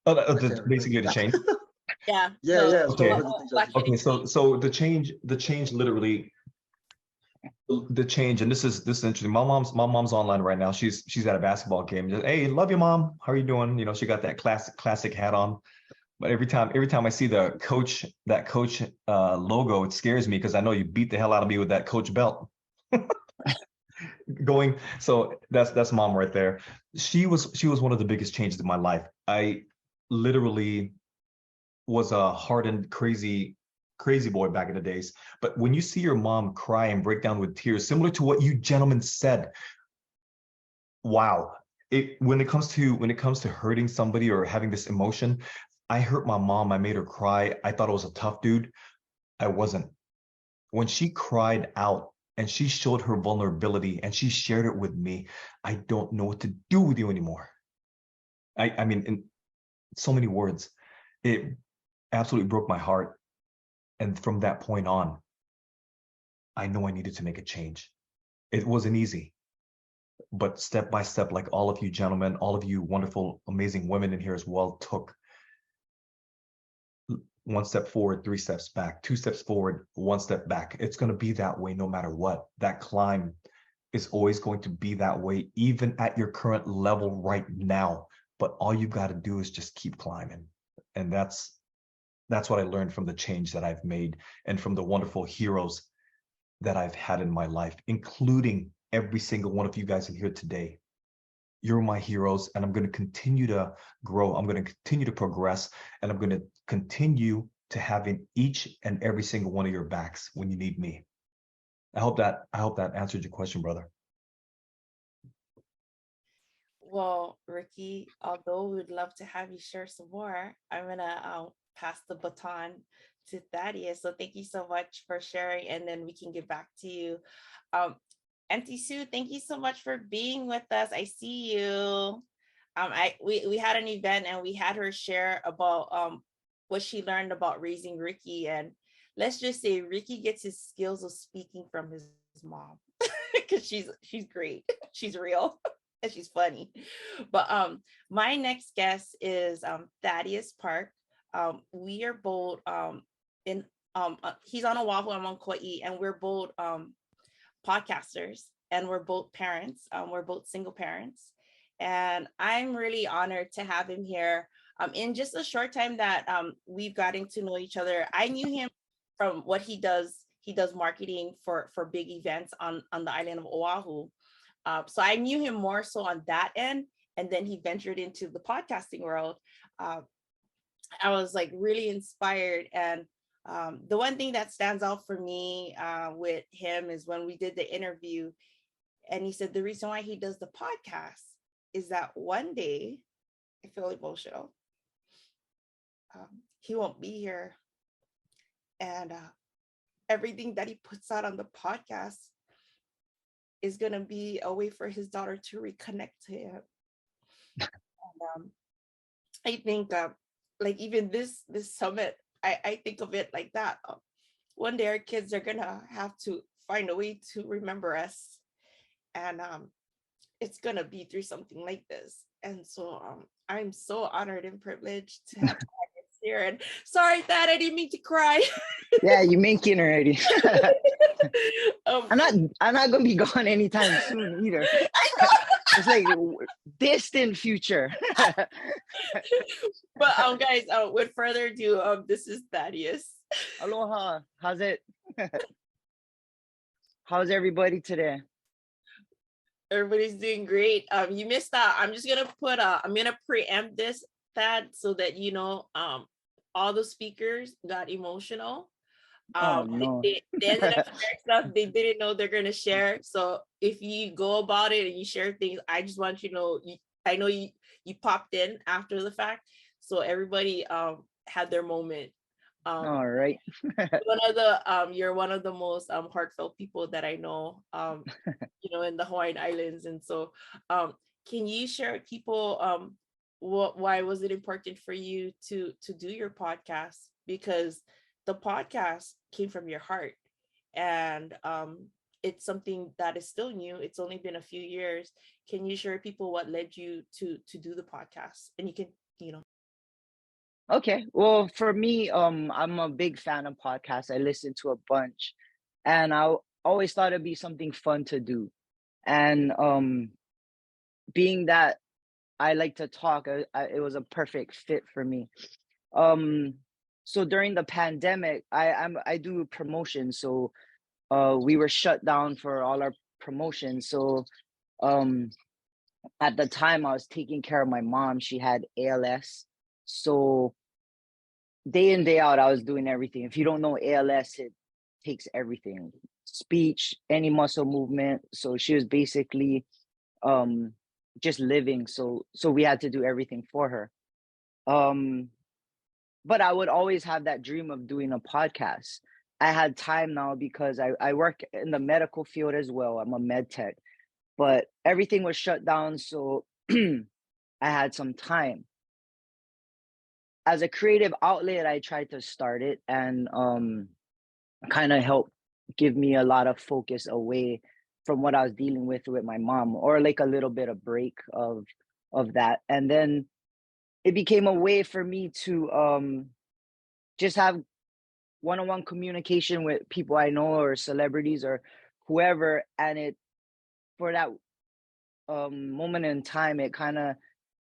Basically the change. Yeah. Yeah, yeah. Okay. Okay. So the change literally, the change, and this is interesting. My mom's online right now. She's at a basketball game. Just, hey, love you, mom. How are you doing? You know, she got that classic hat on. But every time I see that coach logo, it scares me because I know you beat the hell out of me with that coach belt. So that's mom right there. She was one of the biggest changes in my life. I literally was a hardened, crazy boy back in the days. But when you see your mom cry and break down with tears, similar to what you gentlemen said, wow. When it comes to hurting somebody or having this emotion, I hurt my mom. I made her cry. I thought I was a tough dude. I wasn't. When she cried out and she showed her vulnerability and she shared it with me, I don't know what to do with you anymore. I mean, in so many words, it absolutely broke my heart. And from that point on, I know I needed to make a change. It wasn't easy, but step by step, like all of you gentlemen, all of you wonderful, amazing women in here as well, took one step forward, 3 steps back, 2 steps forward, 1 step back. It's going to be that way no matter what. That climb is always going to be that way, even at your current level right now. But all you got to do is just keep climbing. And that's what I learned from the change that I've made and from the wonderful heroes that I've had in my life, including every single one of you guys in here today. You're my heroes, and I'm going to continue to grow. I'm going to continue to progress, and I'm going to continue to having each and every single one of your backs when you need me. I hope that answered your question, brother. Well, Ricky, although we'd love to have you share some more, I'm gonna pass the baton to Thaddeus. So thank you so much for sharing, and then we can get back to you. Auntie Sue, thank you so much for being with us. I see you. We had an event and we had her share about what she learned about raising Ricky, and let's just say Ricky gets his skills of speaking from his mom because she's great. She's real. And she's funny. But my next guest is Thaddeus Park. We are both he's on Oahu, I'm on Kauai, and we're both podcasters, and we're both parents. We're both single parents. And I'm really honored to have him here. In just a short time that we've gotten to know each other, I knew him from what he does. He does marketing for big events on the island of Oahu. So I knew him more so on that end, and then he ventured into the podcasting world. I was like really inspired, and the one thing that stands out for me with him is when we did the interview, and he said the reason why he does the podcast is that one day, I feel emotional, he won't be here, and everything that he puts out on the podcast is going to be a way for his daughter to reconnect to him. And, I think like even this summit, I think of it like that. One day our kids are gonna have to find a way to remember us, and it's gonna be through something like this. And so I'm so honored and privileged to have Thaddeus here. And sorry, Thad, I didn't mean to cry. Yeah, you making already. um, I'm not gonna be gone anytime soon either. I know. It's like distant future. But guys, with further ado, this is Thaddeus. Aloha, how's it? How's everybody today? Everybody's doing great. You missed out. I'm just gonna put I'm gonna preempt this, Thad, so that you know all the speakers got emotional. Oh no. They ended up sharing stuff they didn't know they're gonna share. So if you go about it and you share things, I just want you to know. I know you popped in after the fact, so everybody had their moment. All right. One of the you're one of the most heartfelt people that I know. You know, in the Hawaiian Islands, and so can you share with people why was it important for you to do your podcast? Because the podcast came from your heart, and it's something that is still new. It's only been a few years. Can you share with people what led you to do the podcast? And you can, you know. Okay. Well, for me, I'm a big fan of podcasts. I listen to a bunch, and I always thought it'd be something fun to do. And being that I like to talk, it was a perfect fit for me. So during the pandemic, I do promotions. So we were shut down for all our promotions. So at the time I was taking care of my mom. She had ALS. So day in, day out, I was doing everything. If you don't know ALS, it takes everything. Speech, any muscle movement. So she was basically just living. So we had to do everything for her. But I would always have that dream of doing a podcast. I had time now because I work in the medical field as well. I'm a med tech, but everything was shut down. So I had some time. As a creative outlet, I tried to start it and kind of help give me a lot of focus away from what I was dealing with my mom, or like a little bit of break of that. And then it became a way for me to just have one-on-one communication with people I know or celebrities or whoever. And it, for that moment in time, it kind of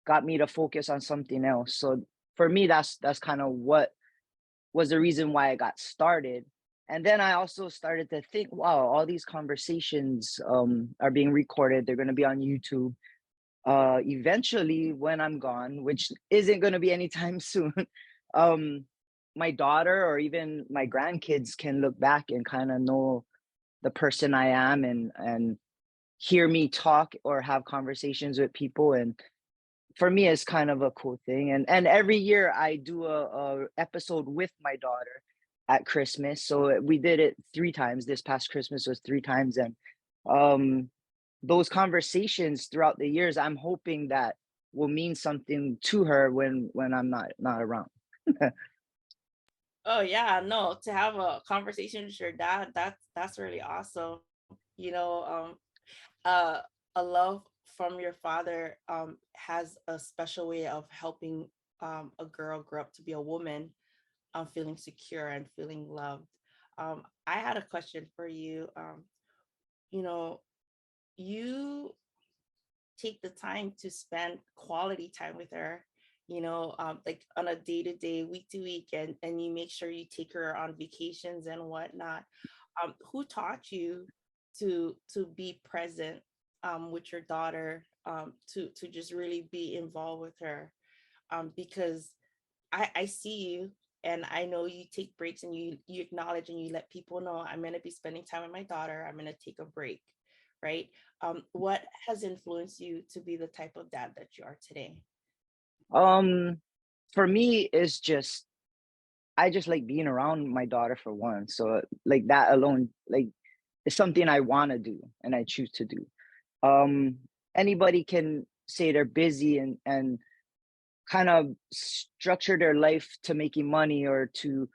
got me to focus on something else. So for me, that's kind of what was the reason why I got started. And then I also started to think, wow, all these conversations are being recorded. They're going to be on YouTube. Eventually, when I'm gone, which isn't going to be anytime soon, my daughter or even my grandkids can look back and kind of know the person I am and hear me talk or have conversations with people. And for me, it's kind of a cool thing. And every year I do a episode with my daughter at Christmas. So we did it 3 times. This past Christmas was 3 times. And those conversations throughout the years, I'm hoping that will mean something to her when I'm not around. Oh yeah, no, to have a conversation with your dad, that's really awesome. You know, a love from your father has a special way of helping a girl grow up to be a woman, feeling secure and feeling loved. I had a question for you. You know, you take the time to spend quality time with her, you know, like on a day-to-day, week-to-week, and you make sure you take her on vacations and whatnot. Who taught you to be present with your daughter, to just really be involved with her? Because I see you, and I know you take breaks and you acknowledge and you let people know, I'm going to be spending time with my daughter. I'm going to take a break, right? What has influenced you to be the type of dad that you are today? For me, it's just I just like being around my daughter for one. So like that alone, like it's something I want to do and I choose to do. Anybody can say they're busy and kind of structure their life to making money or to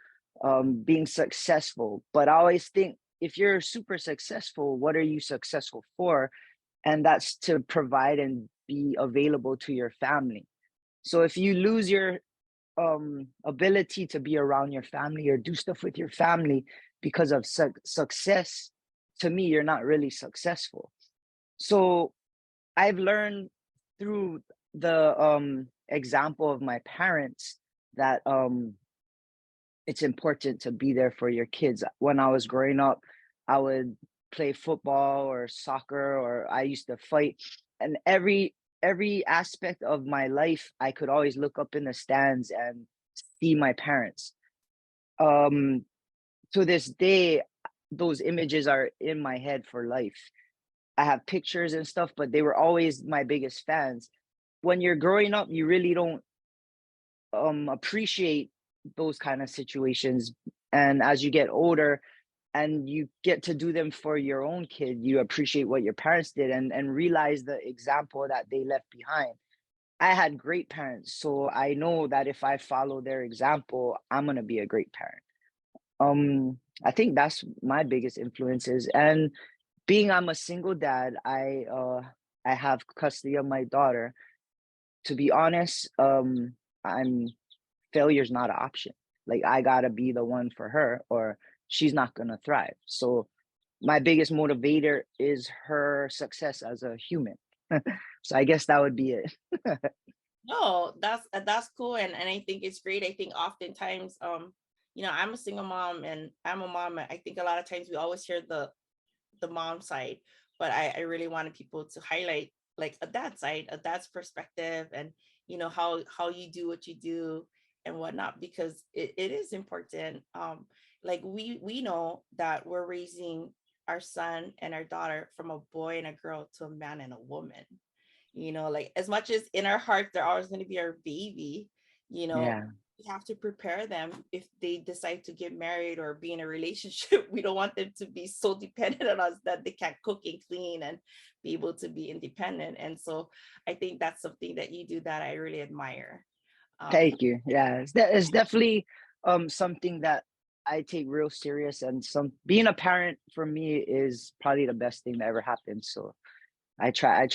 being successful. But I always think, if you're super successful, what are you successful for? And that's to provide and be available to your family. So if you lose your ability to be around your family or do stuff with your family because of success, to me, you're not really successful. So I've learned through the example of my parents that it's important to be there for your kids. When I was growing up, I would play football or soccer, or I used to fight, and every aspect of my life, I could always look up in the stands and see my parents. To this day, those images are in my head for life. I have pictures and stuff, but they were always my biggest fans. When you're growing up, you really don't appreciate those kind of situations. And as you get older and you get to do them for your own kid, you appreciate what your parents did and realize the example that they left behind. I had great parents, so I know that if I follow their example, I'm gonna be a great parent. I think that's my biggest influences. And being I'm a single dad, I have custody of my daughter. To be honest, failure's not an option. Like, I gotta be the one for her, or she's not gonna thrive. So my biggest motivator is her success as a human. So I guess that would be it. No, that's cool, and I think it's great. I think oftentimes, I'm a single mom and I'm a mom. I think a lot of times we always hear the mom side, but I really wanted people to highlight like a dad side, a dad's perspective, and how you do what you do and whatnot, because it is important. Like we know that we're raising our son and our daughter from a boy and a girl to a man and a woman. Like, as much as in our heart they're always going to be our baby, Yeah. we have to prepare them if they decide to get married or be in a relationship. We don't want them to be so dependent on us that they can't cook and clean and be able to be independent. And so I think that's something that you do that I really admire. Thank you. Yeah, it's definitely something that I take real serious, and being a parent for me is probably the best thing that ever happened. So I try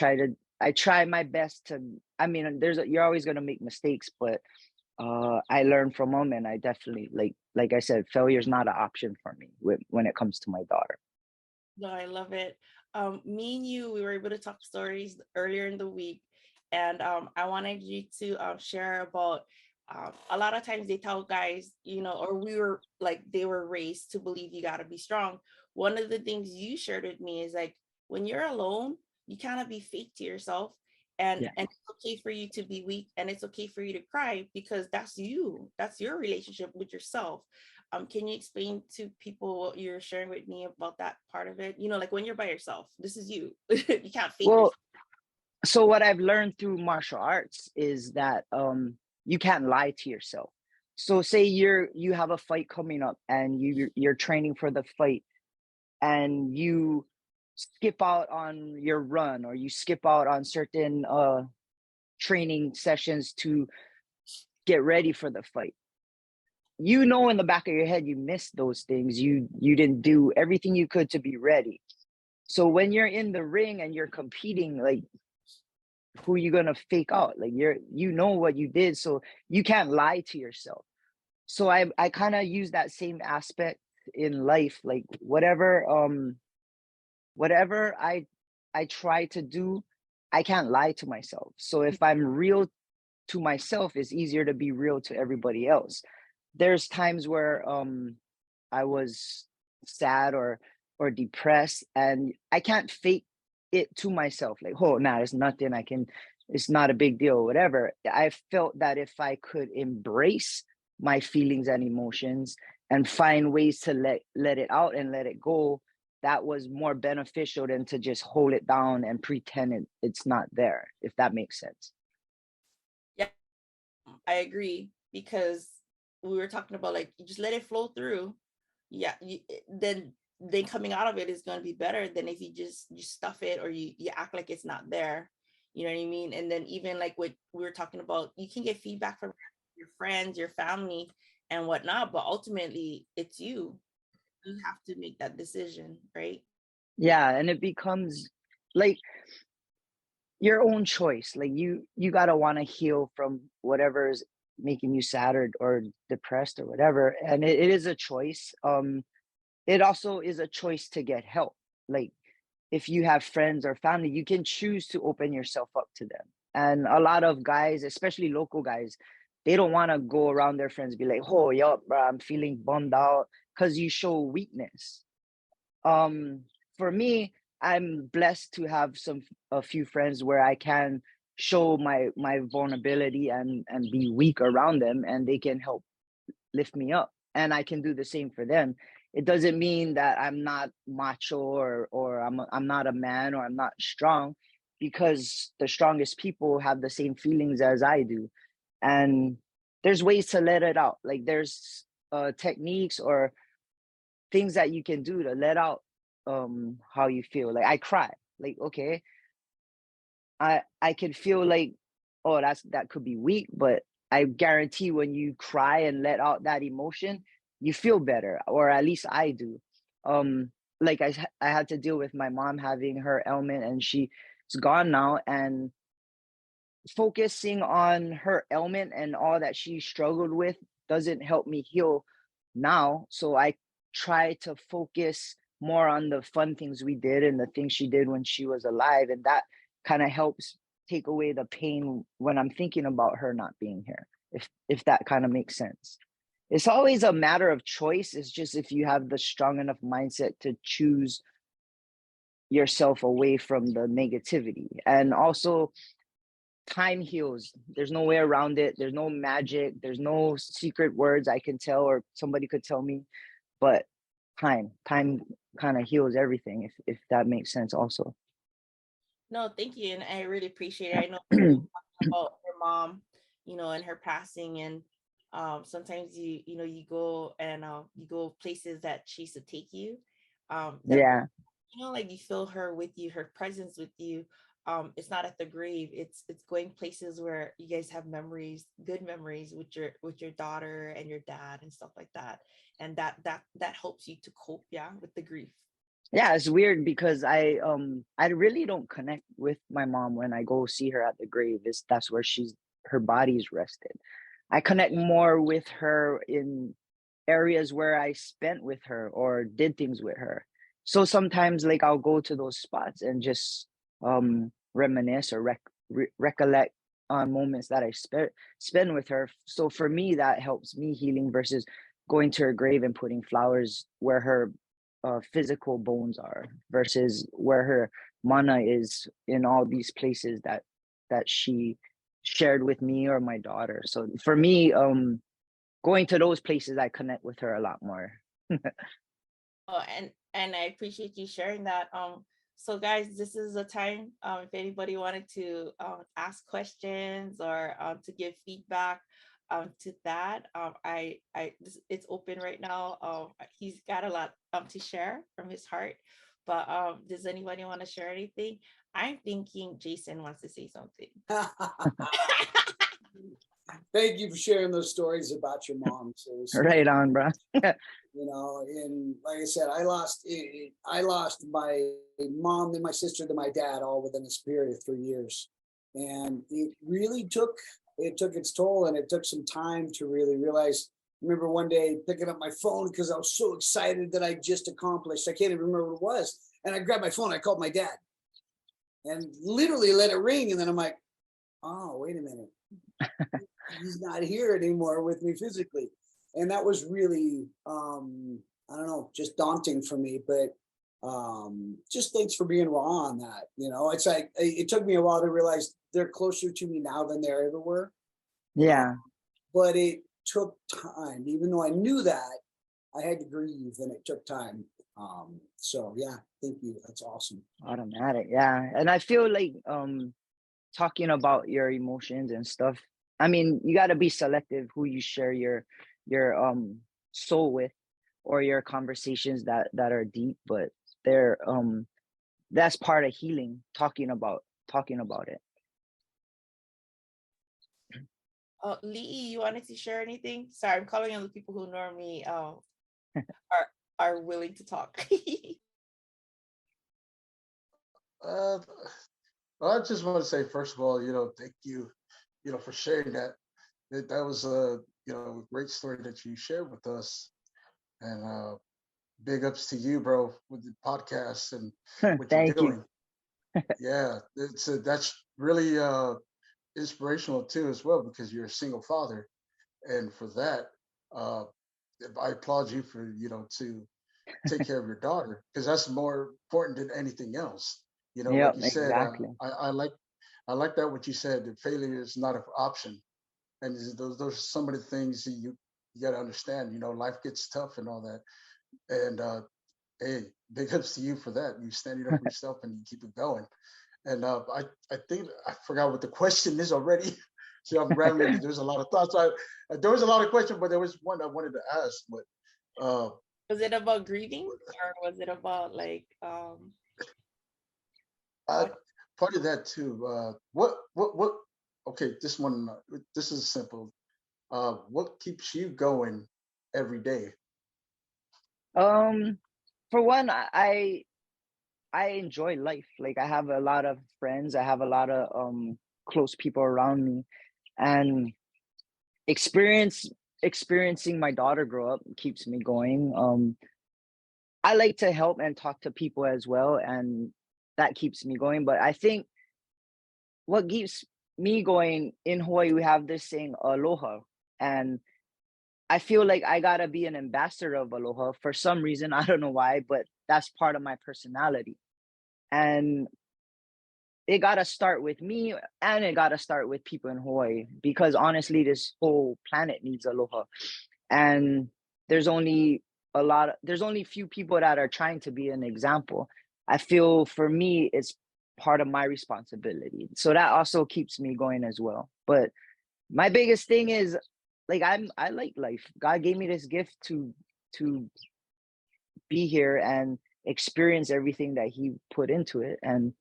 my best to. I mean, you're always gonna make mistakes, but I learn from them, and I definitely, like I said, failure is not an option for me when it comes to my daughter. No, I love it. Me and you, we were able to talk stories earlier in the week, and I wanted you to share about a lot of times they tell guys, or we were like, they were raised to believe you got to be strong. One of the things you shared with me is like, when you're alone, you cannot be fake to yourself. And Yeah. and it's okay for you to be weak, and it's okay for you to cry, because that's you. That's your relationship with yourself. Can you explain to people what you're sharing with me about that part of it? Like when you're by yourself, this is you. You can't fake Well, yourself. so what I've learned through martial arts is that you can't lie to yourself. So say you have a fight coming up and you're training for the fight, and you skip out on your run, or you skip out on certain training sessions to get ready for the fight. In the back of your head you missed those things. You didn't do everything you could to be ready. So when you're in the ring and you're competing, like, who you gonna fake out? Like, what you did, so you can't lie to yourself. So I kind of use that same aspect in life. Like, whatever I try to do, I can't lie to myself. So if I'm real to myself, it's easier to be real to everybody else. There's times where I was sad or depressed, and I can't fake it to myself, like, oh, nah, it's nothing, it's not a big deal, whatever. I felt that if I could embrace my feelings and emotions and find ways to let it out and let it go, that was more beneficial than to just hold it down and pretend it's not there, if that makes sense. Yeah, I agree, because we were talking about, like, you just let it flow through. Yeah, then coming out of it is going to be better than if you stuff it, or you act like it's not there. You know what I mean? And then even like what we were talking about, you can get feedback from your friends, your family, and whatnot, but ultimately it's you. You have to make that decision, right? Yeah, and it becomes like your own choice. Like you gotta want to heal from whatever is making you sad or depressed or whatever, and it is a choice. It also is a choice to get help. Like if you have friends or family, you can choose to open yourself up to them. And a lot of guys, especially local guys, they don't want to go around their friends, be like, oh, yo, bro, I'm feeling bummed out, because you show weakness. For me, I'm blessed to have a few friends where I can show my vulnerability and be weak around them, and they can help lift me up, and I can do the same for them. It doesn't mean that I'm not macho or I'm not a man or I'm not strong, because the strongest people have the same feelings as I do, and there's ways to let it out. Like there's techniques or things that you can do to let out how you feel. Like I cry, like okay, I could feel like, oh, that could be weak, but I guarantee when you cry and let out that emotion, you feel better, or at least I do. Like I had to deal with my mom having her ailment, and she's gone now, and focusing on her ailment and all that she struggled with doesn't help me heal now. So I try to focus more on the fun things we did and the things she did when she was alive, and that kind of helps take away the pain when I'm thinking about her not being here, if that kind of makes sense. It's always a matter of choice. It's just if you have the strong enough mindset to choose yourself away from the negativity. And also, time heals. There's no way around it. There's no magic. There's no secret words I can tell or somebody could tell me, but time kind of heals everything, if that makes sense also. No, thank you. And I really appreciate it. I know you were talking about your mom, and her passing. And sometimes you go and you go places that she used to take you. Yeah. Like you feel her with you, her presence with you. It's not at the grave. It's going places where you guys have memories, good memories with your daughter and your dad and stuff like that. And that helps you to cope, with the grief. Yeah, it's weird because I really don't connect with my mom when I go see her at the grave. That's where her body's rested. I connect more with her in areas where I spent with her or did things with her. So sometimes like I'll go to those spots and just reminisce or recollect on moments that I spend with her. So for me, that helps me healing versus going to her grave and putting flowers where her physical bones are versus where her mana is in all these places that she shared with me or my daughter. So for me, going to those places, I connect with her a lot more. Oh, and I appreciate you sharing that. So guys, this is a time if anybody wanted to ask questions or to give feedback to that. It's open right now. He's got a lot to share from his heart, but does anybody want to share anything? I'm thinking Jason wants to say something. Thank you for sharing those stories about your mom. Seriously. Right on, bro. And like I said, I lost my mom, then my sister, then my dad, all within a period of 3 years. And it really took its toll, and it took some time to really realize. I remember one day picking up my phone because I was so excited that I just accomplished. I can't even remember what it was. And I grabbed my phone, I called my dad and literally let it ring. And then I'm like, oh, wait a minute. He's not here anymore with me physically. And that was really, I don't know, just daunting for me. But just thanks for being raw on that. It's like, it took me a while to realize they're closer to me now than they ever were. Yeah. But it took time. Even though I knew that, I had to grieve, and it took time. So yeah, thank you. That's awesome. Automatic. Yeah. And I feel like talking about your emotions and stuff, I mean, you got to be selective who you share your soul with, or your conversations that are deep, but they're that's part of healing, talking about it. Lee, you wanted to share anything? Sorry, I'm calling on the people who normally are willing to talk. Uh, well, I just want to say, first of all, thank you, for sharing that. That was a, great story that you shared with us. And big ups to you, bro, with the podcast and what you're Thank you. doing. Yeah, that's really inspirational too, as well, because you're a single father, and for that, uh, I applaud you for to take care of your daughter, because that's more important than anything else. Like Yep, you said, exactly. I like that what you said, that failure is not an option, and those are some of the things that you got to understand. Life gets tough and all that, and hey, big ups to you for that. You standing up for yourself and you keep it going. And I think I forgot what the question is already. So I'm rambling because there's a lot of thoughts. There was a lot of questions, but there was one I wanted to ask. But Was it about grieving, or was it about like I, what? part of that too. What? Okay, this one. This is simple. What keeps you going every day? Um, for one, I enjoy life. Like, I have a lot of friends. I have a lot of close people around me, and experiencing my daughter grow up keeps me going. I like to help and talk to people as well, and that keeps me going. But I think what keeps me going in Hawaii, we have this saying aloha, and I feel like I gotta be an ambassador of aloha for some reason. I don't know why, but that's part of my personality. And it gotta start with me, and it gotta start with people in Hawaii, because honestly, this whole planet needs aloha. And there's only there's only few people that are trying to be an example. I feel for me, it's part of my responsibility. So that also keeps me going as well. But my biggest thing is, like, I like life. God gave me this gift to be here and experience everything that he put into it. And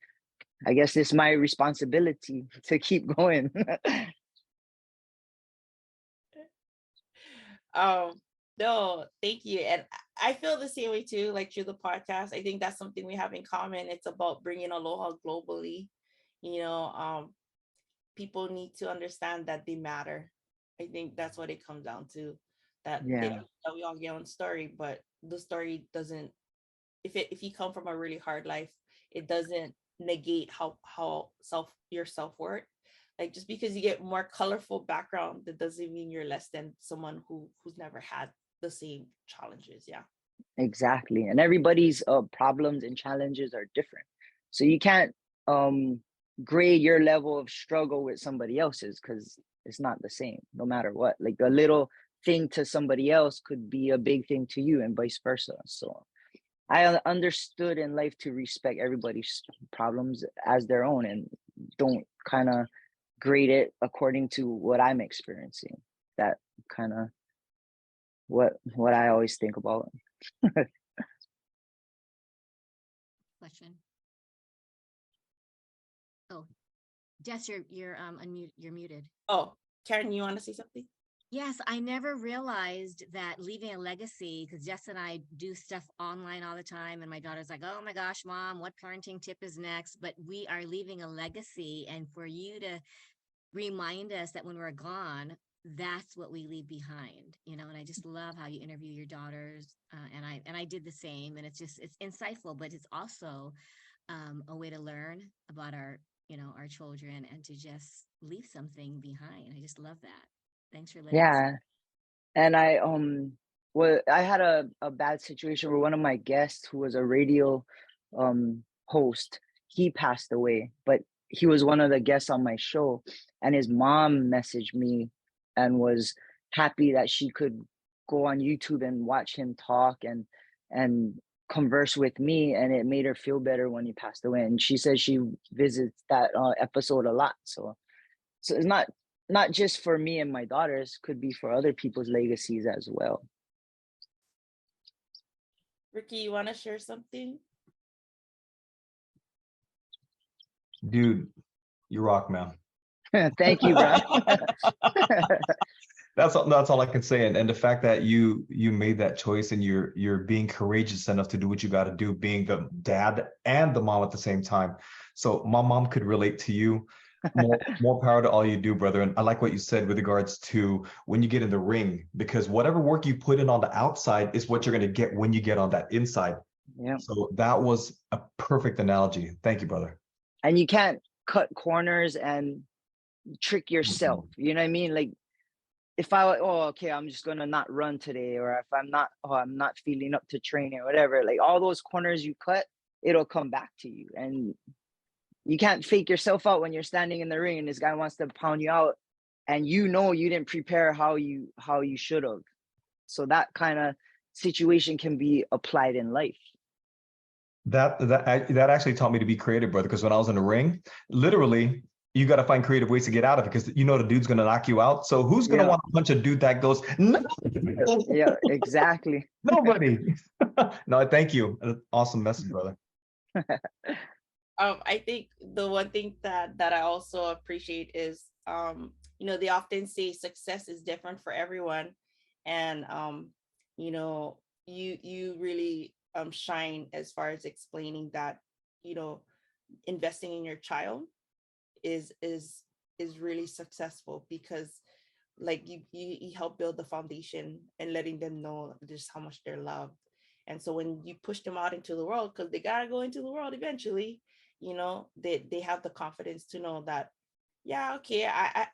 I guess it's my responsibility to keep going. Um, no, thank you. And I feel the same way too, like through the podcast. I think that's something we have in common. It's about bringing aloha globally. You know, people need to understand that they matter. I think that's what it comes down to. Yeah, That we all get one story, but the story doesn't. If you come from a really hard life, it doesn't negate how your self-worth. Like, just because you get more colorful background, that doesn't mean you're less than someone who's never had the same challenges. Yeah. exactly. And everybody's problems and challenges are different. So you can't um grade your level of struggle with somebody else's, because it's not the same no matter what. Like, a little thing to somebody else could be a big thing to you, and vice versa. So I understood in life to respect everybody's problems as their own, and don't kind of grade it according to what I'm experiencing. That kind of what I always think about. Question. Oh, Jess, you're you're muted. Oh, Karen, you want to say something? Yes, I never realized that leaving a legacy, because Jess and I do stuff online all the time, and my daughter's like, "Oh my gosh, mom, what parenting tip is next?" But we are leaving a legacy, and for you to remind us that when we're gone, that's what we leave behind, and I just love how you interview your daughters, and I did the same, and it's insightful, but it's also a way to learn about our children, and to just leave something behind. I just love that. Thanks for letting us. Yeah, and I had a bad situation where one of my guests, who was a radio host, he passed away, but he was one of the guests on my show, and his mom messaged me and was happy that she could go on YouTube and watch him talk and converse with me, and it made her feel better when he passed away. And she says she visits that episode a lot. So it's not just for me and my daughters, could be for other people's legacies as well. Ricky, you want to share something? Dude, you rock, man. Thank you, bro. That's all I can say. And the fact that you made that choice and you're being courageous enough to do what you got to do, being the dad and the mom at the same time. So my mom could relate to you. More power to all you do, brother. And I like what you said with regards to when you get in the ring, because whatever work you put in on the outside is what you're going to get when you get on that inside. Yeah. So that was a perfect analogy. Thank you, brother. And you can't cut corners and trick yourself. Mm-hmm. You know what I mean? Like if okay, I'm just gonna not run today, or if I'm not feeling up to training or whatever, like all those corners you cut, it'll come back to you. And you can't fake yourself out when you're standing in the ring and this guy wants to pound you out and you didn't prepare how you should have. So that kind of situation can be applied in life. That actually taught me to be creative, brother, because when I was in the ring, literally you got to find creative ways to get out of it, because the dude's going to knock you out. So who's going to want to punch a dude that goes, no? Yeah, exactly. Nobody. No, thank you. Awesome message, brother. I think the one thing that I also appreciate is, they often say success is different for everyone. And, you really shine as far as explaining that, investing in your child is really successful, because like you help build the foundation and letting them know just how much they're loved. And so when you push them out into the world, because they got to go into the world eventually, they have the confidence to know that, yeah, okay, I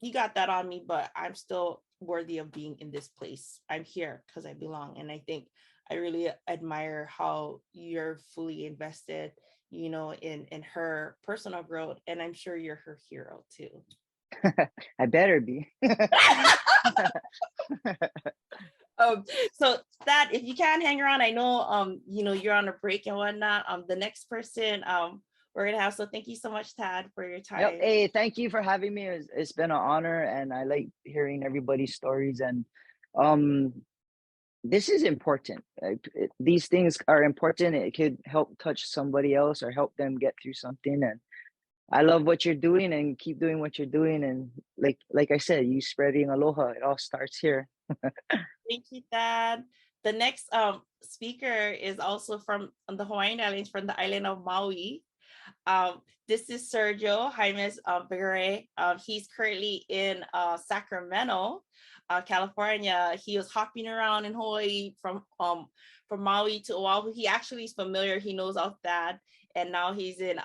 you got that on me, but I'm still worthy of being in this place. I'm here because I belong. And I think I really admire how you're fully invested, in her personal growth. And I'm sure you're her hero too. I better be. So that, if you can hang around, I know you're on a break and whatnot. The next person we're gonna have. So thank you so much, Tad, for your time. Yep. Hey, thank you for having me. It's been an honor, and I like hearing everybody's stories. And this is important. These things are important. It could help touch somebody else or help them get through something. And I love what you're doing, and keep doing what you're doing. And like I said, you spreading aloha. It all starts here. Thank you, Dad. The next speaker is also from the Hawaiian Islands, from the island of Maui. This is Sergio Jaimes-Vigaray. He's currently in Sacramento, California. He was hopping around in Hawaii from Maui to Oahu. He actually is familiar. He knows of that, and now he's in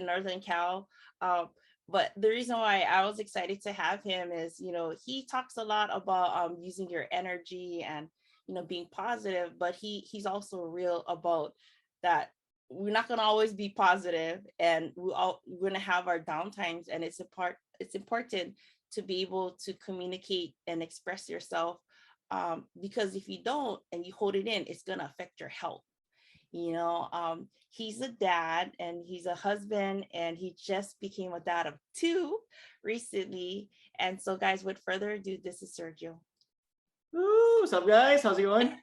Northern Cal. But the reason why I was excited to have him is, he talks a lot about using your energy and, being positive, but he's also real about that. We're not going to always be positive, and we're going to have our downtimes, and it's important to be able to communicate and express yourself, because if you don't and you hold it in, it's going to affect your health. He's a dad and he's a husband, and he just became a dad of 2 recently. And so, guys, with further ado, this is Sergio. Ooh, what's up, guys? How's it going?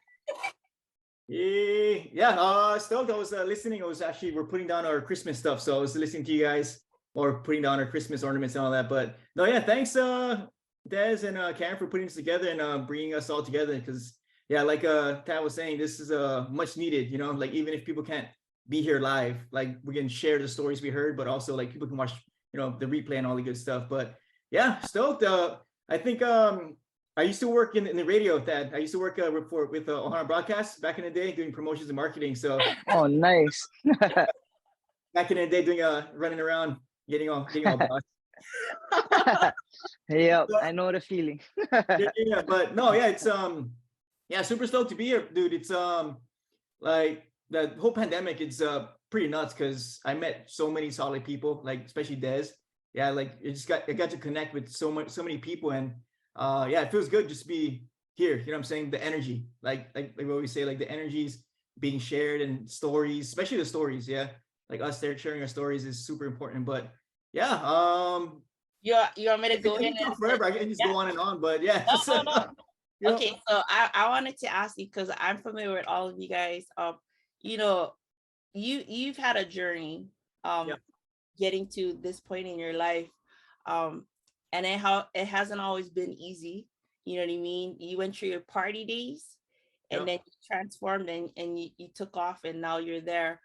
Stoked. I was listening. We're putting down our Christmas stuff, so I was listening to you guys, or putting down our Christmas ornaments and all that. But no, yeah, thanks, Des and Karen, for putting this together and bringing us all together, because yeah, like Tad was saying, this is much needed, like even if people can't be here live, like we can share the stories we heard, but also like people can watch, the replay and all the good stuff. But yeah, stoked. I think I used to work in the radio, Tad. I used to work with Aloha Broadcast back in the day, doing promotions and marketing. So oh, nice. Back in the day, doing running around, getting all boss. Yeah, I know the feeling. yeah, but no, yeah, it's super stoked to be here, dude. It's like the whole pandemic, it's pretty nuts, because I met so many solid people, like especially Des. Yeah, like I got to connect with so many people, and it feels good just to be here. You know what I'm saying? The energy, like what we say, like the energies being shared, and stories, especially the stories. Yeah, like us there sharing our stories is super important. But yeah, you want me to go in forever? I can just go on and on, but yeah. No. Okay, so I wanted to ask you, because I'm familiar with all of you guys. You've had a journey getting to this point in your life. And it hasn't always been easy. You know what I mean? You went through your party days, and then you transformed, and you took off, and now you're there.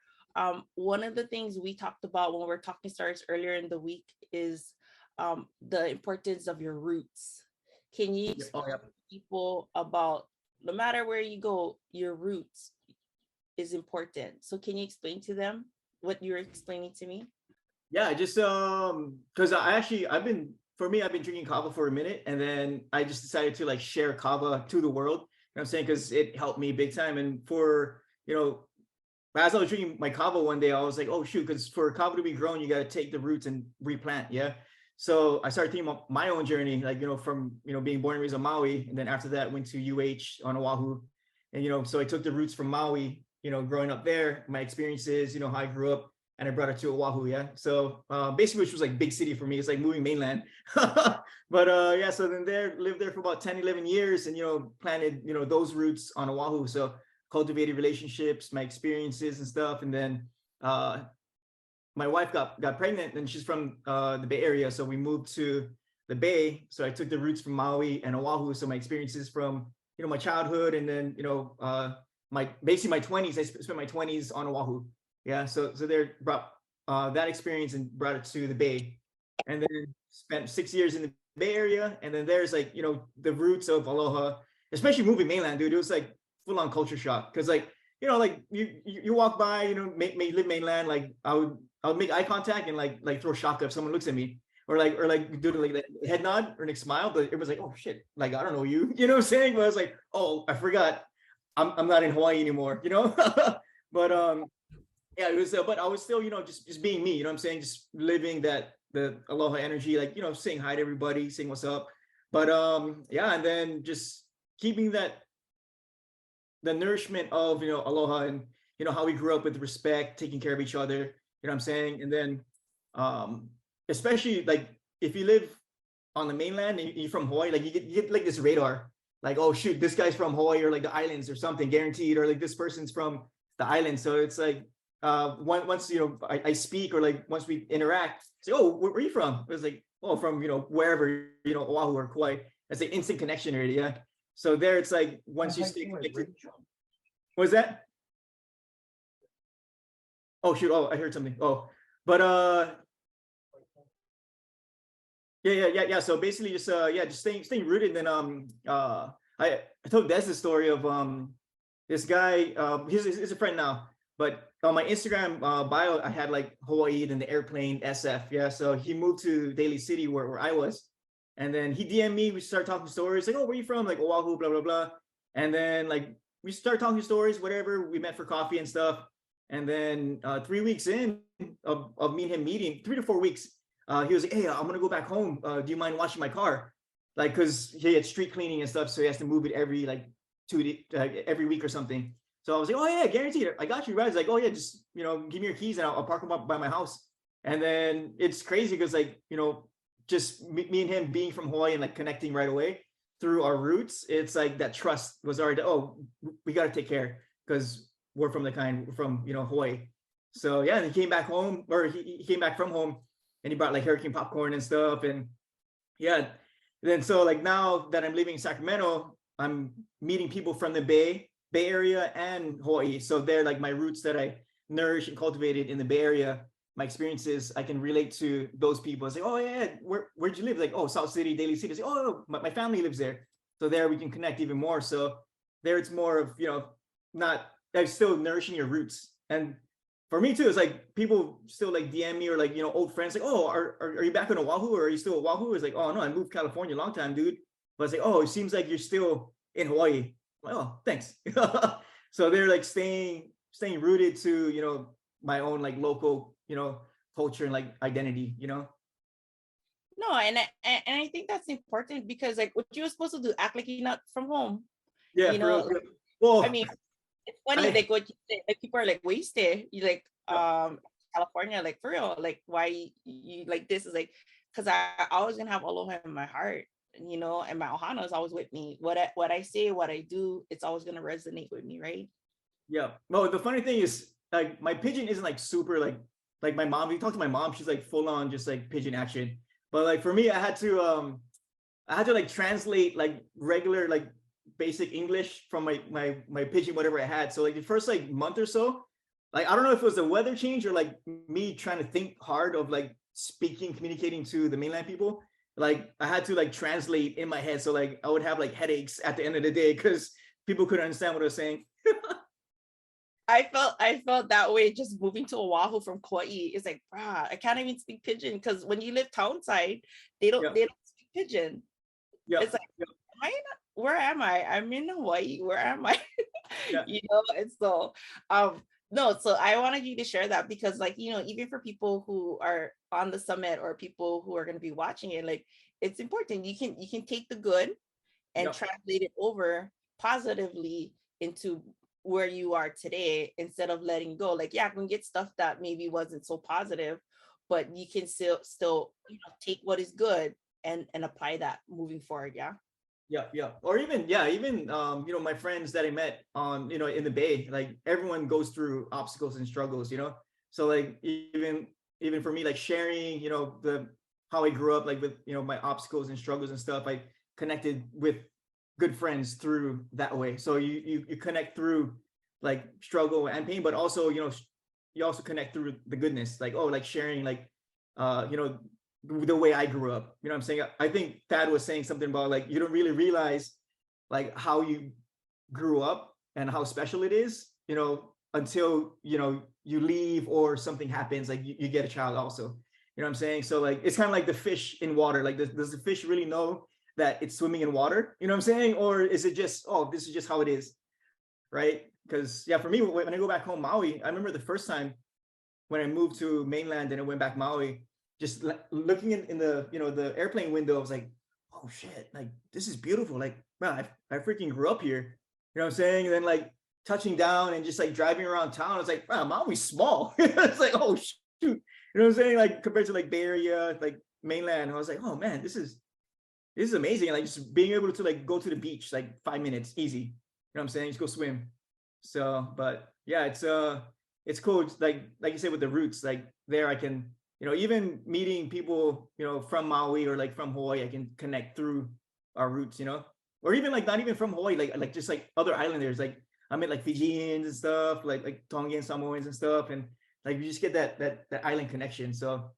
One of the things we talked about when we were talking stories earlier in the week is the importance of your roots. Can you explain to people about, no matter where you go, your roots is important? So can you explain to them what you're explaining to me? Yeah, just because I've been drinking Kava for a minute, and then I just decided to like share Kava to the world. You know what I'm saying? Because it helped me big time. And for, as I was drinking my Kava one day, I was like, oh shoot, because for Kava to be grown, you got to take the roots and replant. Yeah. So I started thinking about my own journey, like, from, being born and raised on Maui. And then after that, went to UH on Oahu. And, so I took the roots from Maui, growing up there, my experiences, how I grew up, and I brought it to Oahu. Yeah. So basically, which was like big city for me. It's like moving mainland. But yeah, so then lived there for about 10, 11 years, and, planted, those roots on Oahu. So cultivated relationships, my experiences and stuff. And then my wife got pregnant, and she's from the Bay Area. So we moved to the Bay. So I took the roots from Maui and Oahu. So my experiences from, my childhood, and then, my 20s, I spent my 20s on Oahu. Yeah. So there brought that experience and brought it to the Bay, and then spent 6 years in the Bay Area. And then there's like, the roots of Aloha, especially moving mainland, dude. It was like full on culture shock. Cause like, like you walk by, may live mainland, like I would make eye contact and like throw shock if someone looks at me, or do like the head nod or like smile, but it was like, oh shit, like I don't know you, you know what I'm saying? But I was like, oh, I forgot, I'm not in Hawaii anymore, But yeah, it was, but I was still, just being me, you know what I'm saying? Just living the Aloha energy, like, saying hi to everybody, saying what's up. But yeah, and then just keeping the nourishment of, Aloha, and, how we grew up with respect, taking care of each other, you know what I'm saying? And then especially like if you live on the mainland and you're from Hawaii, like you get like this radar, like, oh shoot, this guy's from Hawaii or like the islands or something, guaranteed, or like this person's from the island. So it's like once I speak, or like once we interact, say, oh, where are you from? It was like, oh, from wherever, Oahu or Kauai. It's like instant connection already. Yeah. So there it's like once you stay connected. What was that? Oh shoot, oh I heard something. Oh, but yeah. So basically just just staying rooted. And then I told Des the story of this guy, he's a friend now, but on my Instagram bio, I had like Hawaii, then the airplane, SF. Yeah. So he moved to Daly City where I was. And then he DM'd me, we started talking stories, like, oh, where are you from? Like Oahu, blah, blah, blah. And then like, we started talking stories, whatever, we met for coffee and stuff. And then 3 weeks in of me and him meeting, 3 to 4 weeks, he was like, hey, I'm gonna go back home. Do you mind washing my car? Like, cause he had street cleaning and stuff. So he has to move it every like every week or something. So I was like, oh yeah, guaranteed. I got you, right? He's like, oh yeah, just, give me your keys and I'll park them up by my house. And then it's crazy because like, just me and him being from Hawaii and like connecting right away through our roots. It's like that trust was already, oh, we got to take care because we're from Hawaii. So yeah, and he came back home, or he came back from home, and he brought like hurricane popcorn and stuff. And yeah, then so like now that I'm living in Sacramento, I'm meeting people from the Bay Area and Hawaii. So they're like my roots that I nourished and cultivated in the Bay Area. My experiences, I can relate to those people and say, oh yeah, where'd you live? Like, oh, South City, Daly City. I say, oh, my family lives there. So there we can connect even more. So there it's more of, not like still nourishing your roots. And for me too, it's like people still like DM me, or like, old friends like, oh, are you back on Oahu, or are you still Oahu? It's like, oh no, I moved to California a long time, dude. But it's like, oh, it seems like you're still in Hawaii. I'm like, oh, thanks. So they're like staying rooted to, my own like local, culture and like identity, No, and I think that's important, because like what you're supposed to do, act like you're not from home. Yeah. Like, well, I mean, it's funny, like what you say, like people are like, where you stay? You like California, like for real, like why you like this? Is like, because I always gonna have Aloha in my heart, and my ohana is always with me. What I say, what I do, it's always gonna resonate with me, right? Yeah. No, the funny thing is, like my pidgin isn't like super like my mom. If you talk to my mom, she's like full on just like pidgin action. But like for me, I had to like translate like regular like basic English from my pidgin, whatever I had. So like the first like month or so, like I don't know if it was the weather change or like me trying to think hard of like communicating to the mainland people. Like I had to like translate in my head. So like I would have like headaches at the end of the day because people couldn't understand what I was saying. I felt that way just moving to Oahu from Kauai. It's like, brah, I can't even speak pidgin because when you live townside, they don't speak pidgin. Yeah. It's like, where am I? I'm in Hawaii. Where am I? You know, and so no, so I wanted you to share that because like, you know, even for people who are on the summit or people who are going to be watching it, like it's important. You can take the good and translate it over positively into where you are today instead of letting go. Like, yeah, I can get stuff that maybe wasn't so positive, but you can still you know, take what is good and apply that moving forward. Yeah. Or even you know, my friends that I met on, you know, in the Bay, like everyone goes through obstacles and struggles, you know. So like even for me, like sharing, you know, how I grew up, like with, you know, my obstacles and struggles and stuff, I connected with good friends through that way. So you connect through like struggle and pain, but also, you know, you also connect through the goodness, like, oh, like sharing like you know, the way I grew up. You know what I'm saying? I think Thad was saying something about like you don't really realize like how you grew up and how special it is, you know, until, you know, you leave or something happens, like you get a child also. You know what I'm saying? So like it's kind of like the fish in water. Like does the fish really know that it's swimming in water? You know what I'm saying? Or is it just, oh, this is just how it is, right? Because yeah, for me, when I go back home, Maui, I remember the first time when I moved to mainland and I went back Maui, just looking in the, you know, the airplane window, I was like, oh shit, like this is beautiful. Like, man, I freaking grew up here. You know what I'm saying? And then like touching down and just like driving around town, I was like, wow, Maui's small. It's like, oh shoot. You know what I'm saying? Like compared to like Bay Area, like mainland, I was like, oh man, this is amazing. Like just being able to like go to the beach, like 5 minutes, easy. You know what I'm saying? Just go swim. So, but yeah, it's cool. It's like you said with the roots, like there I can, you know, even meeting people, you know, from Maui or like from Hawaii, I can connect through our roots, you know, or even like not even from Hawaii, like just like other islanders. Like I met like Fijians and stuff, like Tongan Samoans and stuff, and like you just get that island connection. So.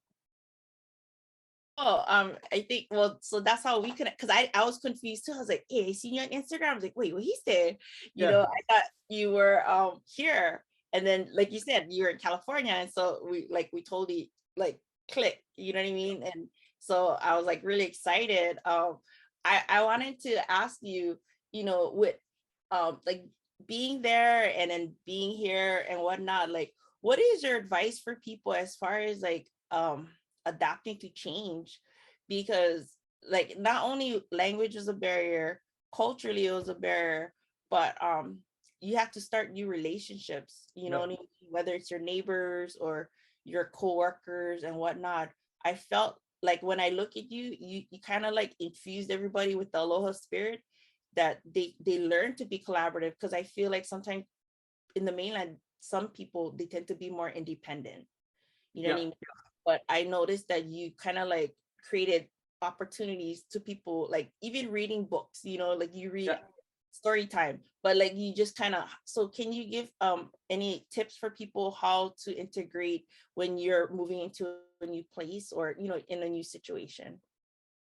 Oh, I think, well, so that's how we connect. Cause I was confused too. I was like, hey, I seen you on Instagram. I was like, wait, what he said? You know, I thought you were here. And then like you said, you're in California. And so we totally like click, you know what I mean? And so I was like really excited. I wanted to ask you, you know, with like being there and then being here and whatnot, like what is your advice for people as far as like adapting to change? Because like not only language is a barrier, culturally it was a barrier, but you have to start new relationships, you know, whether it's your neighbors or your coworkers and whatnot. I felt like when I look at you kind of like infused everybody with the Aloha spirit, that they learn to be collaborative. Because I feel like sometimes in the mainland, some people, they tend to be more independent, you know what I mean? But I noticed that you kind of like created opportunities to people, like even reading books, you know, like you read story time, but like you just kind of, so can you give any tips for people how to integrate when you're moving into a new place or, you know, in a new situation?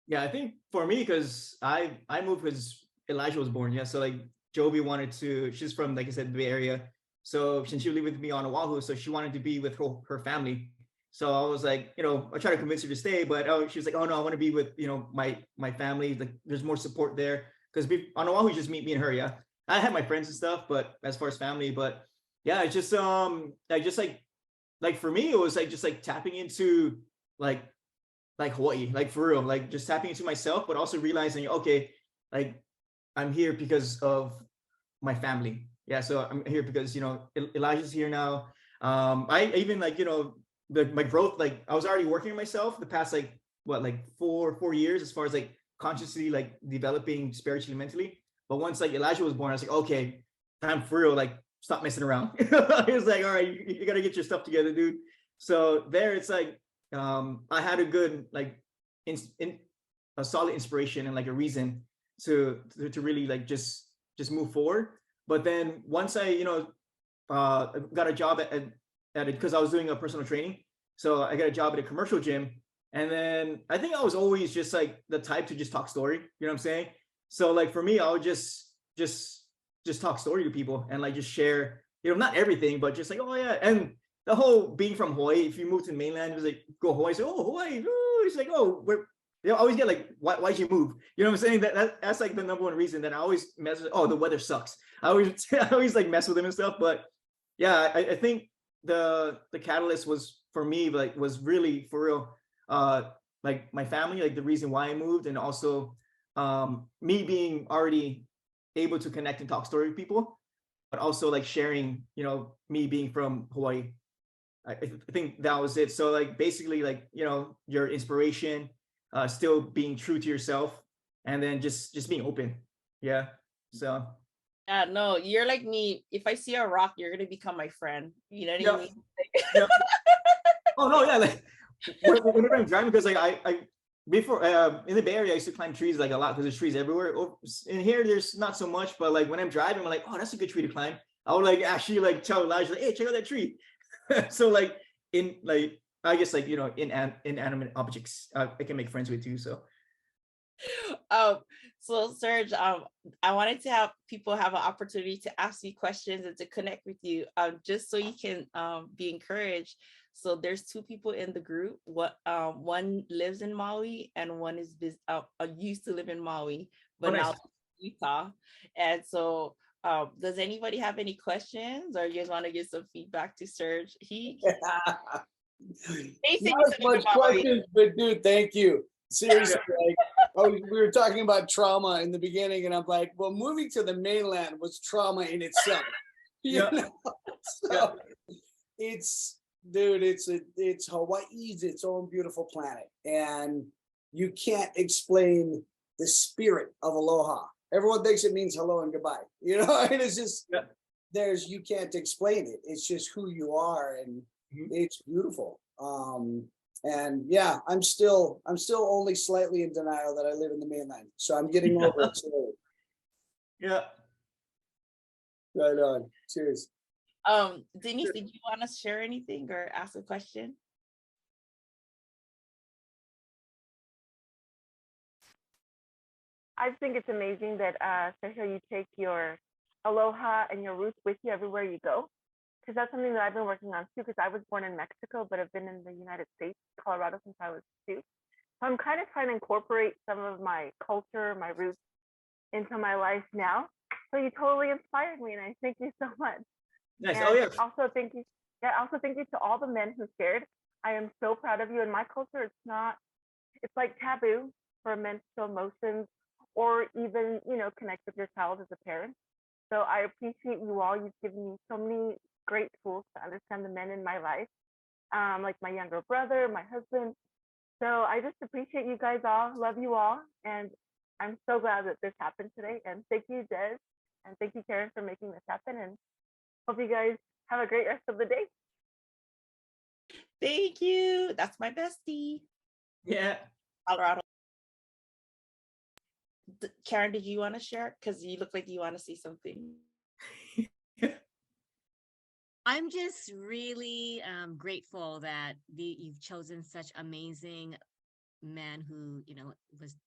Yeah, I think for me, because I moved because Elijah was born. Yeah. So like Joby wanted to, she's from, like I said, the Bay Area. So since she lived with me on Oahu, so she wanted to be with her family. So I was like, you know, I tried to convince her to stay, but she was like, oh no, I want to be with, you know, my family. Like there's more support there. Because on Oahu, just me and her. Yeah. I had my friends and stuff, but as far as family, but yeah, it's just, I just like for me, it was like, just like tapping into like Hawaii, like for real, like just tapping into myself, but also realizing, okay, like I'm here because of my family. Yeah. So I'm here because, you know, Elijah's here now. I even like, you know, my growth, like I was already working on myself the past like what, like four years as far as like consciously like developing spiritually, mentally. But once like Elijah was born, I was like, okay, time for real, like stop messing around. He was like, all right, you got to get your stuff together, dude. So there it's like I had a good like in a solid inspiration and like a reason to really like just move forward. But then once I, got a job at it, because I was doing a personal training, so I got a job at a commercial gym. And then I think I was always just like the type to just talk story, you know what I'm saying? So like for me, I would just talk story to people and like just share, not everything, but just like, oh yeah. And the whole being from Hawaii, if you move to the mainland, it was like, go Hawaii, say, oh, Hawaii, oh, it's like, oh, I always get like, why'd you move? You know what I'm saying? That's like the number one reason that I always mess with, oh, the weather sucks. I always like mess with them and stuff. But yeah, I think the catalyst was for me, like, was really for real, like my family, like the reason why I moved, and also me being already able to connect and talk story with people, but also like sharing, me being from Hawaii. I think that was it. So like basically like, your inspiration, still being true to yourself, and then just being open. Yeah. So Yeah, no, you're like me. If I see a rock, you're gonna become my friend. You know what I yeah. mean? Yeah. Oh no, yeah. Like whenever I'm driving, because like I before in the Bay Area, I used to climb trees like a lot because there's trees everywhere. In here, there's not so much, but like when I'm driving, I'm like, oh, that's a good tree to climb. I would like actually like tell Elijah, like, hey, check out that tree. So like in like I guess like inanimate objects, I can make friends with too. So So Serge, I wanted to have people have an opportunity to ask you questions and to connect with you, just so you can be encouraged. So there's two people in the group. One lives in Maui, and one is used to live in Maui, but now Utah. And so, does anybody have any questions, or you guys want to give some feedback to Serge? Not as much questions, but dude, thank you. Seriously, like, we were talking about trauma in the beginning, and I'm like, well, moving to the mainland was trauma in itself. You know? So it's, dude, it's Hawaii's its own beautiful planet, and you can't explain the spirit of aloha. Everyone thinks it means hello and goodbye. And it's just you can't explain it. It's just who you are, and it's beautiful. And yeah, I'm still only slightly in denial that I live in the mainland. So I'm getting over it slowly. Yeah. Right on. Cheers. Denise, did you want to share anything or ask a question? I think it's amazing that Sergio, you take your aloha and your roots with you everywhere you go. Because that's something that I've been working on too, because I was born in Mexico, but I've been in the United States, Colorado, since I was 2. So I'm kind of trying to incorporate some of my culture, my roots into my life now. So you totally inspired me, and I thank you so much. Nice. And oh yeah. Also thank you. Yeah, also thank you to all the men who shared. I am so proud of you. In my culture, it's like taboo for men to show emotions or even, connect with your child as a parent. So I appreciate you all. You've given me so many great tools to understand the men in my life, like my younger brother, my husband. So I just appreciate you guys all, love you all, and I'm so glad that this happened today. And thank you, Des, and thank you, Karen, for making this happen, and hope you guys have a great rest of the day. Thank you. That's my bestie. Yeah. Colorado. Karen, did you want to share? Because you look like you want to see something. I'm just really grateful that you've chosen such amazing men who,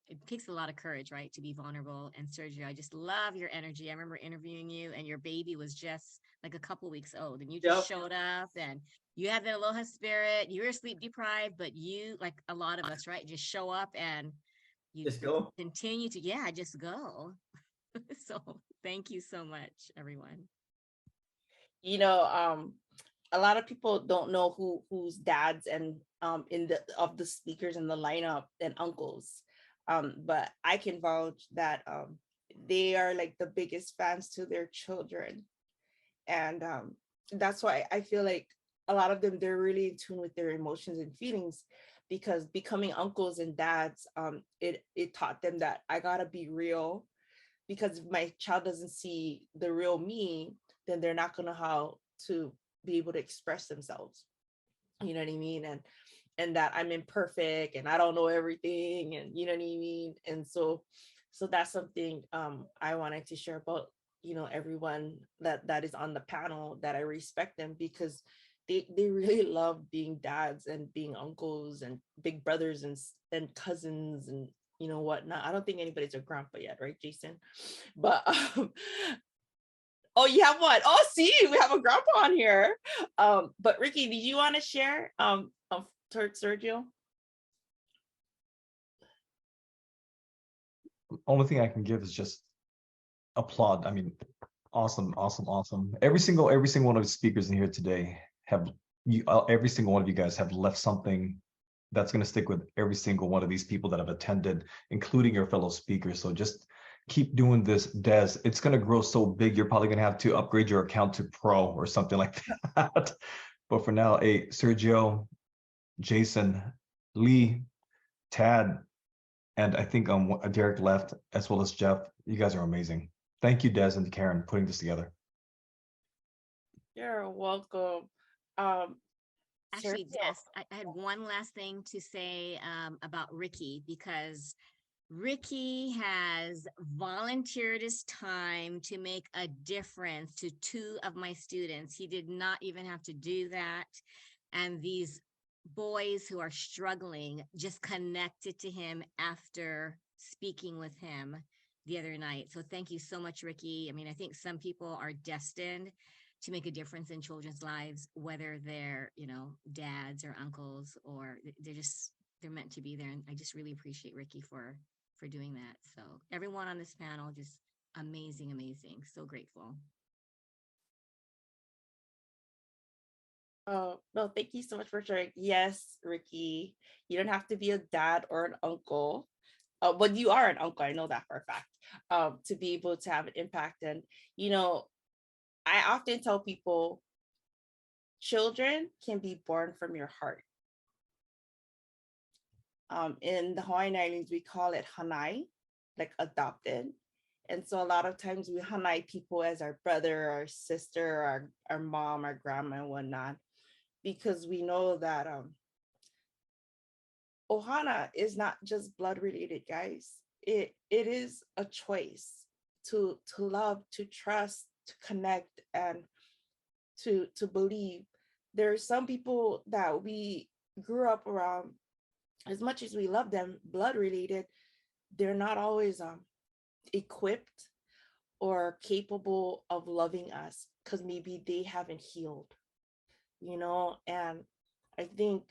it takes a lot of courage, right, to be vulnerable. And Sergio, I just love your energy. I remember interviewing you, and your baby was just like a couple weeks old, and you just showed up, and you had the aloha spirit. You were sleep deprived, but you, like a lot of us, right, just show up and you just go. Continue to, just go. So thank you so much, everyone. A lot of people don't know who's dads and of the speakers in the lineup and uncles, but I can vouch that they are like the biggest fans to their children, and that's why I feel like a lot of them, they're really in tune with their emotions and feelings, because becoming uncles and dads, it taught them that I gotta be real, because if my child doesn't see the real me, then they're not gonna know how to be able to express themselves. You know what I mean? And and that I'm imperfect and I don't know everything, and you know what I mean. And so that's something I wanted to share about, you know, everyone that is on the panel, that I respect them because they really love being dads and being uncles and big brothers and cousins and you know whatnot. I don't think anybody's a grandpa yet, right, Jason? But oh, you have one. Oh, see, we have a grandpa on here. But Ricky, did you want to share towards Sergio? Only thing I can give is just applaud. I mean, awesome, awesome, awesome. Every single one of the speakers in here today have every single one of you guys have left something that's going to stick with every single one of these people that have attended, including your fellow speakers. So just keep doing this, Des. It's going to grow so big, you're probably going to have to upgrade your account to Pro or something like that. But for now, hey, Sergio, Jason, Lee, Tad, and I think Derek left, as well as Jeff. You guys are amazing. Thank you, Des and Karen, putting this together. You're welcome. Actually, Des, I had one last thing to say about Ricky, because Ricky has volunteered his time to make a difference to 2 of my students. He did not even have to do that. And these boys who are struggling just connected to him after speaking with him the other night. So thank you so much, Ricky. I mean, I think some people are destined to make a difference in children's lives, whether they're, you know, dads or uncles, or they're meant to be there. And I just really appreciate Ricky for doing that. So everyone on this panel, just amazing, amazing. So grateful. Oh, no, thank you so much for sharing. Yes, Ricky, you don't have to be a dad or an uncle. But you are an uncle, I know that for a fact, to be able to have an impact. And, you know, I often tell people, children can be born from your heart. In the Hawaiian Islands, we call it hanai, like adopted. And so a lot of times we hanai people as our brother, our sister, our mom, our grandma, and whatnot, because we know that ohana is not just blood related, guys. It is a choice to love, to trust, to connect, and to believe. There are some people that we grew up around, as much as we love them, blood related, they're not always equipped or capable of loving us because maybe they haven't healed, you know. And I think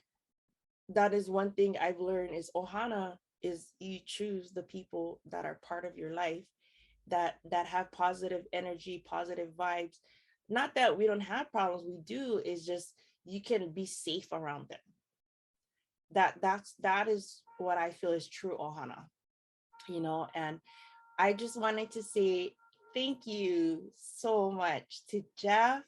that is one thing I've learned is ohana is you choose the people that are part of your life, that have positive energy, positive vibes. Not that we don't have problems, we do, is just you can be safe around them. That is what I feel is true ohana, you know. And I just wanted to say thank you so much to Jeff,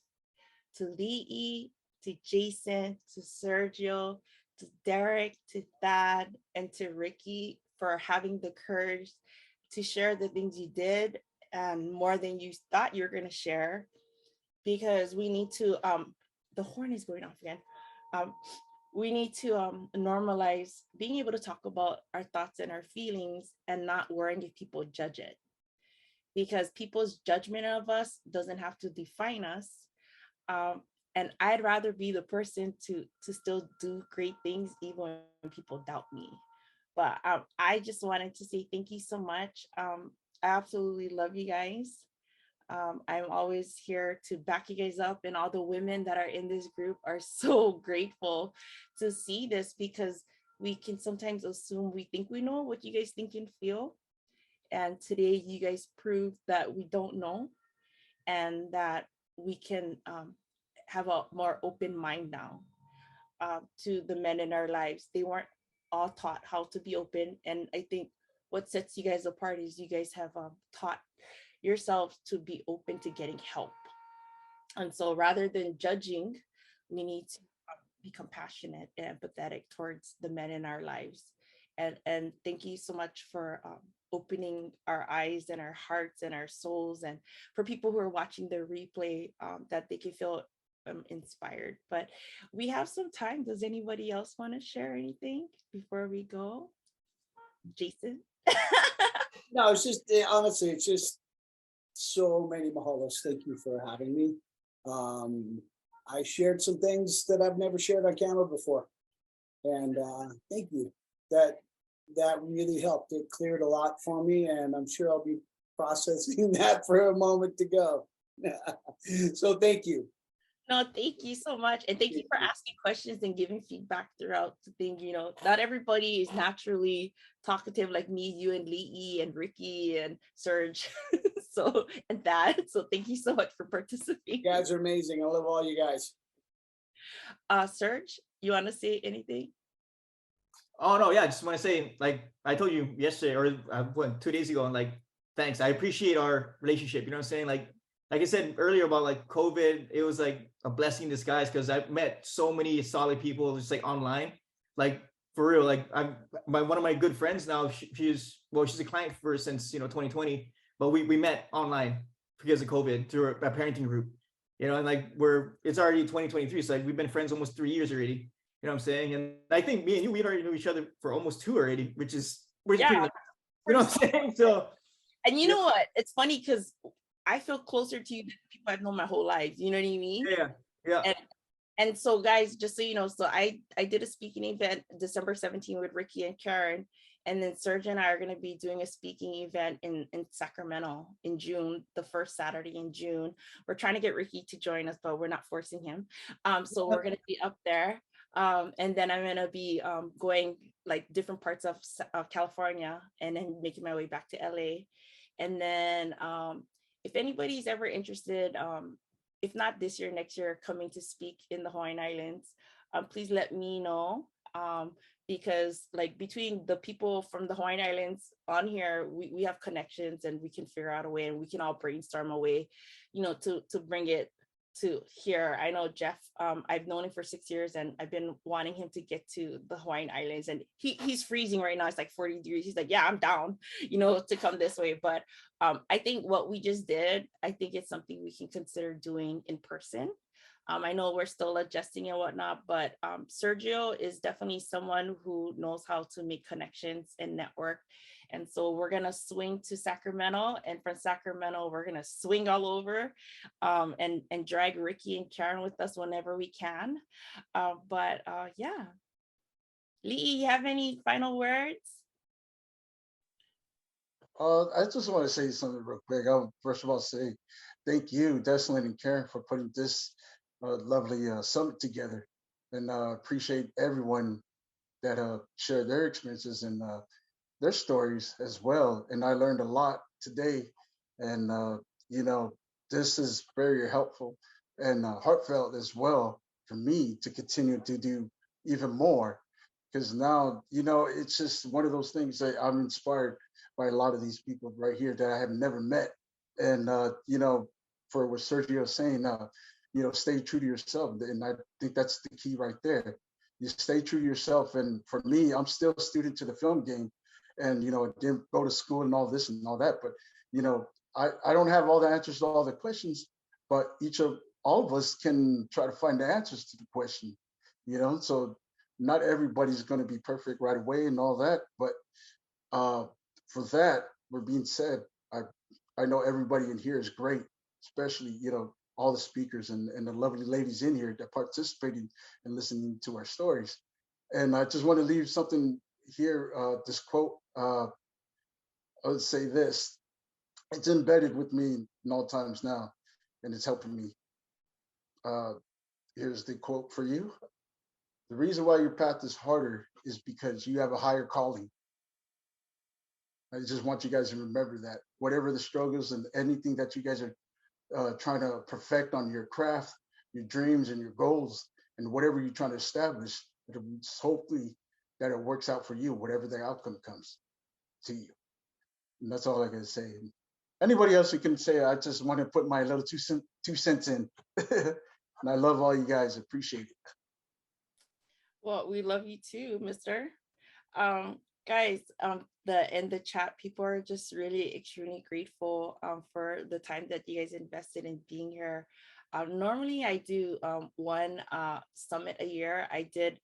to Lee, to Jason, to Sergio, to Derek, to Thad, and to Ricky for having the courage to share the things you did, and more than you thought you were going to share, because we need to the horn is going off again. We need to normalize being able to talk about our thoughts and our feelings and not worrying if people judge it, because people's judgment of us doesn't have to define us. And I'd rather be the person to still do great things even when people doubt me. But I just wanted to say thank you so much. I absolutely love you guys. I'm always here to back you guys up, and all the women that are in this group are so grateful to see this, because we can sometimes assume we think we know what you guys think and feel. And today you guys prove that we don't know, and that we can have a more open mind now to the men in our lives. They weren't all taught how to be open. And I think what sets you guys apart is you guys have taught yourselves to be open to getting help. And so rather than judging, we need to be compassionate and empathetic towards the men in our lives. And thank you so much for opening our eyes and our hearts and our souls, and for people who are watching the replay, that they can feel inspired. But we have some time. Does anybody else want to share anything before we go? Jason? No, it's just honestly, it's just so many mahalos. Thank you for having me. I shared some things that I've never shared on camera before, and thank you. That really helped. It cleared a lot for me, and I'm sure I'll be processing that for a moment to go. So thank you. No, thank you so much. And thank you for asking questions and giving feedback throughout the thing. You know, not everybody is naturally talkative like me, you, and Lee, and Ricky, and Serge. So, and that. So thank you so much for participating. You guys are amazing. I love all you guys. Serge, you want to say anything? Oh no, yeah, I just want to say, like I told you yesterday or 2 days ago, and like, thanks. I appreciate our relationship. You know what I'm saying? Like I said earlier about like COVID, it was like a blessing in disguise because I've met so many solid people just like online, like for real. Like one of my good friends now. She's a client for since 2020, but we met online because of COVID through a parenting group. And like it's already 2023, so like we've been friends almost 3 years already. You know what I'm saying? And I think me and you, we already knew each other for almost 2 already, which is Yeah, pretty. You know what I'm saying? So, and you know what? It's funny because I feel closer to you than people I've known my whole life. You know what I mean? Yeah. And so, guys, just so you know, so I did a speaking event December 17th with Ricky and Karen, and then Serge and I are going to be doing a speaking event in Sacramento in June, the first Saturday in June. We're trying to get Ricky to join us, but we're not forcing him. So we're going to be up there. And then I'm going to be going like different parts of California and then making my way back to LA. And then if anybody's ever interested, if not this year, next year, coming to speak in the Hawaiian Islands, please let me know. Because like between the people from the Hawaiian Islands on here, we have connections and we can figure out a way and we can all brainstorm a way, to bring it to here. I know Jeff, I've known him for 6 years and I've been wanting him to get to the Hawaiian Islands, and he's freezing right now. It's like 40 degrees. He's like, yeah, I'm down, to come this way. But I think what we just did, I think it's something we can consider doing in person. I know we're still adjusting and whatnot, but Sergio is definitely someone who knows how to make connections and network. And so we're going to swing to Sacramento, and from Sacramento, we're going to swing all over and drag Ricky and Karen with us whenever we can. Yeah. Lee, you have any final words? I just want to say something real quick. I'll first of all say thank you, Deslynn and Karen, for putting this lovely summit together, and appreciate everyone that shared their experiences and their stories as well. And I learned a lot today, and this is very helpful and heartfelt as well for me to continue to do even more, because now it's just one of those things that I'm inspired by a lot of these people right here that I have never met. And for what Sergio was saying, stay true to yourself. And I think that's the key right there. You stay true to yourself. And for me, I'm still a student to the film game, and didn't go to school and all this and all that. But I don't have all the answers to all the questions, but all of us can try to find the answers to the question. So not everybody's going to be perfect right away and all that. But for that, with being said, I know everybody in here is great, especially all the speakers and the lovely ladies in here that participated in listening to our stories. And I just want to leave something here, this quote. I would say this: it's embedded with me in all times now, and it's helping me. Here's the quote for you: the reason why your path is harder is because you have a higher calling. I just want you guys to remember that. Whatever the struggles and anything that you guys are trying to perfect on your craft, your dreams and your goals, and whatever you're trying to establish, hopefully that it works out for you, whatever the outcome comes to you. And that's all I can say. Anybody else who can say, I just want to put my little two cents in. And I love all you guys. Appreciate it. Well, we love you too, mister. Guys, in the chat, people are just really extremely grateful for the time that you guys invested in being here. Normally I do one summit a year. I did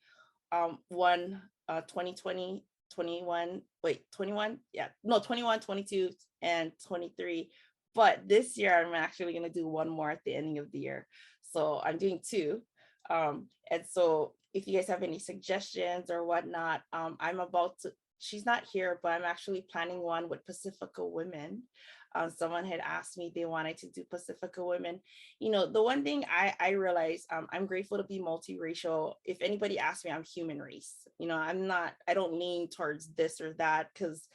one 2020, 21, wait, 21, yeah, no, 21, 22, and 23. But this year I'm actually going to do one more at the ending of the year. So I'm doing two. And so if you guys have any suggestions or whatnot, I'm about to, she's not here, but I'm actually planning one with Pacifica women. Someone had asked me they wanted to do Pacifica women. You know, the one thing I realized, I'm grateful to be multiracial. If anybody asks me, I'm human race. You know, I don't lean towards this or that because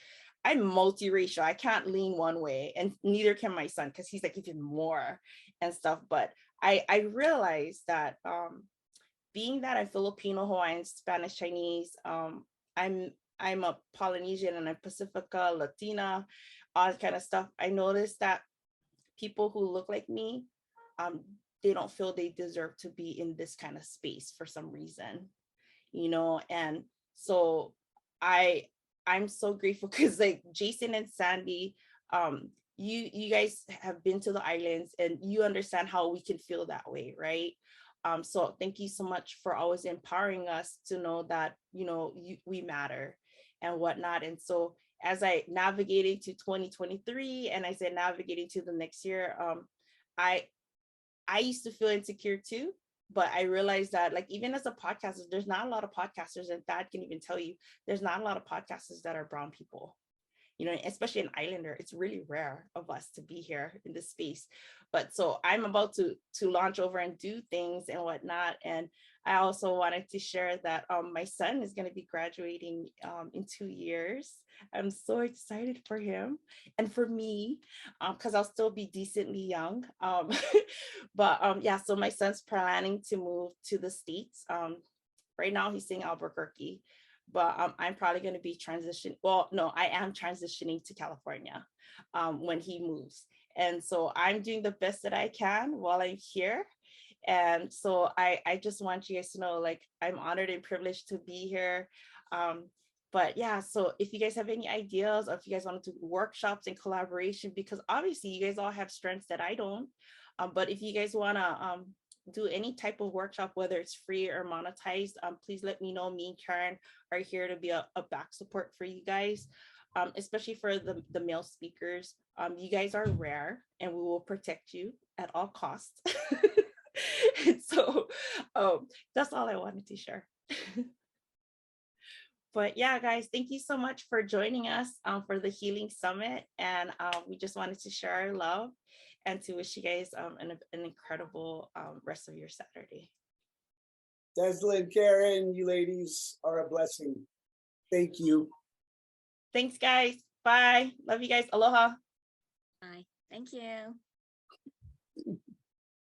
I'm multiracial. I can't lean one way, and neither can my son because he's like even more and stuff. But I realized that being that I'm Filipino, Hawaiian, Spanish, Chinese, I'm a Polynesian and a Pacifica, Latina, all that kind of stuff. I noticed that people who look like me, they don't feel they deserve to be in this kind of space for some reason, you know. And so I'm so grateful because like Jason and Sandy, you guys have been to the islands and you understand how we can feel that way, right? So thank you so much for always empowering us to know that, you know, we matter and whatnot. And so as I navigated to 2023 and I said navigating to the next year, I used to feel insecure too, but I realized that like even as a podcaster, there's not a lot of podcasters, and Thad can even tell you there's not a lot of podcasters that are brown people. You know, especially an islander, it's really rare of us to be here in this space. But so I'm about to launch over and do things and whatnot. And I also wanted to share that my son is going to be graduating in 2 years. I'm so excited for him and for me because I'll still be decently young. But yeah, so my son's planning to move to the States. Right now he's in Albuquerque, but I'm probably going to be transitioning. Well, no, I am transitioning to California when he moves. And so I'm doing the best that I can while I'm here. And so I just want you guys to know, like, I'm honored and privileged to be here. But yeah, so if you guys have any ideas, or if you guys want to do workshops and collaboration, because obviously you guys all have strengths that I don't. But if you guys want to do any type of workshop, whether it's free or monetized, please let me know. Me and Karen are here to be a back support for you guys, especially for the male speakers. You guys are rare and we will protect you at all costs. So that's all I wanted to share. But yeah, guys, thank you so much for joining us for the Healing Summit. And we just wanted to share our love and to wish you guys an incredible rest of your Saturday. Deslynn, Karen, you ladies are a blessing. Thank you. Thanks, guys. Bye. Love you guys. Aloha. Bye. Thank you.